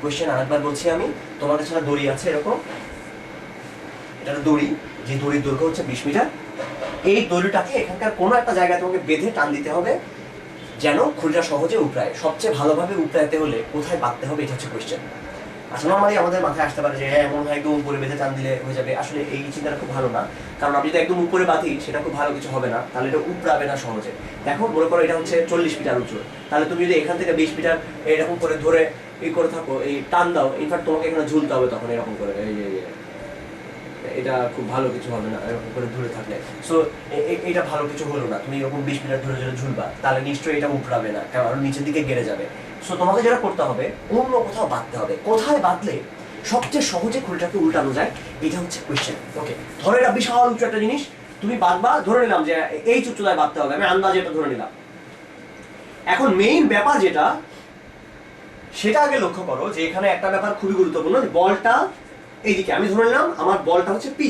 Speaker 1: কোয়েশ্চেন আরেকবার বলছি আমি, তোমার কাছে একটা দড়ি আছে এরকম, এটা একটা দড়ি, যে দড়ির দৈর্ঘ্য হচ্ছে 20 মিটার। এই দড়িটাকে এখানকার কোনো একটা জায়গায় তোমাকে বেঁধে টান দিতে হবে যেন খুঁটিটা সহজে উপড়ায়। সবচেয়ে ভালোভাবে উপড়াইতে হলে কোথায় বাঁধতে হবে, এটা হচ্ছে কোয়েশ্চেন। আচ্ছা, নর্মালি আমাদের মাথায় আসতে পারে যে হ্যাঁ মনে হয় একদম উপরে বেঁধে টান দিলে হয়ে যাবে। আসলে এই চিন্তাটা খুব ভালো না, কারণ আপনি যদি একদম উপরে বাঁধি সেটা খুব ভালো কিছু হবে না, তাহলে এটা উপড়াবে না সহজে। দেখো, মনে করো এটা হচ্ছে 40 মিটার উঁচু, তাহলে তুমি যদি এখান থেকে 20 মিটার এরকম করে ধরে এই করে থাকো, এই টান দাও, ইনফ্যাক্ট তোমাকে এখানে ঝুলতে হবে তখন এরকম করে, এটা খুব ভালো কিছু হবে না এরকম করে ধরে থাকলে। সো এটা ভালো কিছু হলো না। তুমি এরকম 20 মিটার ধরে ধরে ঝুলবা, তাহলে নিশ্চয়ই এটা উপড়াবে না, কারণ নিচের দিকে গেড়ে যাবে। সো তোমাকে যেটা করতে হবে, অন্য কোথাও বাঁধতে হবে। কোথায় বাঁধলে সবচেয়ে সহজে খুঁটিটাকে উল্টানো যায়, এটা হচ্ছে কোয়েশ্চেন। ওকে, ধরো এটা বিশাল উঁচু একটা জিনিস, তুমি বাঁধবা, ধরে নিলাম যে এই উচ্চতায় বাঁধতে হবে, আমি আন্দাজে এটা ধরে নিলাম। এখন মেইন ব্যাপার যেটা, সেটা আগে লক্ষ্য করো যে এখানে একটা ব্যাপার খুবই গুরুত্বপূর্ণ। বলটা এইদিকে, আমি ধরে নিলাম আমার বলটা হচ্ছে পি।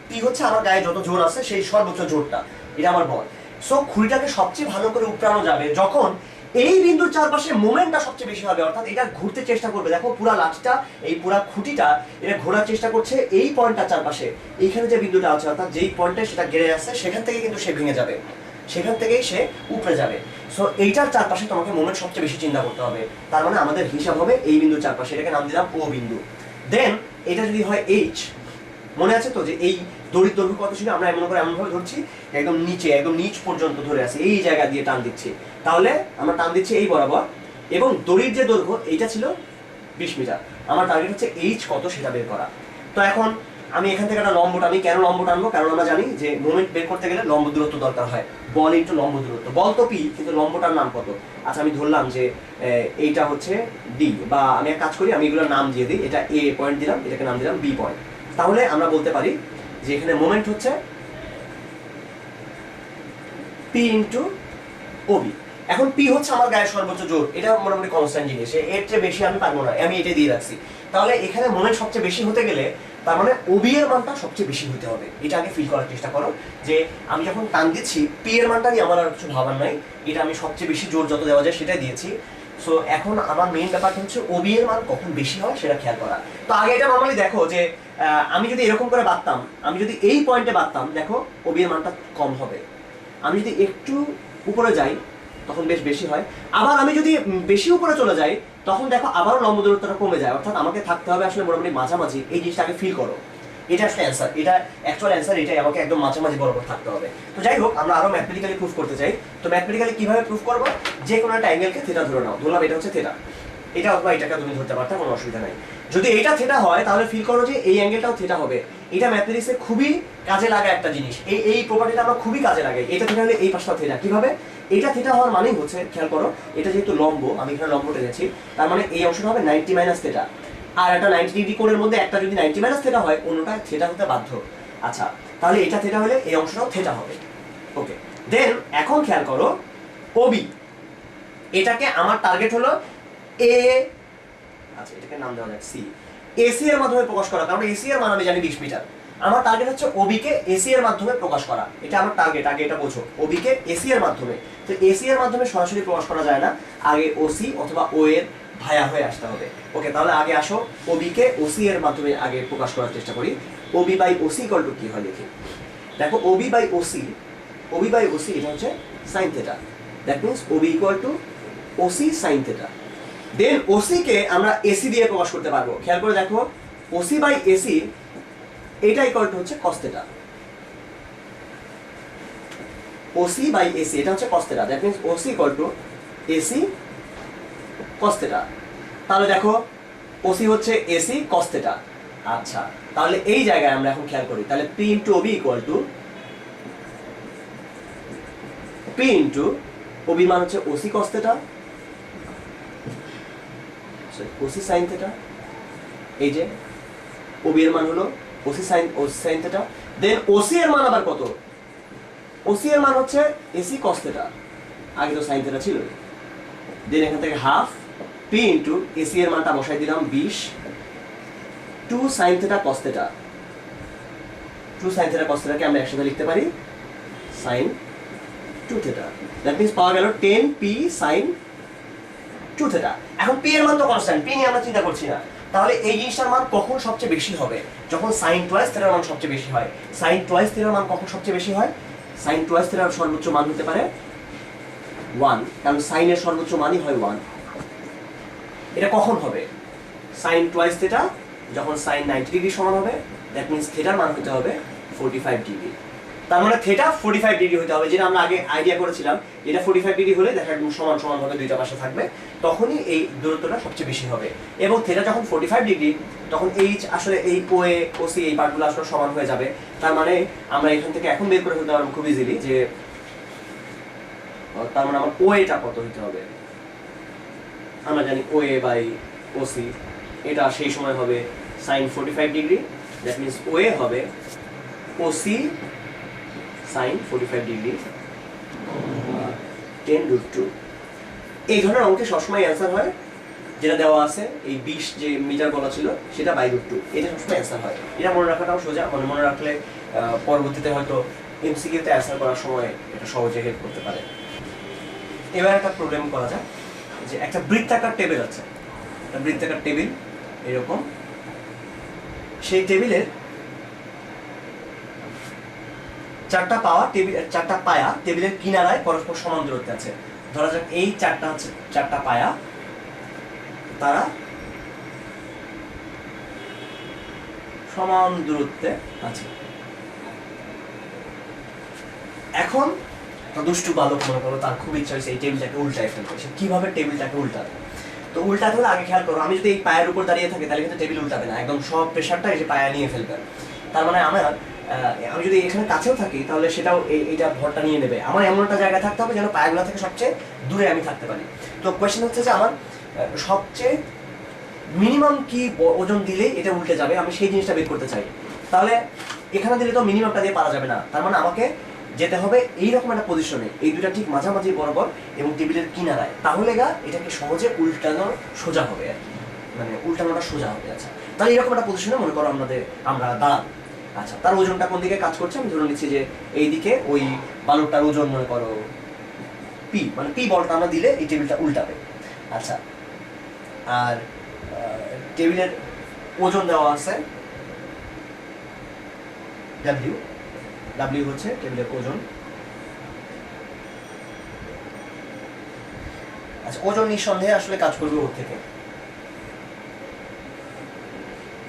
Speaker 1: পি হচ্ছে আমার গায়ে যত জোর আছে সেই সর্বোচ্চ জোরটা, এটা আমার বল। সো খুঁটিটাকে সবচেয়ে ভালো করে উপড়ানো যাবে যখন এই বিন্দুর চারপাশে মোমেন্টটা সবচেয়ে বেশি হবে, অর্থাৎ এটা ঘুরতে চেষ্টা করবে। দেখো পুরা লাঠিটা, এই পুরা খুঁটিটা এটা ঘোরার চেষ্টা করছে এই পয়েন্টটার চারপাশে। এইখানে যে বিন্দুটা আছে, অর্থাৎ যেই পয়েন্টে সেটা গেড়ে আসছে সেখান থেকে কিন্তু সে ভেঙে যাবে, সেখান থেকেই সে উপড়ে যাবে। সো এইটার চারপাশে তোমাকে মোমেন্ট সবচেয়ে বেশি চিন্তা করতে হবে। তার মানে আমাদের হিসাব হবে এই বিন্দুর চারপাশে, এটাকে নাম দিলাম ও বিন্দু। দেন এটা যদি হয় এইচ, মনে আছে তো যে এই দড়ির দৈর্ঘ্য কত ছিল, আমরা এমন করে এমনভাবে ধরছি একদম নিচে, একদম নিচ পর্যন্ত ধরে আছে, এই জায়গা দিয়ে টান দিচ্ছি। তাহলে আমরা টান দিচ্ছি এই বরাবর, এবং দড়ির যে দৈর্ঘ্য এইটা ছিল 20 মিটার। আমার টার্গেট হচ্ছে এইচ কত সেটা বের করা। তো এখন আমি এখান থেকে একটা লম্ব টানি। কেন লম্ব টানবো? কারণ আমরা জানি যে মোমেন্ট বের করতে গেলে লম্ব দূরত্ব দরকার হয়, বল ইন্টু লম্ব দূরত্ব। বল তো পি, কিন্তু লম্বটার নাম কত? আচ্ছা, আমি ধরলাম যে এইটা হচ্ছে ডি, বা আমি এক কাজ করি, আমি এগুলোর নাম দিয়ে দিই। এটা এ পয়েন্ট দিলাম, এটাকে নাম দিলাম বি পয়েন্ট। তাহলে আমরা বলতে পারি যে এখানে মোমেন্ট হচ্ছে পি ইন্টু ওবি। এখন পি হচ্ছে আমার গায়ের সর্বোচ্চ জোর, এটা মোটামুটি কনস্ট্যান্ট জিনিস, এর চেয়ে বেশি আমি পারবো না, আমি এটা দিয়ে রাখছি। তাহলে এখানে মোমেন্ট সবচেয়ে বেশি হতে গেলে তার মানে ওবি এর মানটা সবচেয়ে বেশি হতে হবে। এটা আগে ফিল করার চেষ্টা করো যে আমি যখন টান দিচ্ছি পি এর মানটা নিয়ে আমার আর কিছু ভাবার নাই, এটা আমি সবচেয়ে বেশি জোর যত দেওয়া যায় সেটাই দিয়েছি। সো এখন আমার মেইন ব্যাপারটা হচ্ছে ওবি এর মান কখন বেশি হয় সেটা খেয়াল করা। তো আগে এটা নর্মালি দেখো যে আমি যদি এরকম করে বাঁধতাম, আমি যদি এই পয়েন্টে বাঁধতাম, দেখো ওবি এর মানটা কম হবে। আমি যদি একটু উপরে যাই তখন বেশ বেশি হয়, আবার আমি যদি বেশি উপরে চলে যাই তখন দেখো আবারও লম্ব দূরত্বটা কমে যায়। অর্থাৎ আমাকে থাকতে হবে আসলে মোটামুটি মাঝামাঝি, এই জিনিসটাকে ফিল করো। এটা আসলে অ্যান্সার, এটা অ্যাকচুয়াল অ্যান্সার, এটাই আমাকে একদম মাঝামাঝি বরাবর থাকতে হবে। তো যাই হোক, আমরা আরো ম্যাথমেটিক্যালি প্রুফ করতে চাই। তো ম্যাথমেটিক্যালি কিভাবে প্রুফ করবো? যে কোনো একটা অ্যাঙ্গেলকে থিটা ধরে নাও, ধরলাম এটা হচ্ছে থিটা, এটা অথবা এটাকে তুমি ধরতে পারতে, কোনো অসুবিধা নাই। যদি এটা থিটা হয় তাহলে ফিল করো যে এই অ্যাঙ্গেলটাও থিটা হবে। এটা ম্যাথমেটিক্সে খুবই কাজে লাগা একটা জিনিস, এই প্রপার্টিটা আমরা খুবই কাজে লাগাই। এটা থিটা হলে এই পাশটা থিটা। কিভাবে? এটা থিটা হওয়ার মানেই হচ্ছে, খেয়াল করো, এটা যেহেতু লম্ব, আমি এখানে লম্ব টেনেছি, তার মানে এই অংশটা হবে 90 মাইনাস থিটা। আর একটা 90 ডিগ্রি কোণের মধ্যে একটা যদি 90 মাইনাস থিটা হয়, অন্যটা থিটা হতে বাধ্য। আচ্ছা, তাহলে এটা থিটা হলে এই অংশটাও থিটা হবে। ওকে, দেন এখন খেয়াল করো ওবি, এটাকে আমার টার্গেট হলো এ, আচ্ছা এটাকে নাম দেওয়া যাক সি। এসি এর মাধ্যমে প্রকাশ করা, কারণ এসি এর মান আমি জানি 20 মিটার। আমার টার্গেট হচ্ছে ওবি কে এসি এর মাধ্যমে প্রকাশ করা, এটা আমার টার্গেট, আগে এটা বোঝো। ওবি কে এসি এর মাধ্যমে, তো এসি এর মাধ্যমে সরাসরি প্রকাশ করা যায় না, আগে ওসি অথবা ও এর ভায়া হয়ে আসতে হবে। ওকে, তাহলে আগে আসো ওবি কে ওসি এর মাধ্যমে আগে প্রকাশ করার চেষ্টা করি। OB by OC equal to কি হয় দেখি। দেখো OB by OC, OB by OC এটা হচ্ছে sine theta, that means OB equal to OC sine theta. Then OC কে আমরা এসি দিয়ে প্রকাশ করতে পারবো। খেয়াল করে দেখো, ওসি বাই এসি এটা ইকুয়াল টু হচ্ছে cos theta. OC by AC এটা হচ্ছে cos theta, that means OC equal to AC cos theta. তাহলে দেখো ওসি হচ্ছে এসি কস থিটা। আচ্ছা, তাহলে এই জায়গায় আমরা এখন খেয়াল করি, তাহলে P into OB equal to P into OB মান হচ্ছে OC cos theta, OC sine theta. এই যে ওবি এর মান হলো OC sine theta. Then OC এর মান আবার কত? ওসি এর মান হচ্ছে এসি কস থিটা, আগে তো সাইন থিটা ছিল। দেন এখান থেকে হাফ পি ইন্টু এসি এর মানটা বসাই দিলাম 20 two sine theta cos theta. Two sine theta cos থিটাকে আমরা একসাথে লিখতে পারি সাইন 2 থিটা, দ্যাট মিন্স পাওয়া গেল 10 পি সাইন 2 থিটা। এখন পি এর মান তো কনস্ট্যান্ট, পি নিয়ে আমরা চিন্তা করছি না। তাহলে এই জিনিসটার মান কখন সবচেয়ে বেশি হবে? যখন সাইন টুয়াইস থিটার মান সবচেয়ে বেশি হয়। সাইন টুয়াইস থিটার মান কখন সবচেয়ে বেশি হয়? সাইন টুয়াইস থিটার সর্বোচ্চ মান হতে পারে 1, কারণ সাইনের সর্বোচ্চ মানই হয় 1। এটা কখন হবে? সাইন টুয়াইস থিটা যখন সাইন 90 ডিগ্রি সমান হবে, দ্যাট মিন্স থিটার মান হতে হবে 45 ডিগ্রি। তার মানে থিটা 45 ডিগ্রি হতে হবে, যেটা আমরা আগে আইডিয়া করেছিলাম। এটা 45 ডিগ্রি হলে দেখা একদম সমান সমান ভাবে দুইটা পাশে থাকবে, তখনই এই দূরত্বটা সবচেয়ে বেশি হবে। এবং থিটা যখন 45 ডিগ্রি, তখন এই আসলে এই ওএ ওসি এই পার্টগুলো আসলে সমান হয়ে যাবে। তার মানে আমরা এখান থেকে এখন বের করে ফেলতে পারবো খুব ইজিলি যে তার মানে আমার ওএটা কত হতে হবে। আমরা জানি ওএ বাই ওসি, এটা সেই সময় হবে sine 45 degree, that means OA হবে ওসি সাইন 45 ডিগ্রি 10√2। এই ধরনের অঙ্কে সবসময় অ্যান্সার হয় যেটা দেওয়া আছে, এই 20 যে মিটার বলা ছিল সেটা বাই √2, এটা সবসময় অ্যান্সার হয়। এটা মনে রাখাটাও সোজা, মানে মনে রাখলে পরবর্তীতে হয়তো এমসিকিউতে অ্যান্সার করার সময় এটা সহজে হেল্প করতে পারে। এবার একটা প্রবলেম করা যায়, যে একটা বৃত্তাকার টেবিল আছে, একটা বৃত্তাকার টেবিল এরকম, সেই টেবিলের চারটা পায়া টেবিলের কিনারায় পরস্পর সমান দূরত্বে আছে। ধরা যাক এই চারটা পায়া, তারা সমান দূরত্বে আছে। এখন দুষ্টু বালক মনে করো, তার খুব ইচ্ছা হয়েছে এই টেবিলটাকে উল্টায় ফেলতে। সে কিভাবে টেবিলটাকে উল্টাবে? তো উল্টাতে হলে আগে খেয়াল করো, আমি যদি এই পায়ের উপর দাঁড়িয়ে থাকি তাহলে কিন্তু টেবিল উল্টাবে না, একদম সব প্রেশারটা এসে পায়া নিয়ে ফেলবে। তার মানে আমি যদি এখানে কাছেও থাকি তাহলে সেটাও এইটা ভরটা নিয়ে নেবে। আমার এমন একটা জায়গায় থাকতে হবে যেন পায়াগুলো থেকে সবচেয়ে দূরে আমি থাকতে পারি। তো কোয়েশ্চেন হচ্ছে যে আমার সবচেয়ে মিনিমাম কি ওজন দিলে এটা উল্টে যাবে, আমি সেই জিনিসটা বের করতে চাই। তাহলে এখানে দিলে তো মিনিমামটা দিয়ে পারা যাবে না, তার মানে আমাকে যেতে হবে এইরকম একটা পজিশনে, এই দুটা ঠিক মাঝামাঝি বরাবর এবং টেবিলের কিনারায়, তাহলে এটাকে সহজে উল্টানো সোজা হবে আর কি, মানে উল্টানোটা সোজা হবে। আচ্ছা, তাহলে এরকম একটা পজিশনে মনে করো আমরা দাঁড়াবো। আচ্ছা, তার ওজনটা কোন দিকে কাজ করছে? আমি ধরে নিচ্ছি যে এই দিকে ওই বালুটার ওজন মনে করো পি, মানে পি বলটা আমরা দিলে এই টেবিলটা উল্টাবে। আচ্ছা, আর টেবিলের ওজন দেওয়া আছে ডাব্লিউ, ডাব্লিউ হচ্ছে টেবিলের ওজন। আচ্ছা, ওজন নিঃসন্দেহে আসলে কাজ করবে ওর থেকে,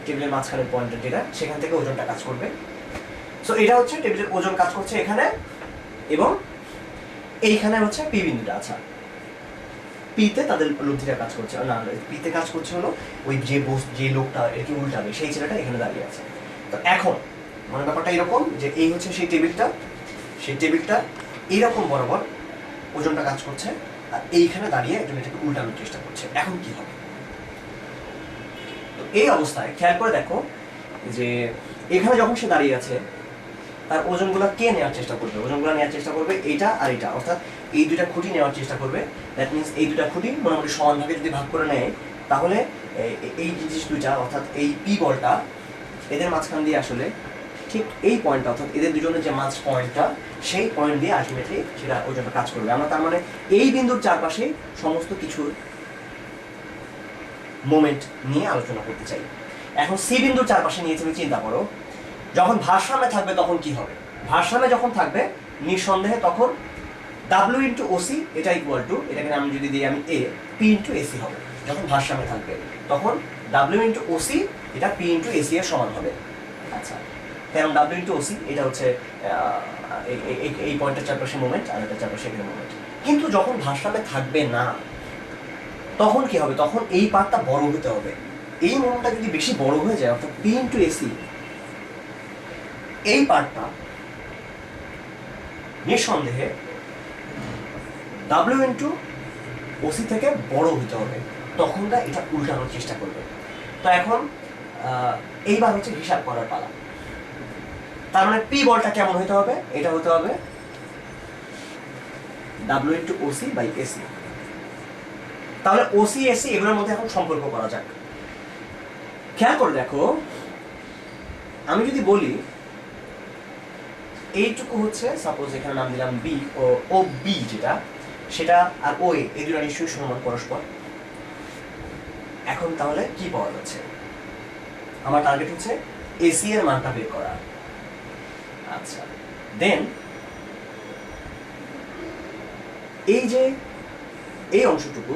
Speaker 1: টেবিলের মাঝখানের পয়েন্টের যেটা, সেখান থেকে ওজনটা কাজ করবে। সো এটা হচ্ছে টেবিলের ওজন কাজ করছে এখানে, এবং এইখানে হচ্ছে পি বিন্দুটা। আচ্ছা, পিতে তাদের লব্ধিটা কাজ করছে না, পিতে কাজ করছে হলো ওই যে লোকটা এটাকে উল্টাবে সেই ছেলেটা এখানে দাঁড়িয়ে আছে। তো এখন মানে ব্যাপারটা এরকম যে এই হচ্ছে সেই টেবিলটা এইরকম বরাবর ওজনটা কাজ করছে, আর এইখানে দাঁড়িয়ে একজন এটাকে উল্টানোর চেষ্টা করছে। এখন কি হবে? তো এই অবস্থায় খেয়াল করে দেখো যে এখানে যখন সে দাঁড়িয়ে আছে তার ওজনগুলো কে নেওয়ার চেষ্টা করবে? ওজনগুলো নেওয়ার চেষ্টা করবে এইটা আর এটা, অর্থাৎ এই দুইটা খুঁটি নেওয়ার চেষ্টা করবে। দ্যাট মিনস এই দুইটা খুঁটি মোটামুটি সমানভাবে যদি ভাগ করে নেয় তাহলে এই জিনিস দুইটা অর্থাৎ এই পি বলটা এদের মাঝখান দিয়ে আসলে ঠিক এই পয়েন্টটা অর্থাৎ এদের দুজনের যে মাঝ পয়েন্টটা সেই পয়েন্ট দিয়ে আলটিমেটলি সেটা ওজনটা কাজ করবে। আমরা তার মানে এই বিন্দুর চারপাশে সমস্ত কিছুর মোমেন্ট নিয়ে আলোচনা করতে চাই। এখন সি বিন্দুর চারপাশে নিয়ে তুমি চিন্তা করো, যখন ভারসাম্যে থাকবে তখন কি হবে? ভারসাম্যে যখন থাকবে নিঃসন্দেহে তখন ডাব্লিউ ইন্টু ওসি এটা ইকুয়াল টু, এটাকে আমি যদি দিই আমি এ, পি ইন্টু এসি হবে। যখন ভারসাম্যে থাকবে তখন ডাব্লিউ ইন্টু ওসি এটা পি ইন্টু এসি এর সমান হবে। আচ্ছা, কারণ ডাব্লিউ ইন্টু ওসি এটা হচ্ছে এই পয়েন্টের চারপাশে মোমেন্ট আর এটা চারপাশে এখানে মোমেন্ট। কিন্তু যখন ভারসাম্যে থাকবে না তখন কি হবে? তখন এই পার্টটা বড় হতে হবে। এই মোমেন্টটা যদি বেশি বড় হয়ে যায় অর্থাৎ পি ইন্টু এসি এই পার্টটা নিঃসন্দেহে ডাব্লিউ ইন্টু ওসি থেকে বড় হতে হবে, তখন এটা উল্টানোর চেষ্টা করবে। তো এখন এইবার হচ্ছে হিসাব করার পালা। তার মানে পি বলটা কেমন হতে হবে? এটা হতে হবে W into OC by AC. তাহলে ওসি এসি এগুলোর মধ্যে এখন সম্পর্ক করা যাক। খেয়াল করে দেখো, আমি যদি বলি এইটুকু হচ্ছে সাপোজ এখানে নাম দিলাম বি ও বি যেটা সেটা আর ও এ এই দুটো নিশ্চয়ই সমান পরস্পর। এখন তাহলে কি পাওয়া যাচ্ছে? আমার টার্গেট হচ্ছে এসি এর মানটা বের করা। আচ্ছা, দেন এই যে এই অংশটুকু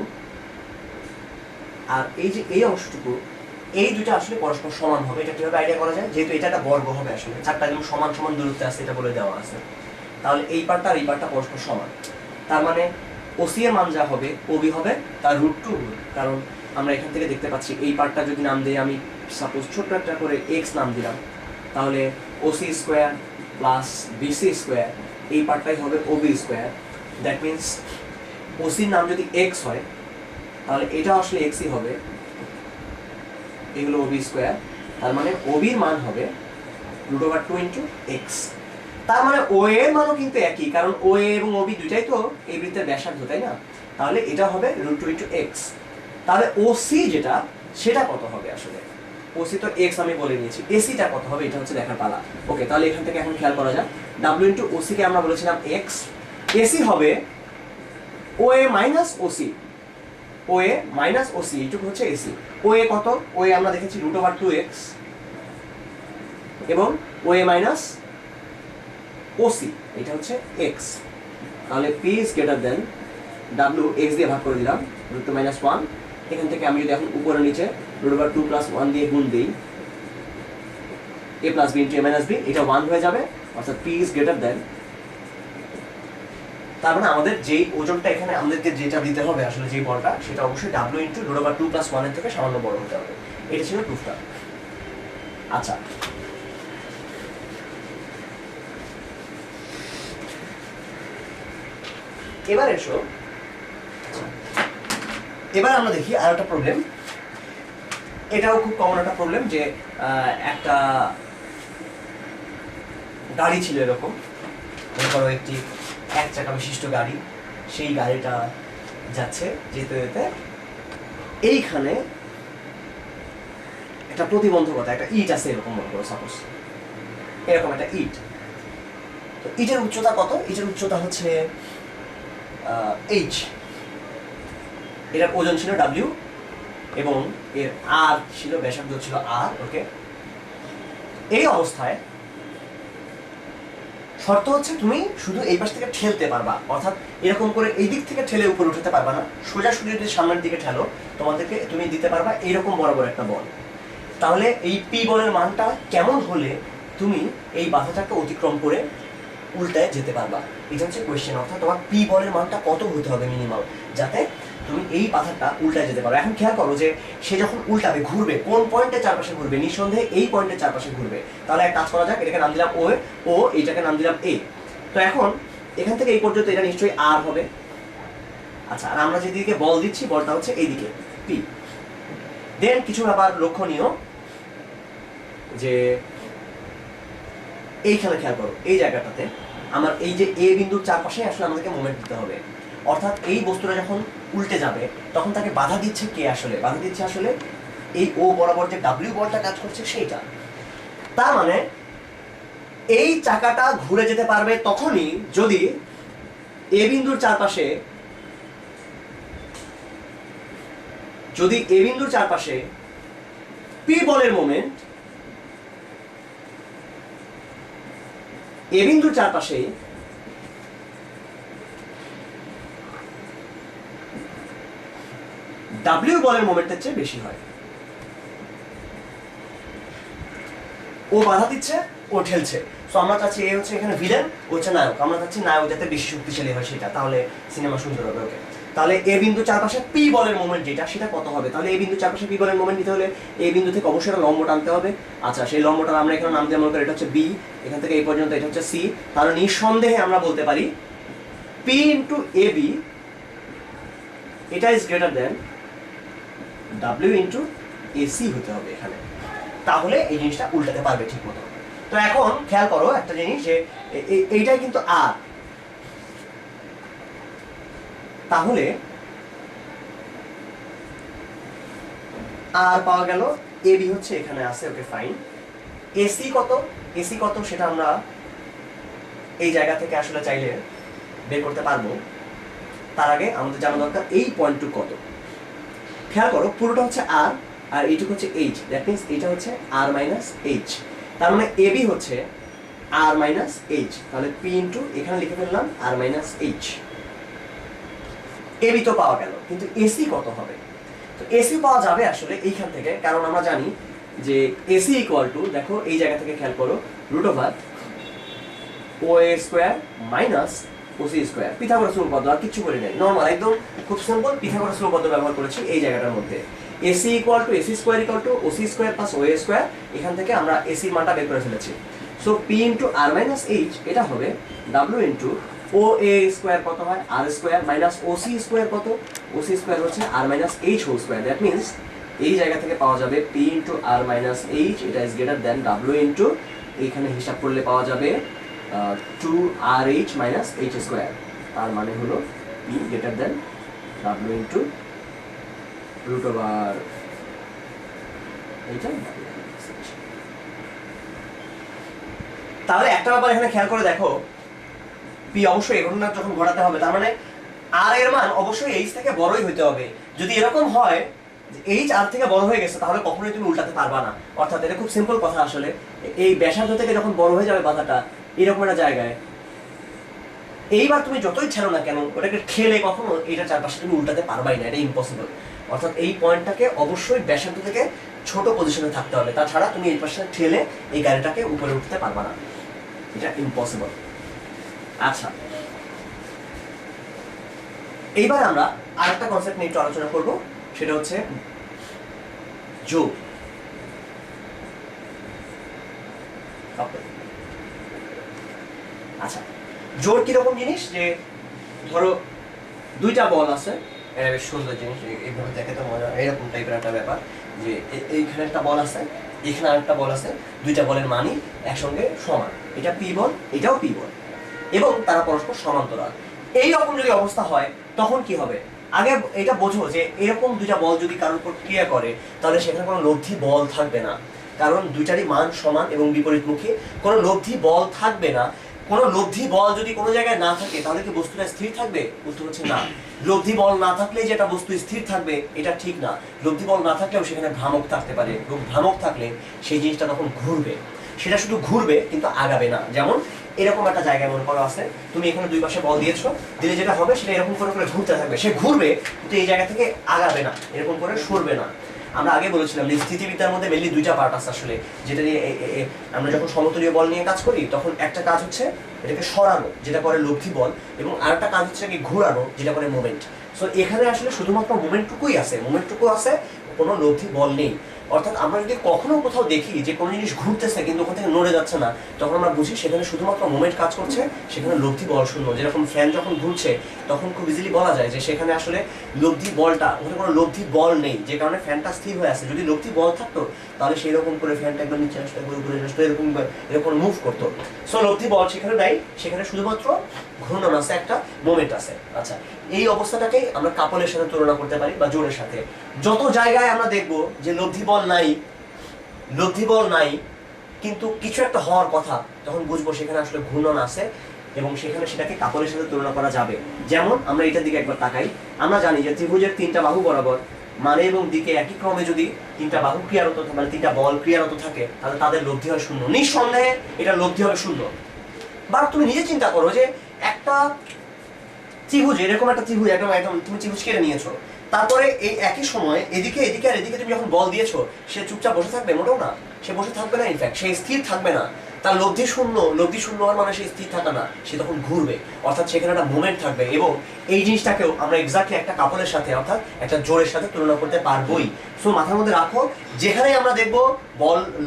Speaker 1: আর এই যে এই অংশটুকু এই দুটো আসলে পরস্পর সমান হবে। এটা কিভাবে আইডিয়া করা যায়? যেহেতু এটা একটা বর্গ হবে, আসলে চারটা যেমন সমান সমান দূরত্বে আছে এটা বলে দেওয়া আছে, তাহলে এই পার্টটা আর এই পার্টটা পরস্পর সমান। তার মানে ওসি এর মান যা হবে ওবি হবে তার রুট টু, কারণ আমরা এখান থেকে দেখতে পাচ্ছি এই পার্টটা যদি নাম দিই আমি সাপোজ ছোট্ট একটা করে এক্স নাম দিলাম, তাহলে OC square plus BC square এই পার্টটাই হবে ওবি স্কোয়ার। দ্যাট মিনস ওসির নাম যদি এক্স হয় তাহলে এটা আসলে এক্সই হবে, এগুলো ওবি স্কোয়ার। তার মানে ওবির মান হবে root over two into X. তার মানে ও এর মানও কিন্তু একই, কারণ ও এ এবং ওবি দুইটাই তো এই বৃত্তের ব্যাসার্ধ, তাই না? তাহলে এটা হবে রুট টু ইন্টু এক্স। তাহলে ওসি যেটা সেটা কত হবে? আসলে ওসি তো এক্স আমি বলে নিয়েছি, এসিটা কত হবে এটা হচ্ছে দেখার পালা। ওকে, তাহলে এখান থেকে এখন খেয়াল করা যাক, ডাব্লিউ ইন্টু ওসি কে আমরা বলেছিলাম এক্স, এসি হবে ও এ মাইনাস ওসি, ও এ মাইনাস ওসি এইটুকু হচ্ছে এসি। ও এ কত? ও এ আমরা দেখেছি রুট ওভার টু এক্স এবং ও এ মাইনাস ওসি এটা হচ্ছে এক্স। তাহলে P is greater than W x দিয়ে ভাগ করে দিলাম রুট টু মাইনাস ওয়ান। এখান থেকে আমি যদি এখন উপরে নিচে root over two plus one দিয়ে গুণ দিই, A plus B into A minus B, এটা ওয়ান হয়ে যাবে, অর্থাৎ পি ইজ গ্রেটার দেন। তার মানে আমাদের যেই ওজনটা এখানে আমাদেরকে যেটা দিতে হবে আসলে যেই বলটা সেটা অবশ্যই W into root over two plus ওয়ানের থেকে সামান্য বড় হতে হবে। এটা ছিল প্রুফটা। আচ্ছা, এবার এসো, এবার আমরা দেখি আর একটা প্রবলেম। এটাও খুব কমন একটা প্রবলেম, যে একটা গাড়ি ছিল এরকম, মনে করো একটি এক চাকা বিশিষ্ট গাড়ি, সেই গাড়িটা যাচ্ছে যেতে যেতে এইখানে একটা প্রতিবন্ধকতা, একটা ইট আছে এরকম মনে করো, সাপোজ এরকম একটা ইট। তো ইটের উচ্চতা কত? ইটের উচ্চতা হচ্ছে এইচ, এটার ওজন ছিল ডাব্লিউ এবং এর আর ছিল, ব্যাসার্ধ ছিল আর। ওকে, এই অবস্থায় শর্ত হচ্ছে তুমি শুধু এই পাশ থেকে ঠেলতে পারবা, অর্থাৎ এরকম করে এই দিক থেকে ঠেলে উপরে উঠাতে পারবা না, সোজাসুজি যদি সামনের দিকে ঠেলো তোমাদেরকে তুমি দিতে পারবা এইরকম বরাবর একটা বল। তাহলে এই পি বলের মানটা কেমন হলে তুমি এই বাধাটাকে অতিক্রম করে উল্টায় যেতে পারবা? এটা হচ্ছে কোয়েশ্চেন। অর্থাৎ তোমার পি বলের মানটা কত হতে হবে মিনিমাম, যাতে তুমি এই পাথারটা উল্টায় যেতে পারো। এখন খেয়াল করো যে সে যখন উল্টাবে, ঘুরবে, কোন পয়েন্টের চারপাশে ঘুরবে? নিঃসন্দেহে এই পয়েন্টের চারপাশে ঘুরবে। তাহলে এক কাজ করা যাক, এটাকে নাম দিলাম ও এইটাকে নাম দিলাম এ। তো এখন এখান থেকে এই পর্যন্ত এটা নিশ্চয়ই আর হবে। আচ্ছা, আর আমরা যেদিকে বল দিচ্ছি বলটা হচ্ছে এইদিকে পি। দেন কিছু ব্যাপার লক্ষণীয়, যে এইখানে খেয়াল করো, এই জায়গাটাতে আমার এই যে এ বিন্দুর চারপাশে আসলে আমাদেরকে মোমেন্ট দিতে হবে। অর্থাৎ এই বস্তুটা যখন উল্টে যাবে তখন তাকে বাধা দিচ্ছে কে? আসলে বাধা দিচ্ছে আসলে এই ও বরাবর যে ডাব্লিউ বলটা কাজ করছে সেইটা। তার মানে এই চাকাটা ঘুরে যেতে পারবে তখনই যদি এ বিন্দুর চারপাশে পি বলের মোমেন্ট এ বিন্দুর চারপাশে ডাব্লিউ বলের মোমেন্টের চেয়ে বেশি হয়। ও বাধা দিচ্ছে, ও ঠেলছে। সো আমরা চাচ্ছি এ হচ্ছে এখানে ভিলেন, ও হচ্ছে নায়ক। আমরা চাচ্ছি নায়ক যাতে বেশি শক্তিশালী হয় সেটা, তাহলে সিনেমা সুন্দর হবে। ওকে, তাহলে এ বিন্দু চারপাশে পি বলের মোমেন্ট যেটা, সেটা কত হবে? তাহলে এ বিন্দু চারপাশে পি বলের মোমেন্ট নিতে হলে এই বিন্দু থেকে অবশ্যই একটা লম্ব টানতে হবে। আচ্ছা, সেই লম্বটা আমরা এখানে নাম দিয়ে মনে করি এটা হচ্ছে বি, এখান থেকে এই পর্যন্ত এটা হচ্ছে সি। তাহলে নিঃসন্দেহে আমরা বলতে পারি পি ইন্টু এ বি এটা is greater than W into AC হতে হবে এখানে। তাহলে এই জিনিসটা উল্টাতে পারবে ঠিক মতো। তো এখন খেয়াল করো একটা জিনিস, যে এইটাই কিন্তু আর, তাহলে আর পাওয়া গেল, এ বি হচ্ছে এখানে আছে। Okay fine. এসি কত সেটা আমরা এই জায়গা থেকে আসলে চাইলে বের করতে পারবো। তার আগে আমাদের জানা দরকার এই পয়েন্টটুকু কত। খেয়াল করো, পুরোটা হচ্ছে আর, আর এইটুকু হচ্ছে এইচ। দ্যাট মিনস এটা হচ্ছে আর মাইনাস এইচ। তার মানে এ বি হচ্ছে আর মাইনাস এইচ। তাহলে পি ইন্টু এখানে লিখে ফেললাম আর মাইনাস এইচ। এবি তো পাওয়া গেল, কিন্তু এসি কত হবে? তো এসি পাওয়া যাবে আসলে এইখান থেকে, কারণ আমরা জানি যে এসি ইকুয়াল টু, দেখো এই জায়গা থেকে খেয়াল করো, root over O A square minus OC square. Pythagoras উপপাদ্য, আর কিছু করে নেই, নর্মাল একদম খুব সিম্পল পিথাগোরাস উপপাদ্য ব্যবহার করেছি এই জায়গাটার মধ্যে। AC equal to AC square equal to OC square plus O A square. এখান থেকে আমরা এসির মানটা বের করে ফেলেছি। So p into r minus h এটা হবে W into O A square কত হয় r square minus OC square কত, ওসি স্কোয়ার হচ্ছে r minus h whole square. That means এই জায়গা থেকে পাওয়া যাবে p into r minus h এটা is greater than W into, এইখানে হিসাব করলে পাওয়া যাবে 2RH মাইনাস এইচ স্কোয়ার। তার মানে হলো P greater than W into root over এইটা। তাহলে একটা ব্যাপার এখানে খেয়াল করে দেখো, পি অবশ্যই এই ঘটনা যখন ঘটাতে হবে, তার মানে আর এর মান অবশ্যই এইচ থেকে বড়ই হইতে হবে। যদি এরকম হয় যে এইচ আর থেকে বড় হয়ে গেছে, তাহলে কখনোই তুমি উল্টাতে পারবা না। অর্থাৎ এটা খুব সিম্পল কথা আসলে, এই ব্যাসার্ধ থেকে যখন বড় হয়ে যাবে বাধাটা এরকম একটা জায়গায়, এইবার তুমি যতই ঠেলো না কেন, ওটাকে ঠেলে কখনো এটার চারপাশে তুমি উল্টাতে পারবাই না, এটা ইম্পসিবল। অর্থাৎ এই পয়েন্টটাকে অবশ্যই ব্যাসার্ধ থেকে ছোট পজিশনে থাকতে হবে, তাছাড়া তুমি এই পাশে ঠেলে এই গাড়িটাকে উপরে উঠতে পারবা না, এটা ইম্পসিবল। আচ্ছা, এইবার আমরা আরেকটা কনসেপ্ট নিয়ে একটু আলোচনা করব, সেটা হচ্ছে যোগ। আচ্ছা, জোর কিরকম জিনিস, যে ধরো দুইটা বল আছে, এটা বেশ সুন্দর জিনিস, এইভাবে দেখে তো মজা, এরকম টাইপের একটা ব্যাপার, যে এইখানে একটা বল আছে, এখানে আরেকটা বল আছে, দুইটা বলের মানই একসঙ্গে সমান, এটা পি বল এটাও পি বল, এবং তারা পরস্পর সমান্তরাল। এই রকম যদি অবস্থা হয় তখন কি হবে? আগে এটা বোঝো যে এরকম দুইটা বল যদি কারোর উপর ক্রিয়া করে, তাহলে সেখানে কোনো লব্ধি বল থাকবে না, কারণ দুইটারই মান সমান এবং বিপরীতমুখী, কোনো লব্ধি বল থাকবে না। কোনো লব্ধি বল যদি কোনো জায়গায় না থাকে, তাহলে কি বস্তুটা স্থির থাকবে? উত্তর হচ্ছে না। লব্ধি বল না থাকলে যে একটা বস্তু স্থির থাকবে এটা ঠিক না। লব্ধি বল না থাকলেও সেখানে ভ্রামক থাকতে পারে, এবং ভ্রামক থাকলে সেই জিনিসটা তখন ঘুরবে, সেটা শুধু ঘুরবে কিন্তু আগাবে না। যেমন এরকম একটা জায়গায় মনে করো আছে, তুমি এখানে দুই পাশে বল দিয়েছো, দিলে যেটা হবে সেটা এরকম করে করে ঘুরতে থাকবে, সে ঘুরবে কিন্তু এই জায়গা থেকে আগাবে না, এরকম করে সরবে না। আমরা আগে বলেছিলাম যে স্থিতিবিদ্যার মধ্যে মেনলি দুইটা পার্ট আছে আসলে, যেটা নিয়ে আমরা যখন সমতলীয় বল নিয়ে কাজ করি, তখন একটা কাজ হচ্ছে এটাকে সরানো, যেটা করে লব্ধি বল, এবং আরেকটা কাজ হচ্ছে কি ঘোরানো, যেটা করে মোমেন্ট। সো এখানে আসলে শুধুমাত্র মোমেন্টটুকুই আছে, মোমেন্টটুকু আছে, কোনো লব্ধি বল নেই। অর্থাৎ আমরা যদি কখনো কোথাও দেখি যে কোনো জিনিস ঘুরতেছে কিন্তু ওখান থেকে নড়ে যাচ্ছে না, তখন আমরা বুঝি সেখানে শুধুমাত্র মোমেন্ট কাজ করছে, সেখানে লব্ধি বল শূন্য। যেরকম ফ্যান যখন ঘুরছে তখন খুব ইজিলি বলা যায় যে সেখানে আসলে লব্ধি বলটা, ওখানে কোনো লব্ধি বল নেই, যে কারণে ফ্যানটা স্থির হয়ে আছে। যদি লব্ধি বল থাকতো তাহলে সেই রকম করে ফ্যানটা একবার নিচে আসতো, একবার উপরে আসতো, এরকম এরকম মুভ করতো। সো লব্ধি বল সেখানে নাই, সেখানে শুধুমাত্র ঘূর্ণন আছে, একটা মোমেন্ট আছে। আচ্ছা, এই অবস্থাটাকেই আমরা কাপলের সাথে তুলনা করতে পারি বা জোরের সাথে। যত জায়গায় আমরা দেখবো যে লব্ধি বল নাই কিন্তু কিছু একটা হওয়ার কথা, তখন বুঝবো সেখানে আসলে ঘূর্ণন আছে এবং সেখানে সেটাকে কাপলের সাথে তুলনা করা যাবে। যেমন আমরা এটার দিকে একবার তাকাই, আমরা জানি যে ত্রিভুজের 3টা বাহু বরাবর মানে এবং দিকে একই ক্রমে যদি 3টা বাহু ক্রিয়ারত, মানে 3টা বল ক্রিয়ারত থাকে, তাহলে তাদের লব্ধি হয় শূন্য। নিঃসন্দেহে এটা লব্ধি হবে শূন্য। বা তুমি নিজে চিন্তা করো যে একটা ত্রিভুজ, এরকম একটা ত্রিভুজ, একদম তুমি ত্রিভুজ কেটে নিয়েছো, তারপরে এই একই সময় এদিকে এদিকে আর এদিকে তুমি যখন বল দিয়েছো, সে চুপচাপ বসে থাকবে? মোটেও না, সে বসে থাকবে না, ইনফ্যাক্ট সে স্থির থাকবে না। তার লব্ধি শূন্য হওয়ার মানে সে স্থির থাকে না, সে তখন ঘুরবে, অর্থাৎ সেখানে একটা মোমেন্ট থাকবে। এবং এই জিনিসটাকেও আমরা এক্স্যাক্টলি একটা কাপলের সাথে, অর্থাৎ একটা জোরের সাথে তুলনা করতে পারবোই। সো মাথার মধ্যে রাখো, যেখানে আমরা দেখবো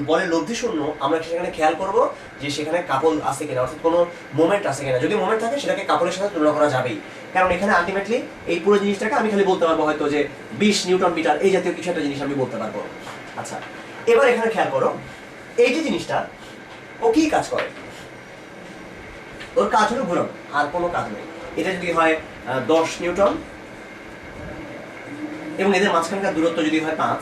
Speaker 1: বলের লব্ধি শূন্য, আমরা সেখানে খেয়াল করবো যে সেখানে কাপল আছে কিনা, অর্থাৎ কোনো মোমেন্ট আছে কিনা। যদি মোমেন্ট থাকে সেটাকে কাপলের সাথে তুলনা করা যাবেই, কারণ এখানে আলটিমেটলি এই পুরো জিনিসটাকে আমি খালি বলতে পারবো হয়তো যে 20 নিউটন মিটার, এই জাতীয় কিছু একটা জিনিস আমি বলতে পারবো। আচ্ছা, এবার এখানে খেয়াল করো, এই যে জিনিসটা ও কি কাজ করে, ওর কাজ হলো ঘুরানো, আর কোনো কাজ নেই। এটা যদি হয় 10 নিউটন এবং এদের মাঝখানকার দূরত্ব যদি হয় 5,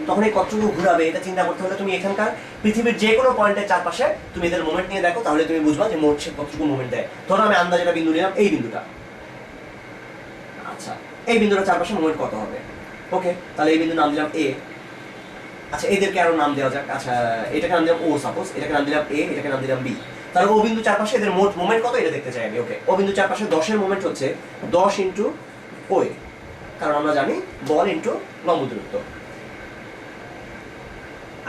Speaker 1: তখন এই কতটুকু ঘুরাবে এটা চিন্তা করতে হলে তুমি এখানকার পৃথিবীর যে কোনো পয়েন্টের চারপাশে তুমি এদের মোমেন্ট নিয়ে দেখো, তাহলে তুমি বুঝবা যে মোট সে কতটুকু মোমেন্ট দেয়। ধরো আমি আন্দাজে একটা বিন্দু নিলাম, এই বিন্দুটা। আচ্ছা, এই বিন্দুটার চারপাশে মোমেন্ট কত হবে? ওকে, তাহলে এই বিন্দুর নাম দিলাম এ। আচ্ছা, এদেরকে আরো নাম দেওয়া যাক। আচ্ছা, এটাকে নাম দিলাম ও, সাপোজ এটাকে নাম দিলাম এ, এটাকে নাম দিলাম বি। তাহলে ও বিন্দু চারপাশে এদের মোট মোমেন্ট কত এটা দেখতে চাই আমি। ওকে, ও বিন্দু চারপাশে 10-এর মোমেন্ট হচ্ছে 10 ইন্টু ও এ, কারণ আমরা জানি বল ইন্টু লম্ব দূরত্ব।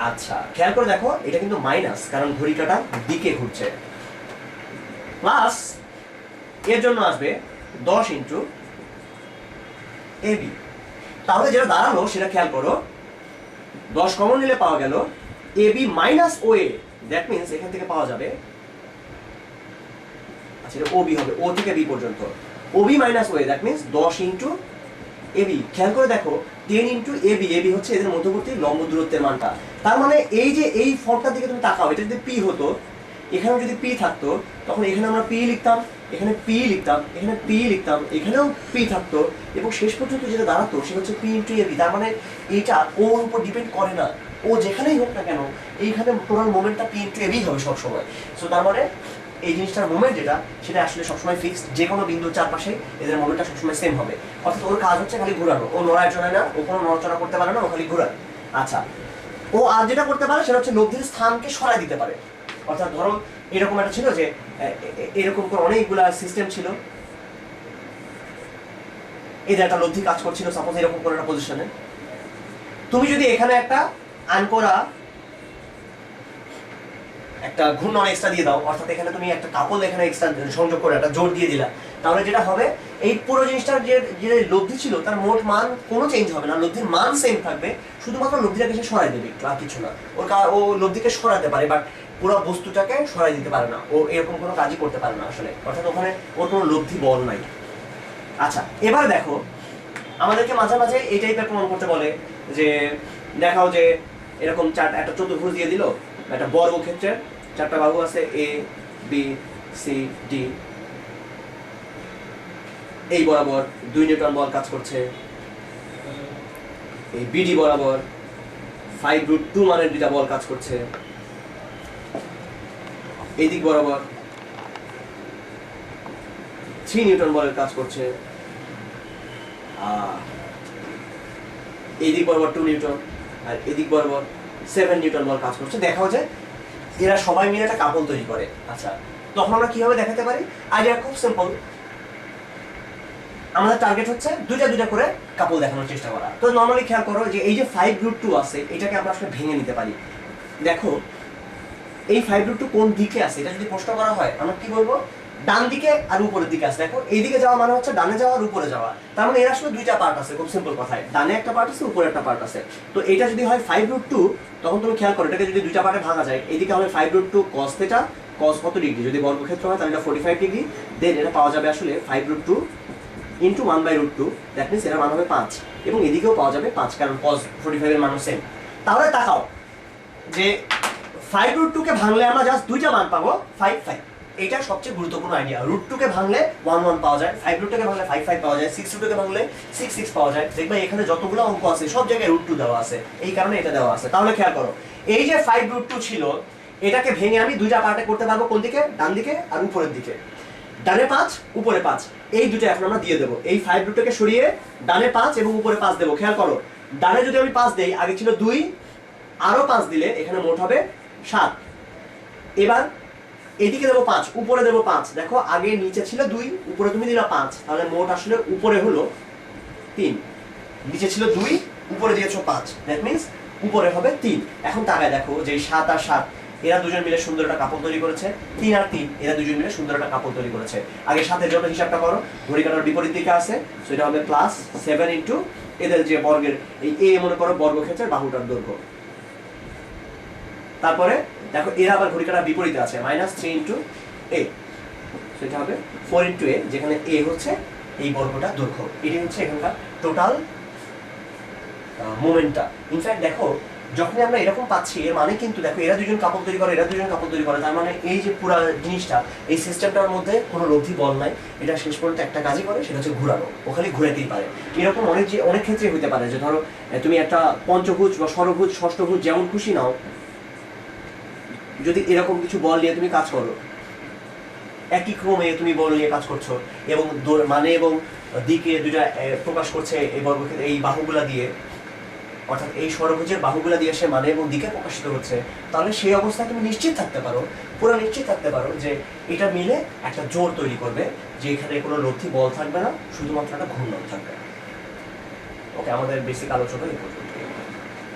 Speaker 1: আচ্ছা, খেয়াল করে দেখো, এটা কিন্তু মাইনাস, কারণ ঘড়ি কাঁটা দিকে ঘুরছে। প্লাস এর জন্য আসবে 10 ইন্টু এ বি। তাহলে যেটা দাঁড়ালো সেটা খেয়াল করো, 10 কমন নিলে পাওয়া গেল A B minus O A. That means এখান থেকে পাওয়া যাবে, আচ্ছা এটা ও বি হবে, ও থেকে বি পর্যন্ত, O B minus O A, that means 10 into A B. খেয়াল করে দেখো 10 into A B, A B হচ্ছে এদের মধ্যবর্তী লম্ব দূরত্বের মানটা। তার মানে এই যে এই ফর্মটার দিকে তুমি তাকাও, এটা যদি পি হতো, এখানে যদি পি থাকতো, তখন এখানে আমরা পি লিখতাম, এখানে পি লিখতাম, এখানে পি লিখতাম, এখানেও পি থাকতো, এবং শেষ পর্যন্ত যেটা দাঁড়াতো সেটা হচ্ছে পি ইন্টু এ বি। তার মানে এটা ওর উপর ডিপেন্ড করে না, ও যেখানেই হোক না কেন এইখানে total মোমেন্টটা P into A B হবে সবসময়। সো তার মানে এই জিনিসটার মোমেন্ট যেটা, সেটা আসলে সবসময় ফিক্সড, যে কোনো বিন্দুর চারপাশে এদের মোমেন্টটা সবসময় সেম হবে। অর্থাৎ ওর কাজ হচ্ছে খালি ঘোরানো, ও নড়ায় চলে না, ও কোনো নড়াচড়া করতে পারে না, ও খালি ঘোরায়। আচ্ছা, ও আর যেটা করতে পারে সেটা হচ্ছে লব্ধির স্থানকে সরাই দিতে পারে। অর্থাৎ ধরো এরকম একটা ছিল যে এরকম করে অনেকগুলা সিস্টেম ছিল, এদের একটা লব্ধি কাজ করছিল, সাপোজ এরকম করে একটা পজিশনে, তুমি যদি এখানে একটা আনকোরা একটা ঘূর্ণন এক্সট্রা দিয়ে দাও, অর্থাৎ এখানে তুমি একটা কাপল এখানে এক্সট্রা সংযোগ করে একটা জোর দিয়ে দিলা, তাহলে যেটা হবে এই পুরো জিনিসটার যে লব্ধি ছিল তার মোট মান কোনো চেঞ্জ হবে না, লব্ধির মান সেম থাকবে, শুধুমাত্র লব্ধিটাকে সে সরাই দেবে, আর কিছু না। ও লব্ধিকে সরাতে পারে, বাট পুরো বস্তুটাকে সরাই দিতে পারে না, ও এরকম কোনো কাজই করতে পারে না আসলে, অর্থাৎ ওখানে ওর কোনো লব্ধি বল নাই। আচ্ছা, এবার দেখো আমাদেরকে মাঝে মাঝে এই টাইপের প্রমাণ করতে বলে যে দেখাও যে এরকম একটা চতুর্ভুজ দিয়ে দিল, একটা বর্গক্ষেত্রের 4টা বাহু আছে, এ বি সি ডি, এই বরাবর 2 নিউটন বল কাজ করছে, এই বিডি বরাবর 5√2 মানের 2টা বল কাজ করছে, এই দিক বরাবর 3 নিউটন বলের কাজ করছে, এই দিক বরাবর 2 নিউটন, আর এই দিক বরাবর 7 নিউটন বল কাজ করছে। দেখাও যে এরা সবাই মিলে একটা কাপল তৈরি করে। আচ্ছা, তখন আমরা কিভাবে দেখাতে পারি? আইডিয়া খুব সিম্পল, আমাদের টার্গেট হচ্ছে দুইটা করে কাপল দেখানোর চেষ্টা করা। তো নর্মালি খেয়াল করো যে এই যে 5√2 আছে, এটাকে আমরা আসলে ভেঙে নিতে পারি। দেখো এই 5√2 কোন দিকে আছে, এটা যদি প্রশ্ন করা হয় আমরা কি বলবো? ডান দিকে আর উপরের দিকে আছে। দেখো এইদিকে যাওয়া মানে হচ্ছে ডানে যাওয়া আর উপরে যাওয়া, তার মানে এর আসলে দুইটা পার্ট আছে, খুব সিম্পল কথায়, ডানে একটা পার্ট আছে, উপরে একটা পার্ট আছে। তো এটা যদি হয় 5√2, তখন তুমি খেয়াল করো এটাকে যদি দুইটা পার্টে ভাঙা যায়, এইদিকে হবে 5√2 cos থিটা, cos কত ডিগ্রি, যদি বর্গক্ষেত্র হয় তাহলে এটা 45 ডিগ্রি, দেন এটা পাওয়া যাবে আসলে 5√2 ইন্টু 1/√2, দ্যাট মিনস এটার মান হবে 5, এবং এদিকেও পাওয়া যাবে 5, কারণ cos 45 এর মানও সেম। তাহলে তাকাও যে 5√2 কে ভাঙলে আমরা জাস্ট দুইটা মান পাবো 5, 5। এটা সবচেয়ে গুরুত্বপূর্ণ আইডিয়া। √2 কে ভাঙলে 1, 1 পাওয়া যায়, 5√2 কে ভাঙলে 5, 5 পাওয়া যায়, 6√2 কে ভাঙলে 6, 6 পাওয়া যায়। দেখবে এখানে যতগুলো অঙ্ক আছে সব জায়গায় √2 দেওয়া আছে, এই কারণে এটা দেওয়া আছে। তাহলে খেয়াল করো, এই যে 5√2 ছিল, এটাকে ভেঙে আমি দুইটা পার্টে করতে পারবো, কোন দিকে, ডান দিকে আর উপরের দিকে। ডানে 5 উপরে 5, এই দুটো এখন আমরা দিয়ে দেবো। এই 5√2 কে সরিয়ে ডানে 5 এবং উপরে 5 দেবো। খেয়াল করো, ডানে যদি আমি 5 দেই, আগে ছিল 2, আরো 5 দিলে এখানে মোট হবে 7। এবার এদিকে দেবো 5, উপরে দেবো 5। দেখো আগে নিচে ছিল 2, উপরে তুমি দিলা 5, তাহলে মোট আসলে উপরে হলো 3, নিচে ছিল 2, উপরে দিয়েছো 5, দ্যাট মিন্স উপরে হবে 3। এখন তাকায় দেখো যে 7 আর 7 এরা দুজন মিলে সুন্দর একটা কাপড় তৈরি করেছে, 3 আর 3 এরা দুজন মিলে সুন্দর একটা কাপড় তৈরি করেছে। আগে 7 এর জন্য হিসাবটা করো, ঘড়ি কাটার বিপরীত দিকে আছে, সো এটা হবে +7 ইনটু এদের যে বর্গের, এই এ মনে করো বর্গক্ষেত্রের বাহুটার দৈর্ঘ্য। তারপরে দেখো এরা আবার ঘড়ি কাটার বিপরীতে আছে, -3 ইনটু a, সেটা হবে 4 ইনটু a, যেখানে a হচ্ছে এই বর্গটার দৈর্ঘ্য। এটাই হচ্ছে এখানকার টোটাল মোমেন্টটা। ইনফ্যাক্ট দেখো যখনই আমরা এরকম পাচ্ছি, এর মানে কিন্তু দেখো এরা দুজন কাপড় তৈরি করে, এরা দুজন কাপড় তৈরি করে, তার মানে এই যে পুরো জিনিসটা, এই সিস্টেমটার মধ্যে কোনো রথি বল নাই, এটা শেষ পর্যন্ত একটা কাজই করে, সেটা হচ্ছে ঘোরানো। ওখানে ঘুরাতেই পারে। এরকম অনেক ক্ষেত্রে হতে পারে যে ধরো তুমি একটা পঞ্চভুজ বা ষড়ভুজ, ষষ্ঠভুজ যেমন খুশি নাও, যদি এরকম কিছু বল নিয়ে তুমি কাজ করো, একই ক্রমে তুমি বল নিয়ে কাজ করছো, এবং মানে এবং দিকে দুটা প্রকাশ করছে এই বর্গক্ষেত্রে এই বাহুগুলা দিয়ে, অর্থাৎ এই ষড়ভুজের বাহুগুলা দিয়ে সে মানে এবং দিকে প্রকাশিত হচ্ছে, তাহলে সেই অবস্থায় তুমি নিশ্চিত থাকতে পারো, পুরো নিশ্চিত থাকতে পারো যে এটা মিলে একটা জোর তৈরি করবে, যে এখানে কোনো রথি বল থাকবে না, শুধুমাত্র একটা ঘূর্ণন থাকবে। ওকে, আমাদের বেসিক আলোচনা এই পর্যন্ত।